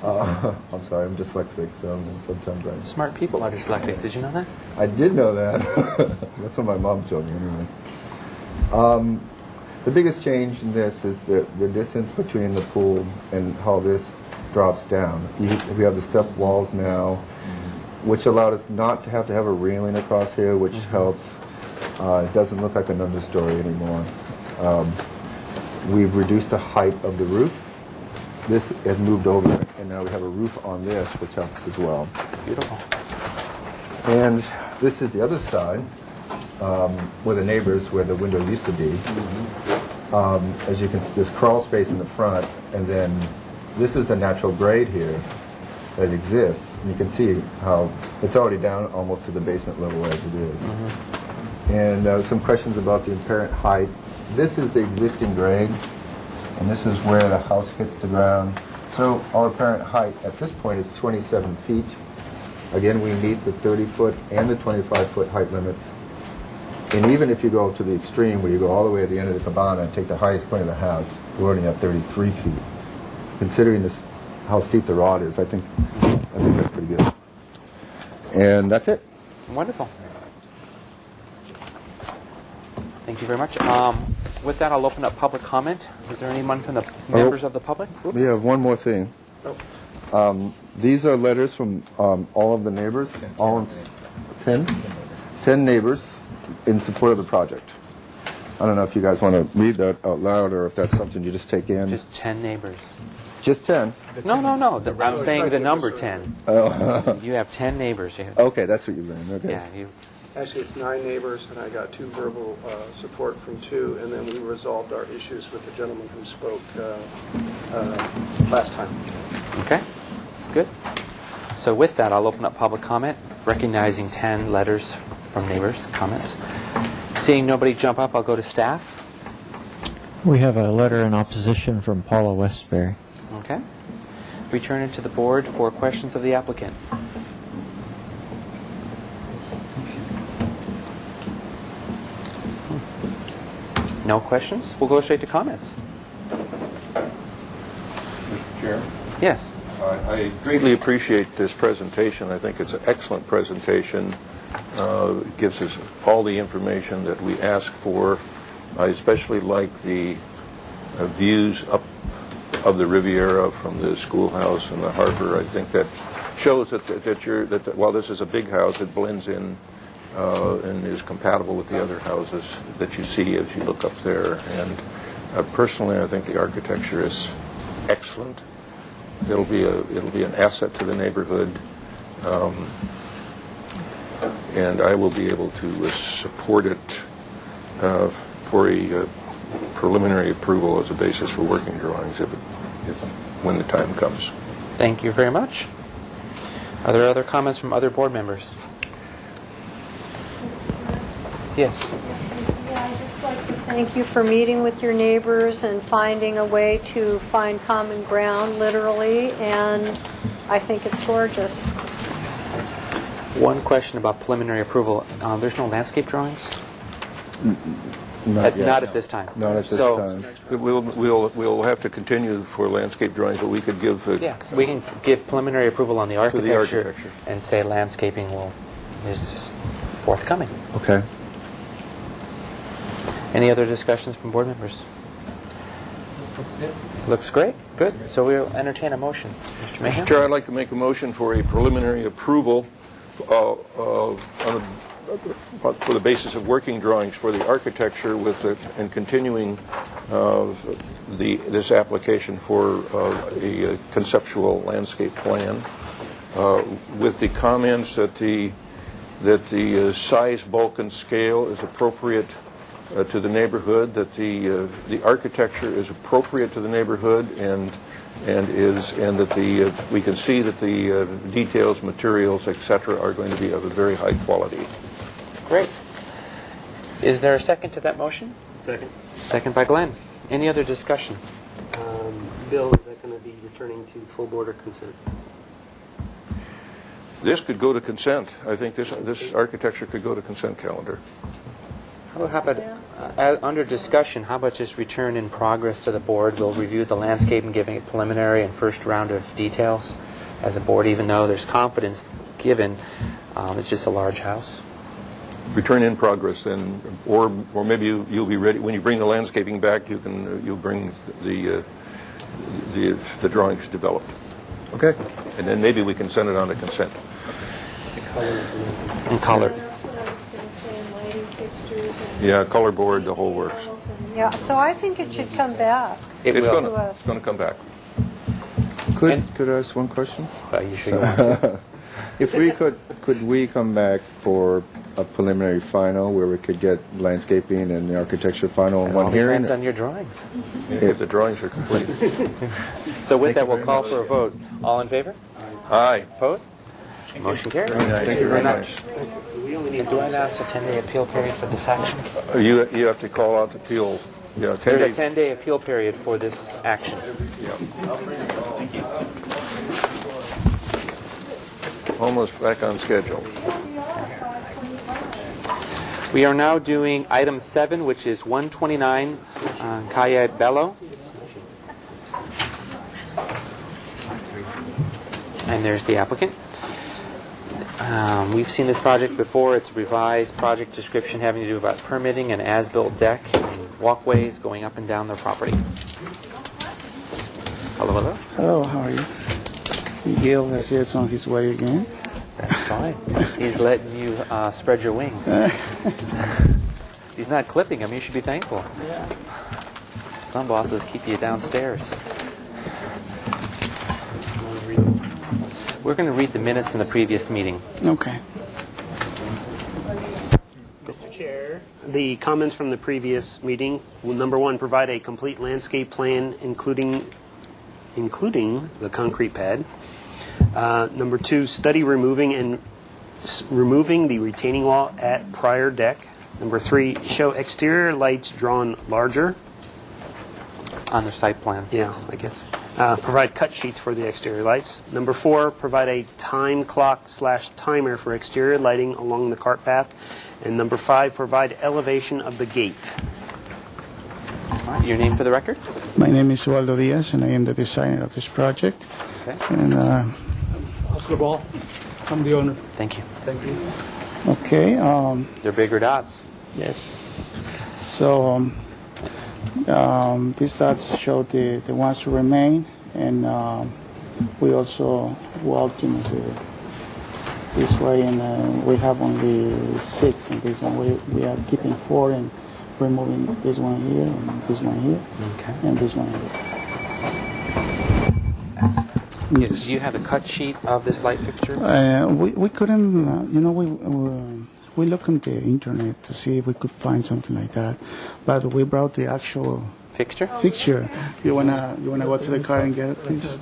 I'm sorry, I'm dyslexic, so sometimes Smart people are dyslexic. Did you know that? I did know that. That's what my mom told me anyways. The biggest change in this is the distance between the pool and how this drops down. We have the step walls now, which allowed us not to have a railing across here, which helps. It doesn't look like an understory anymore. We've reduced the height of the roof. This has moved over, and now we have a roof on this, which helps as well. Beautiful. And this is the other side, where the neighbors, where the window used to be. As you can see, this crawl space in the front, and then this is the natural grade here that exists. And you can see how it's already down almost to the basement level as it is. And some questions about the apparent height. This is the existing grade, and this is where the house hits the ground. So our apparent height at this point is 27 feet. Again, we meet the 30-foot and the 25-foot height limits. And even if you go to the extreme, where you go all the way to the end of the cabana and take the highest point of the house, we're only at 33 feet. Considering this, how steep the rod is, I think that's pretty good. And that's it. Wonderful. Thank you very much. With that, I'll open up public comment. Is there anyone from the members of the public? Oops. We have one more thing. These are letters from all of the neighbors, all 10 neighbors in support of the project. I don't know if you guys want to read that out loud or if that's something you just take in. Just 10 neighbors. Just 10? No. I'm saying the number 10. Oh. You have 10 neighbors. Okay, that's what you mean. Okay. Yeah, Actually, it's 9 neighbors, and I got 2 verbal support from 2, and then we resolved our issues with the gentleman who spoke last time. Okay, good. So with that, I'll open up public comment, recognizing 10 letters from neighbors, comments. Seeing nobody jump up, I'll go to staff. We have a letter in opposition from Paula Westbury. Okay. Return it to the board for questions of the applicant. No questions? We'll go straight to comments. Mr. Chair? Yes. I greatly appreciate this presentation. I think it's an excellent presentation. It gives us all the information that we ask for. I especially like the views up of the Riviera from the schoolhouse and the harbor. I think that shows that while this is a big house, it blends in and is compatible with the other houses that you see as you look up there. And personally, I think the architecture is excellent. It'll be an asset to the neighborhood, and I will be able to support it for a preliminary approval as a basis for working drawings when the time comes. Thank you very much. Are there other comments from other board members? Yes. Yeah, I'd just like to thank you for meeting with your neighbors and finding a way to find common ground, literally, and I think it's gorgeous. One question about preliminary approval. There's no landscape drawings? Not yet. Not at this time. Not at this time. We'll have to continue for landscape drawings, but we could give... we can give preliminary approval on the architecture, architecture. And say landscaping is just forthcoming. Okay. Any other discussions from board members? This looks good. Looks great. Good. So we'll entertain a motion. Mr. Mayhem? Mr. Chair, I'd like to make a motion for a preliminary approval for the basis of working drawings for the architecture and continuing this application for a conceptual landscape plan with the comments that the size, bulk, and scale is appropriate to the neighborhood, that the architecture is appropriate to the neighborhood, and that we can see that the details, materials, etc., are going to be of a very high quality. Great. Is there a second to that motion? Second. Second by Glenn. Any other discussion? Bill, is that going to be returning to full board or consent? This could go to consent. I think this architecture could go to consent calendar. How about, under discussion, how about just return in progress to the board? We'll review the landscape and giving it preliminary and first round of details as a board, even though there's confidence given. It's just a large house. Return in progress, then, or maybe you'll be ready when you bring the landscaping back. You'll bring the drawings developed. Okay. And then maybe we can send it on to consent. And color. Yeah, color board, the whole works. Yeah, so I think it should come back It's to going us. to come back. Could I ask one question? You sure you want to? If we could we come back for a preliminary final where we could get landscaping and the architecture final in one hearing? Depends on your drawings. If the drawings are complete. So with that, we'll call for a vote. All in favor? Aye. Opposed? Motion carries. Thank you very much. Do I announce a 10-day appeal period for this action? You have to call out the appeal. Yeah, 10 There's days. a 10-day appeal period for this action. Thank you. Almost back on schedule. We are now doing item 7, which is 129 Calle Bello. And there's the applicant. We've seen this project before. It's a revised project description having to do about permitting an as-built deck and walkways going up and down their property. Hello, hello. Hello, how are you? Gil is on his way again. That's fine. He's letting you spread your wings. He's not clipping them. You should be thankful. Yeah. Some bosses keep you downstairs. We're going to read the minutes from the previous meeting. Okay. Mr. Chair, the comments from the previous meeting. Well, number 1, provide a complete landscape plan, including the concrete pad. Number 2, study removing the retaining wall at prior deck. Number 3, show exterior lights drawn larger. On their site plan. Yeah, I guess. Provide cut sheets for the exterior lights. Number 4, provide a time clock/timer for exterior lighting along the cart path. And number 5, provide elevation of the gate. All right, your name for the record? My name is Waldo Diaz, and I am the designer of this project. Okay. And Oscar Ball, I'm the owner. Thank you. Thank you. okay, They're bigger dots. yes. So these dots show the ones to remain, and we also walked this way, and we have only 6 in this one. We are keeping 4 and removing this one here, and this one here, and this one here. Yes. Do you have a cut sheet of this light fixture? We couldn't, we looked on the internet to see if we could find something like that, but we brought the actual fixture. You wanna go to the car and get it, please?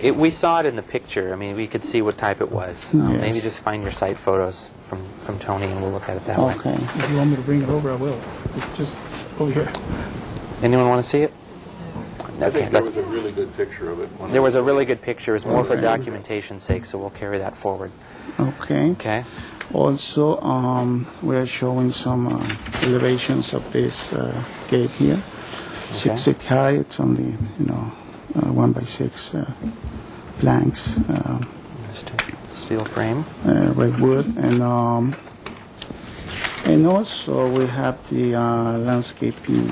We saw it in the picture. I mean, we could see what type it was. Yes. Maybe just find your site photos from Tony, and we'll look at it that way. Okay. If you want me to bring it over, I will. It's just over here. Anyone want to see it? I think there was a really good picture of it. There was a really good picture. It was more for documentation's sake, so we'll carry that forward. Okay. Okay. Also, we are showing some elevations of this gate here. 6 feet high. It's only 1x6 planks. Steel frame. Red wood, and also we have the landscaping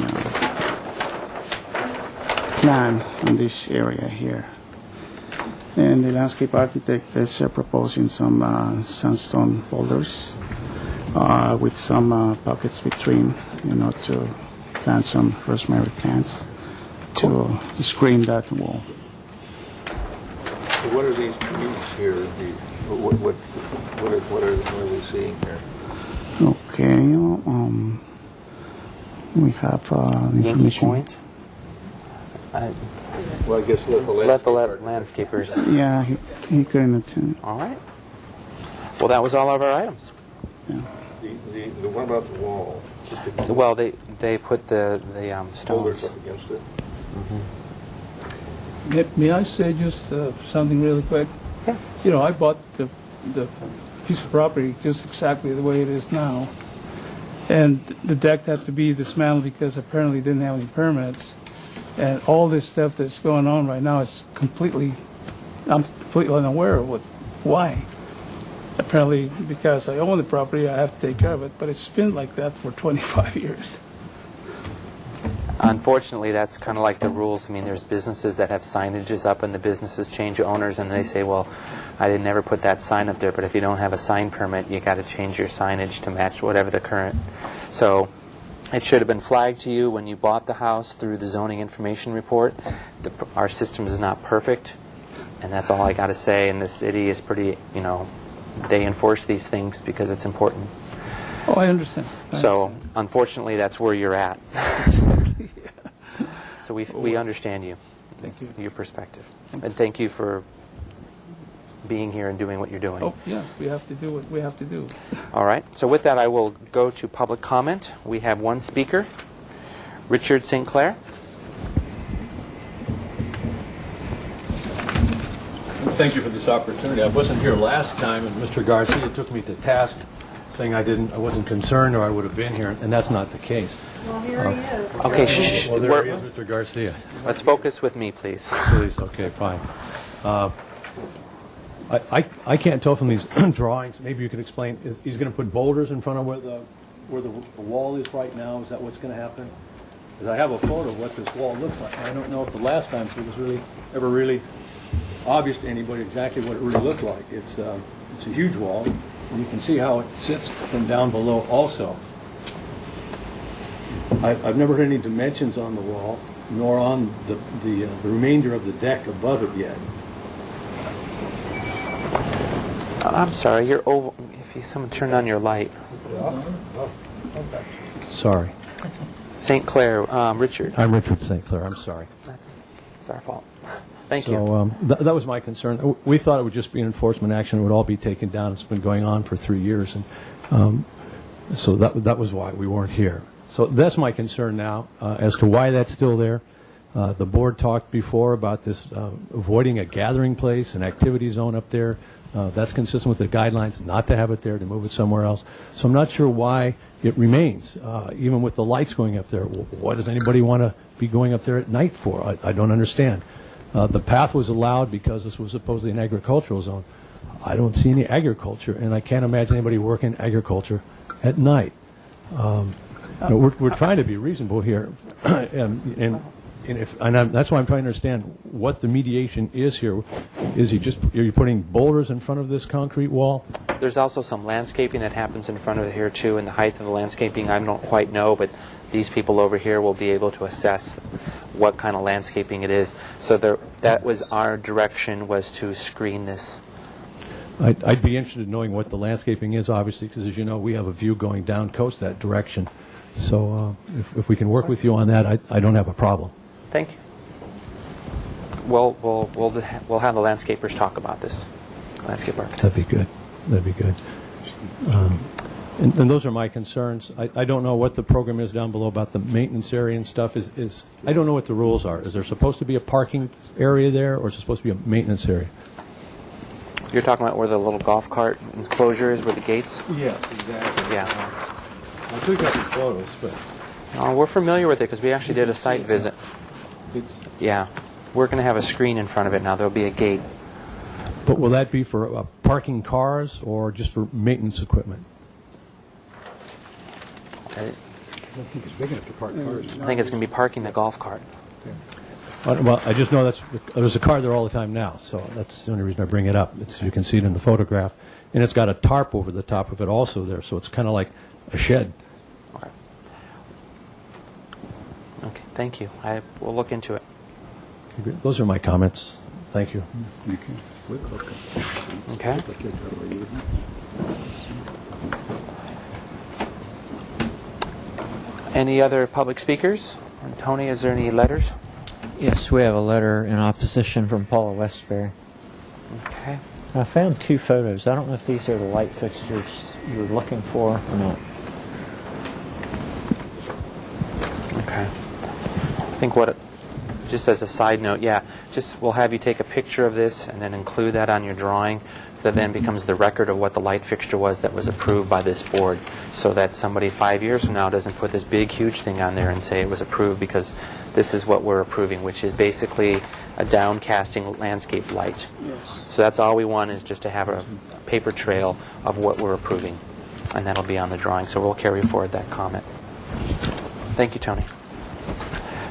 plan in this area here. And the landscape architect is proposing some sandstone boulders with some pockets between, to plant some rosemary plants to screen that wall. So what are these trees here? What are we seeing here? Okay, we have Yankee information. Point. Well, I guess let the landscapers. Yeah, he couldn't attend. All right. Well, that was all of our items. Yeah. What about the wall? Well, they put the stones. Up against it. May I say just something really quick? Yeah. I bought the piece of property just exactly the way it is now. And the deck had to be dismantled because apparently it didn't have any permits. And all this stuff that's going on right now is I'm completely unaware of why. Apparently, because I own the property, I have to take care of it, but it's been like that for 25 years. Unfortunately, that's kind of like the rules. I mean, there's businesses that have signages up, and the businesses change owners, and they say, well, I didn't ever put that sign up there, but if you don't have a sign permit, you got to change your signage to match whatever the current. So it should have been flagged to you when you bought the house through the zoning information report. Our system is not perfect, and that's all I got to say. And the city is pretty, they enforce these things because it's important. Oh, I understand. So, unfortunately, that's where you're at. So we understand you. Thank you. Your perspective. And thank you for being here and doing what you're doing. Oh, yeah, we have to do what we have to do. All right. So with that, I will go to public comment. We have one speaker, Richard St. Clair. Thank you for this opportunity. I wasn't here last time, and Mr. Garcia took me to task, saying I wasn't concerned or I would have been here, and that's not the case. Well, here he is. Okay, shh. Well, there he is, Mr. Garcia. Let's focus with me, please. Please, okay, fine. I can't tell from these drawings. Maybe you could explain. He's going to put boulders in front of where the wall is right now. Is that what's going to happen? Because I have a photo of what this wall looks like. I don't know if the last time it was ever really obvious to anybody exactly what it really looked like. It's a huge wall, and you can see how it sits from down below also. I've never heard any dimensions on the wall, nor on the remainder of the deck above it yet. I'm sorry, you're over. If someone turned on your light. Sorry. St. Clair, Richard. I'm Richard St. Clair. I'm sorry. That's our fault. Thank you. So that was my concern. We thought it would just be an enforcement action. It would all be taken down. It's been going on for 3 years, and so that was why we weren't here. So that's my concern now as to why that's still there. The board talked before about this avoiding a gathering place, an activity zone up there. That's consistent with the guidelines not to have it there, to move it somewhere else. So I'm not sure why it remains, even with the lights going up there. Why does anybody want to be going up there at night for? I don't understand. The path was allowed because this was supposedly an agricultural zone. I don't see any agriculture, and I can't imagine anybody working agriculture at night. We're trying to be reasonable here, and that's why I'm trying to understand what the mediation is here. Are you putting boulders in front of this concrete wall? There's also some landscaping that happens in front of it here too, and the height of the landscaping I don't quite know, but these people over here will be able to assess what kind of landscaping it is. So that was our direction, was to screen this. I'd be interested in knowing what the landscaping is, obviously, because as you know, we have a view going down coast that direction. So if we can work with you on that, I don't have a problem. Thank you. We'll have the landscapers talk about this. Landscape architects. That'd be good. That'd be good. And those are my concerns. I don't know what the program is down below about the maintenance area and stuff. I don't know what the rules are. Is there supposed to be a parking area there, or is it supposed to be a maintenance area? You're talking about where the little golf cart enclosure is, where the gates? Yes, exactly. Yeah. I took out the photos, but... We're familiar with it because we actually did a site visit. Yeah. We're going to have a screen in front of it now. There'll be a gate. But will that be for parking cars or just for maintenance equipment? I don't think it's big enough to park cars. I think it's going to be parking the golf cart. Well, I just know there's a car there all the time now, so that's the only reason I bring it up. You can see it in the photograph. And it's got a tarp over the top of it also there, so it's kind of like a shed. Okay, thank you. We'll look into it. Those are my comments. Thank you. Okay. Any other public speakers? And Tony, is there any letters? Yes, we have a letter in opposition from Paula Westbury. Okay. I found two photos. I don't know if these are the light fixtures you're looking for or not. Okay. I think just as a side note, we'll have you take a picture of this and then include that on your drawing. That then becomes the record of what the light fixture was that was approved by this board, so that somebody 5 years from now doesn't put this big, huge thing on there and say it was approved because this is what we're approving, which is basically a downcasting landscape light. Yes. So that's all we want, is just to have a paper trail of what we're approving, and that'll be on the drawing. So we'll carry forward that comment. Thank you, Tony.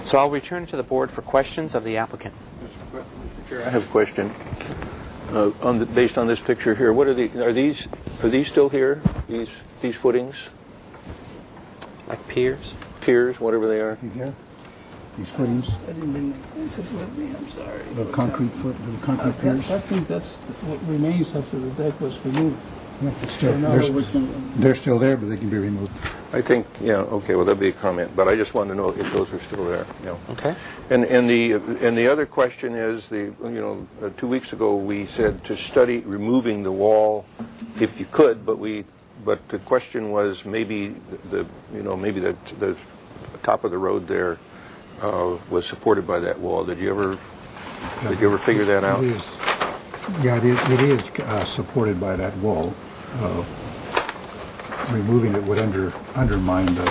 So I'll return to the board for questions of the applicant. Mr. Chair, I have a question. Based on this picture here, what are these still here? These footings? Like piers? Piers, whatever they are. Here, these footings. I didn't bring my glasses with me, I'm sorry. The concrete piers. I think that's what remains after the deck was removed. Yeah, they're still there, but they can be removed. I think, okay, well, that'd be a comment, but I just wanted to know if those are still there. Okay. And the other question is, 2 weeks ago we said to study removing the wall if you could, but the question was maybe the top of the road there was supported by that wall. Did you ever figure that out? It is. Yeah, it is supported by that wall. Removing it would undermine I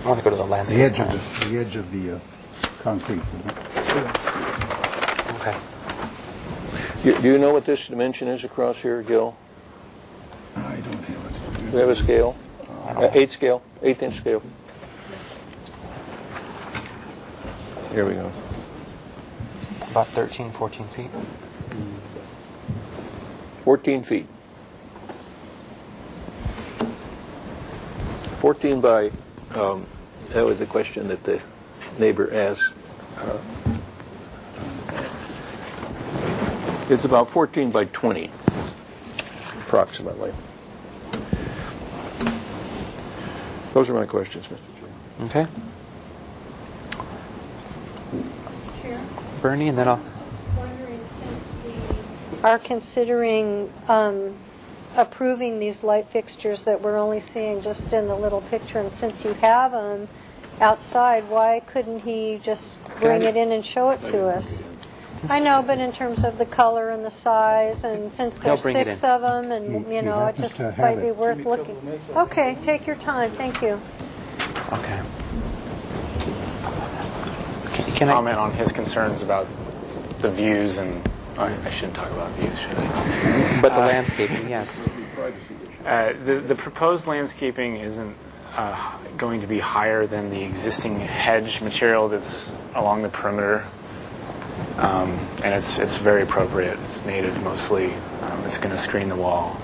want to go to the landscape. The edge of the concrete. Okay. Do you know what this dimension is across here, Gil? I don't have it. Do you have a scale? 8-inch scale. Here we go. About 13, 14 feet. 14 feet. 14 by, that was the question that the neighbor asked. It's about 14 by 20, approximately. Those are my questions, Mr. Chair. Okay. Bernie, and then I'll... Are considering approving these light fixtures that we're only seeing just in the little picture, and since you have them outside, why couldn't he just bring it in and show it to us? I know, but in terms of the color and the size, and since there's bring it 6 in. of them, and, you know, it just might be worth looking. Okay, take your time, thank you. Okay. Can I comment on his concerns about the views and I shouldn't talk about views, should I? But the landscaping, yes. The proposed landscaping isn't going to be higher than the existing hedge material that's along the perimeter, and it's very appropriate. It's native mostly. It's going to screen the wall.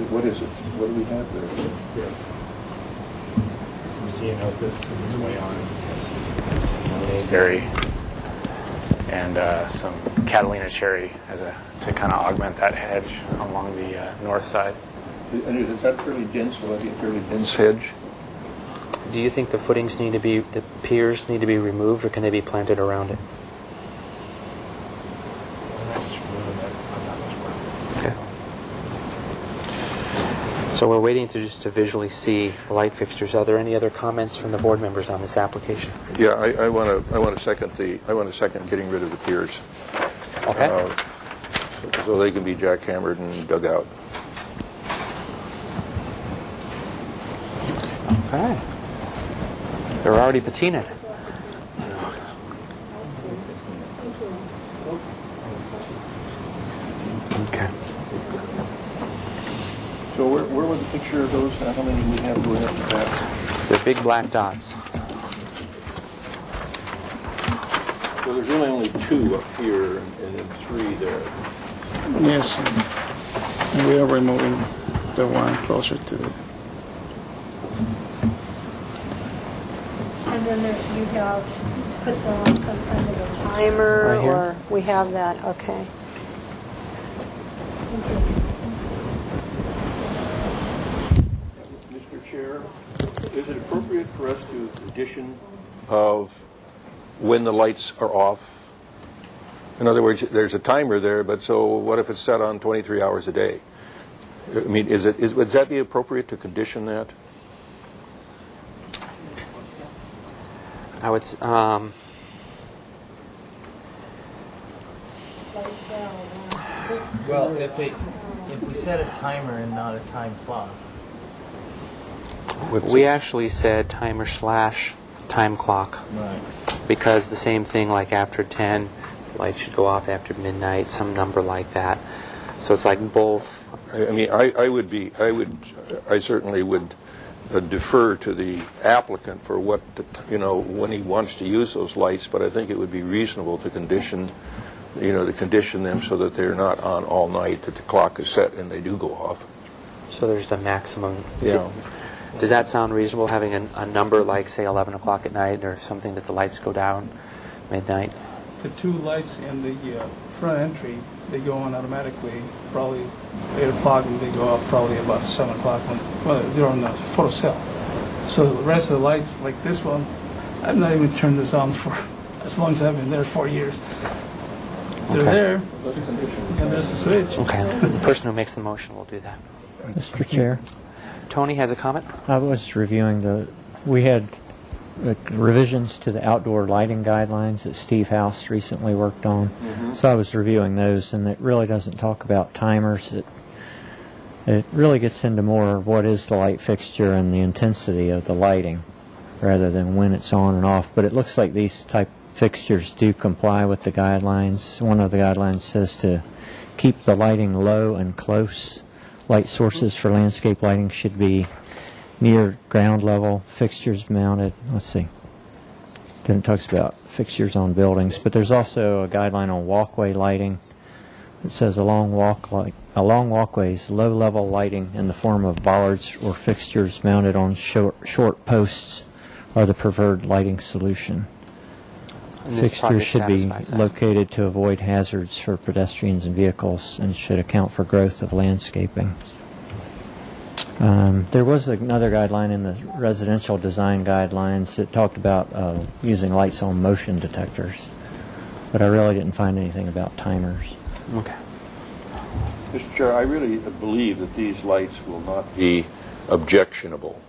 What is it? What do we have there? Some ceanothus is way on. Berry. And some Catalina cherry to kind of augment that hedge along the north side. And is that fairly dense? Will that be a fairly dense hedge? Do you think the footings need to be, the piers need to be removed, or can they be planted around it? Okay. So we're waiting to visually see light fixtures. Are there any other comments from the board members on this application? Yeah, I want to second getting rid of the piers. Okay. So they can be jackhammered and dug out. Okay. They're already patinaed. Okay. So where was the picture of those? How many do we have going up the back? They're big black dots. So there's really only 2 up here and then 3 there. Yes, and we are removing the one closer to the... And then you have put on some kind of a timer, Right here? or we have that, okay. Mr. Chair, is it appropriate for us to condition of when the lights are off? In other words, there's a timer there, but so what if it's set on 23 hours a day? I mean, would that be appropriate to condition that? I would. Well, if we set a timer and not a time clock. We actually said timer / time clock. Right. Because the same thing, like after 10, the light should go off after midnight, some number like that. So it's like both. I mean, I certainly would defer to the applicant for what, when he wants to use those lights, but I think it would be reasonable to condition them so that they're not on all night, that the clock is set and they do go off. So there's a maximum. Yeah. Does that sound reasonable, having a number like, say, 11 o'clock at night, or something that the lights go down midnight? The 2 lights in the front entry, they go on automatically, probably 8 o'clock, and they go off probably about 7 o'clock when they're on the photo cell. So the rest of the lights, like this one, I've not even turned this on for as long as I've been there, 4 years. They're there, and there's the switch. Okay. The person who makes the motion will do that. Mr. Chair, Tony has a comment? I was reviewing we had revisions to the outdoor lighting guidelines that Steve House recently worked on. Mm-hmm. So I was reviewing those, and it really doesn't talk about timers. It really gets into more of what is the light fixture and the intensity of the lighting rather than when it's on and off. But it looks like these type fixtures do comply with the guidelines. One of the guidelines says to keep the lighting low and close. Light sources for landscape lighting should be near ground level. Fixtures mounted, let's see. Then it talks about fixtures on buildings, but there's also a guideline on walkway lighting. It says along walkways, low-level lighting in the form of bollards or fixtures mounted on short posts are the preferred lighting solution. Fixtures should be located to avoid hazards for pedestrians and vehicles and should account for growth of landscaping. There was another guideline in the residential design guidelines that talked about using lights on motion detectors, but I really didn't find anything about timers. Okay. Mr. Chair, I really believe that these lights will not be objectionable.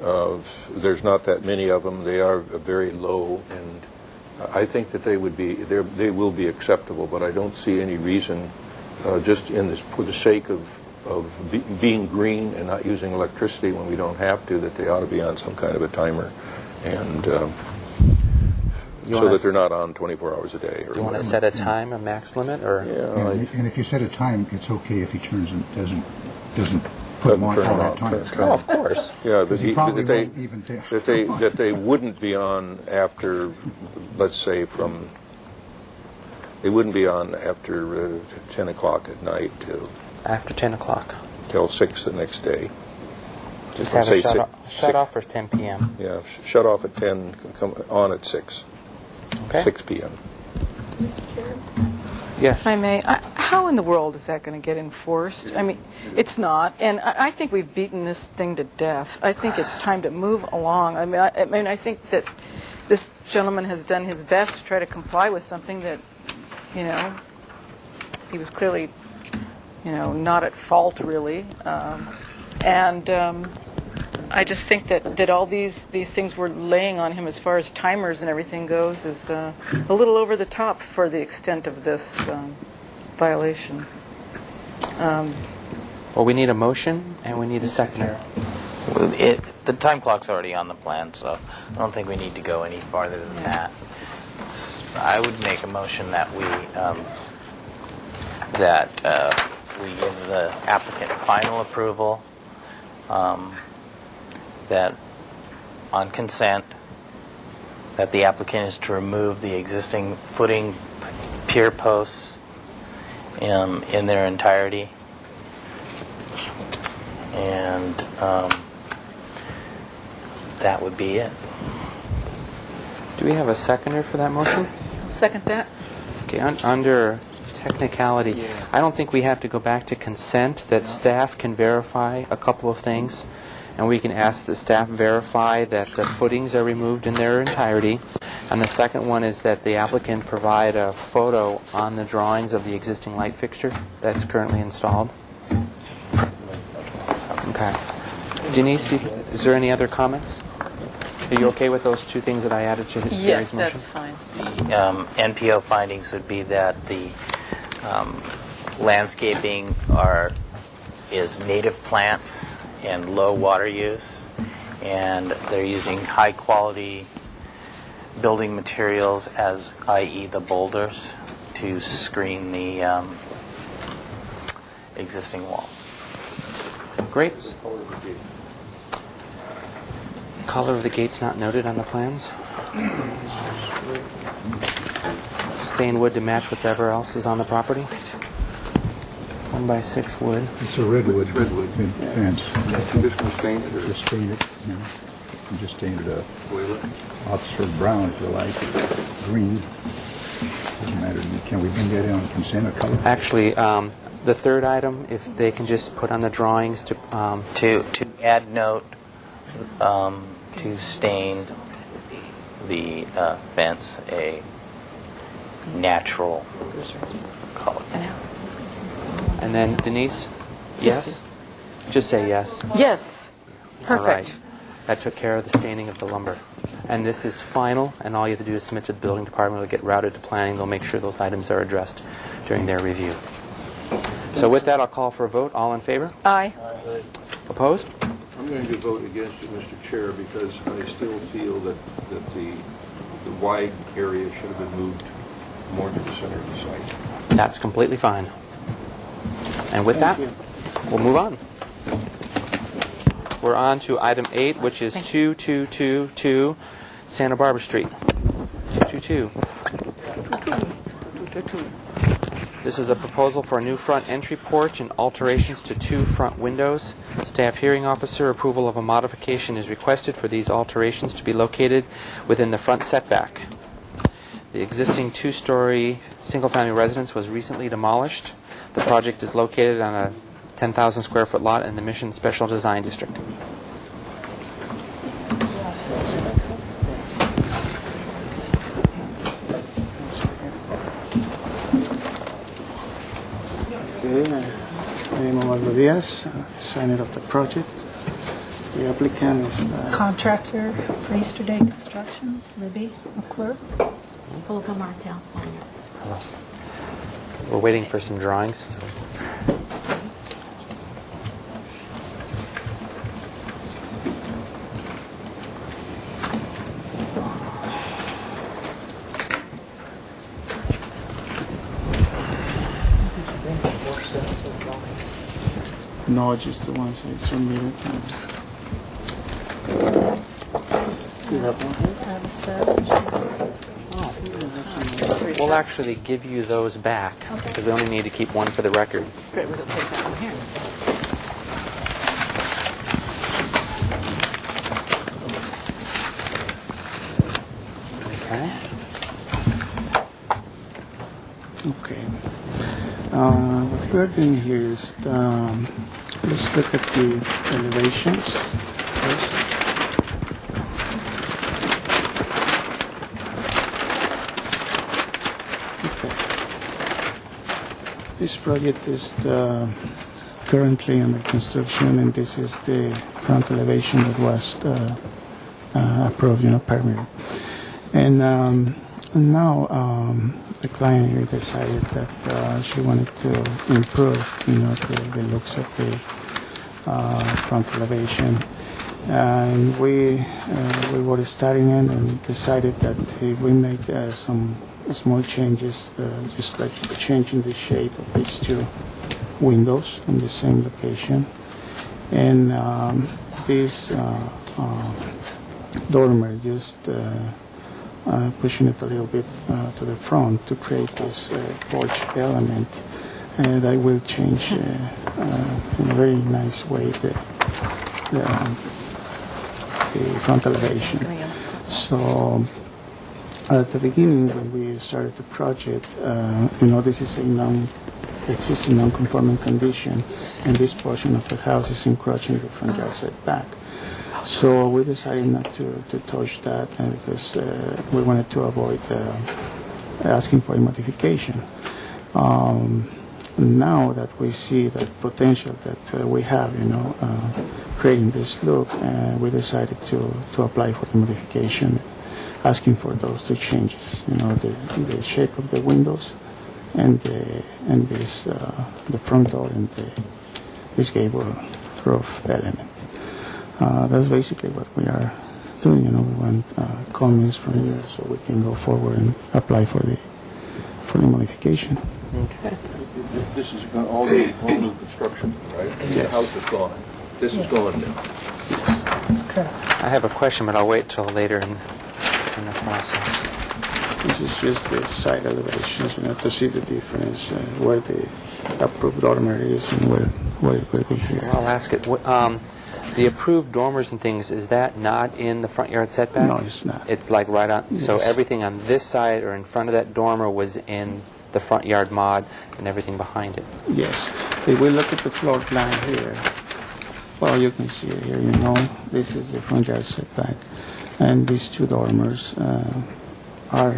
There's not that many of them. They are very low, and I think that they will be acceptable, but I don't see any reason, just for the sake of being green and not using electricity when we don't have to, that they ought to be on some kind of a timer, and so that they're not on 24 hours a day. Or Do you want to set a time, a max limit, or? Yeah, and if you set a time, it's okay if he turns and doesn't put them on all that time. Oh, of course. Yeah, but Because he probably won't even that they wouldn't be on after, let's say, they wouldn't be on after 10 o'clock at night till After 10 o'clock. till 6 the next day. Just have a shut off for 10 p.m. Yeah, shut off at 10, come on at 6. Okay. 6 p.m. Yes. If I may, how in the world is that going to get enforced? I mean, it's not, and I think we've beaten this thing to death. I think it's time to move along. I mean, I think that this gentleman has done his best to try to comply with something that, he was clearly, not at fault really, and I just think that all these things we're laying on him as far as timers and everything goes is a little over the top for the extent of this violation. Well, we need a motion and we need a seconder. The time clock's already on the plan, so I don't think we need to go any farther than that. I would make a motion that we give the applicant final approval, that on consent, that the applicant is to remove the existing footing pier posts in their entirety, and that would be it. Do we have a seconder for that motion? Second that. Okay, under technicality, I don't think we have to go back to consent, that staff can verify a couple of things, and we can ask the staff verify that the footings are removed in their entirety. And the second one is that the applicant provide a photo on the drawings of the existing light fixture that's currently installed. Okay. Denise, is there any other comments? Are you okay with those two things that I added to Gary's Yes, motion? that's fine. The NPO findings would be that the landscaping is native plants and low water use, and they're using high quality building materials, as i.e. the boulders, to screen the existing wall. Great. Color of the gate's not noted on the plans. Stained wood to match whatever else is on the property. 1x6 wood. It's a redwood fence. You just going to stain it? Just stain it, You just stain it a Oxford brown if you like, green. Doesn't matter to me. Can we bring that in on consent or color? Actually, the third item, if they can just put on the drawings to add note to stain the fence a natural color. And then Denise? Yes? Just say yes. Yes. Perfect. All right. That took care of the staining of the lumber. And this is final, and all you have to do is submit to the building department. It'll get routed to planning. They'll make sure those items are addressed during their review. So with that, I'll call for a vote. All in favor? Aye. Opposed? I'm going to vote against it, Mr. Chair, because I still feel that the wide area should have been moved more to the center of the site. That's completely fine. And with that, we'll move on. We're on to item 8, which is 2222 Santa Barbara Street. 222. This is a proposal for a new front entry porch and alterations to 2 front windows. Staff hearing officer approval of a modification is requested for these alterations to be located within the front setback. The existing 2-story single-family residence was recently demolished. The project is located on a 10,000 square foot lot in the Mission Special Design District. Okay, I'm Omar Diaz, designer of the project. The applicant is Contractor for Easter Day Construction, Libby McClure. Olga Martel. We're waiting for some drawings. No, just the ones I submitted. We'll actually give you those back because we only need to keep one for the record. Great, we'll take that one here. Okay. Okay. What we're doing here is let's look at the elevations first. Okay. This project is currently under construction, and this is the front elevation that was approved, permitted. And now the client here decided that she wanted to improve, the looks of the front elevation. And we were studying it and decided that we make some small changes, just like changing the shape of these two windows in the same location. And this dormer just pushing it a little bit to the front to create this porch element that will change in a very nice way the front elevation. So at the beginning when we started the project, this is a existing non-conforming condition, and this portion of the house is encroaching the front yard setback. So we decided not to touch that because we wanted to avoid asking for a modification. Now that we see that potential that we have, creating this look, we decided to apply for the modification, asking for those two changes. The shape of the windows and the front door and this gable roof element. That's basically what we are doing. We want comments from you so we can go forward and apply for the modification. Okay. This is all new construction, right? Yes. The house is gone. This is gone now. That's correct. I have a question, but I'll wait till later in the process. This is just the side elevations, to see the difference where the approved dormer is and where it will be here. Well, I'll ask it. The approved dormers and things, is that not in the front yard setback? No, it's not. It's like right on. Yes. So everything on this side or in front of that dormer was in the front yard mod, and everything behind it. Yes. If we look at the floor plan here, well, you can see it here. This is the front yard setback, and these two dormers are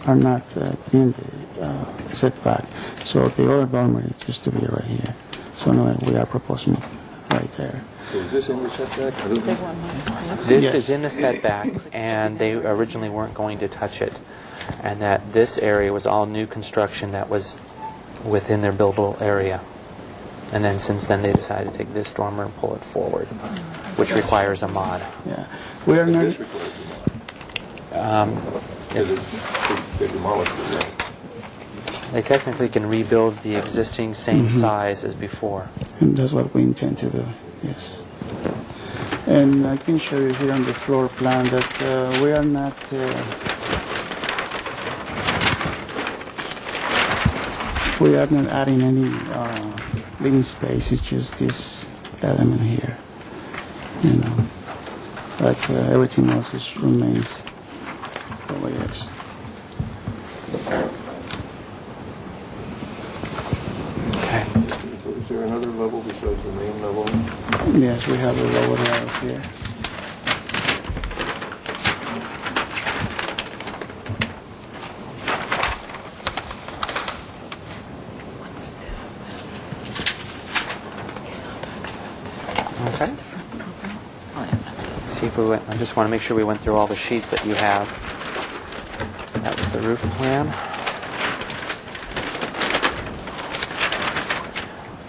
not in the setback. So the other dormer is just to be right here. So now we are proposing it right there. So is this in the setback? This Yes. is in the setback, and they originally weren't going to touch it. And that this area was all new construction that was within their buildable area. And then since then they decided to take this dormer and pull it forward, which requires a mod. Yeah. We are not... They demolished it. They technically can rebuild the existing same size as before. And that's what we intend to do, yes. And I can show you here on the floor plan that we are not... we are not adding any living space. It's just this element here, But everything else remains the way it is. Okay. Is there another level besides the main level? Yes, we have a lower level here. What's this? He's not talking about that. Okay. Is that the front profile? Oh, yeah, that's what See if we went. I just want to make sure we went through all the sheets that you have. That was the roof plan.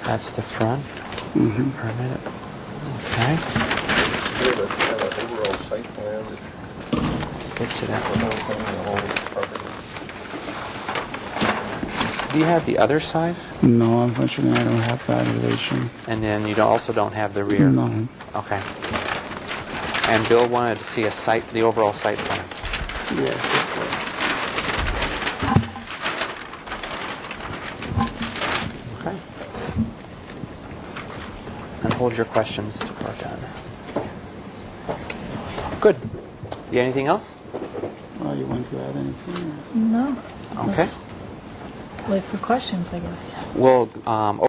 That's the front. Permit. Okay. Have an overall site plan. Get to that. Do you have the other side? No, unfortunately, I don't have that elevation. And then you also don't have the rear? No. Okay. And Bill wanted to see the overall site plan. Yes. Okay. And hold your questions to our time. Good. You anything else? Oh, you want to add anything? No. Okay. Wait for questions, I guess. We'll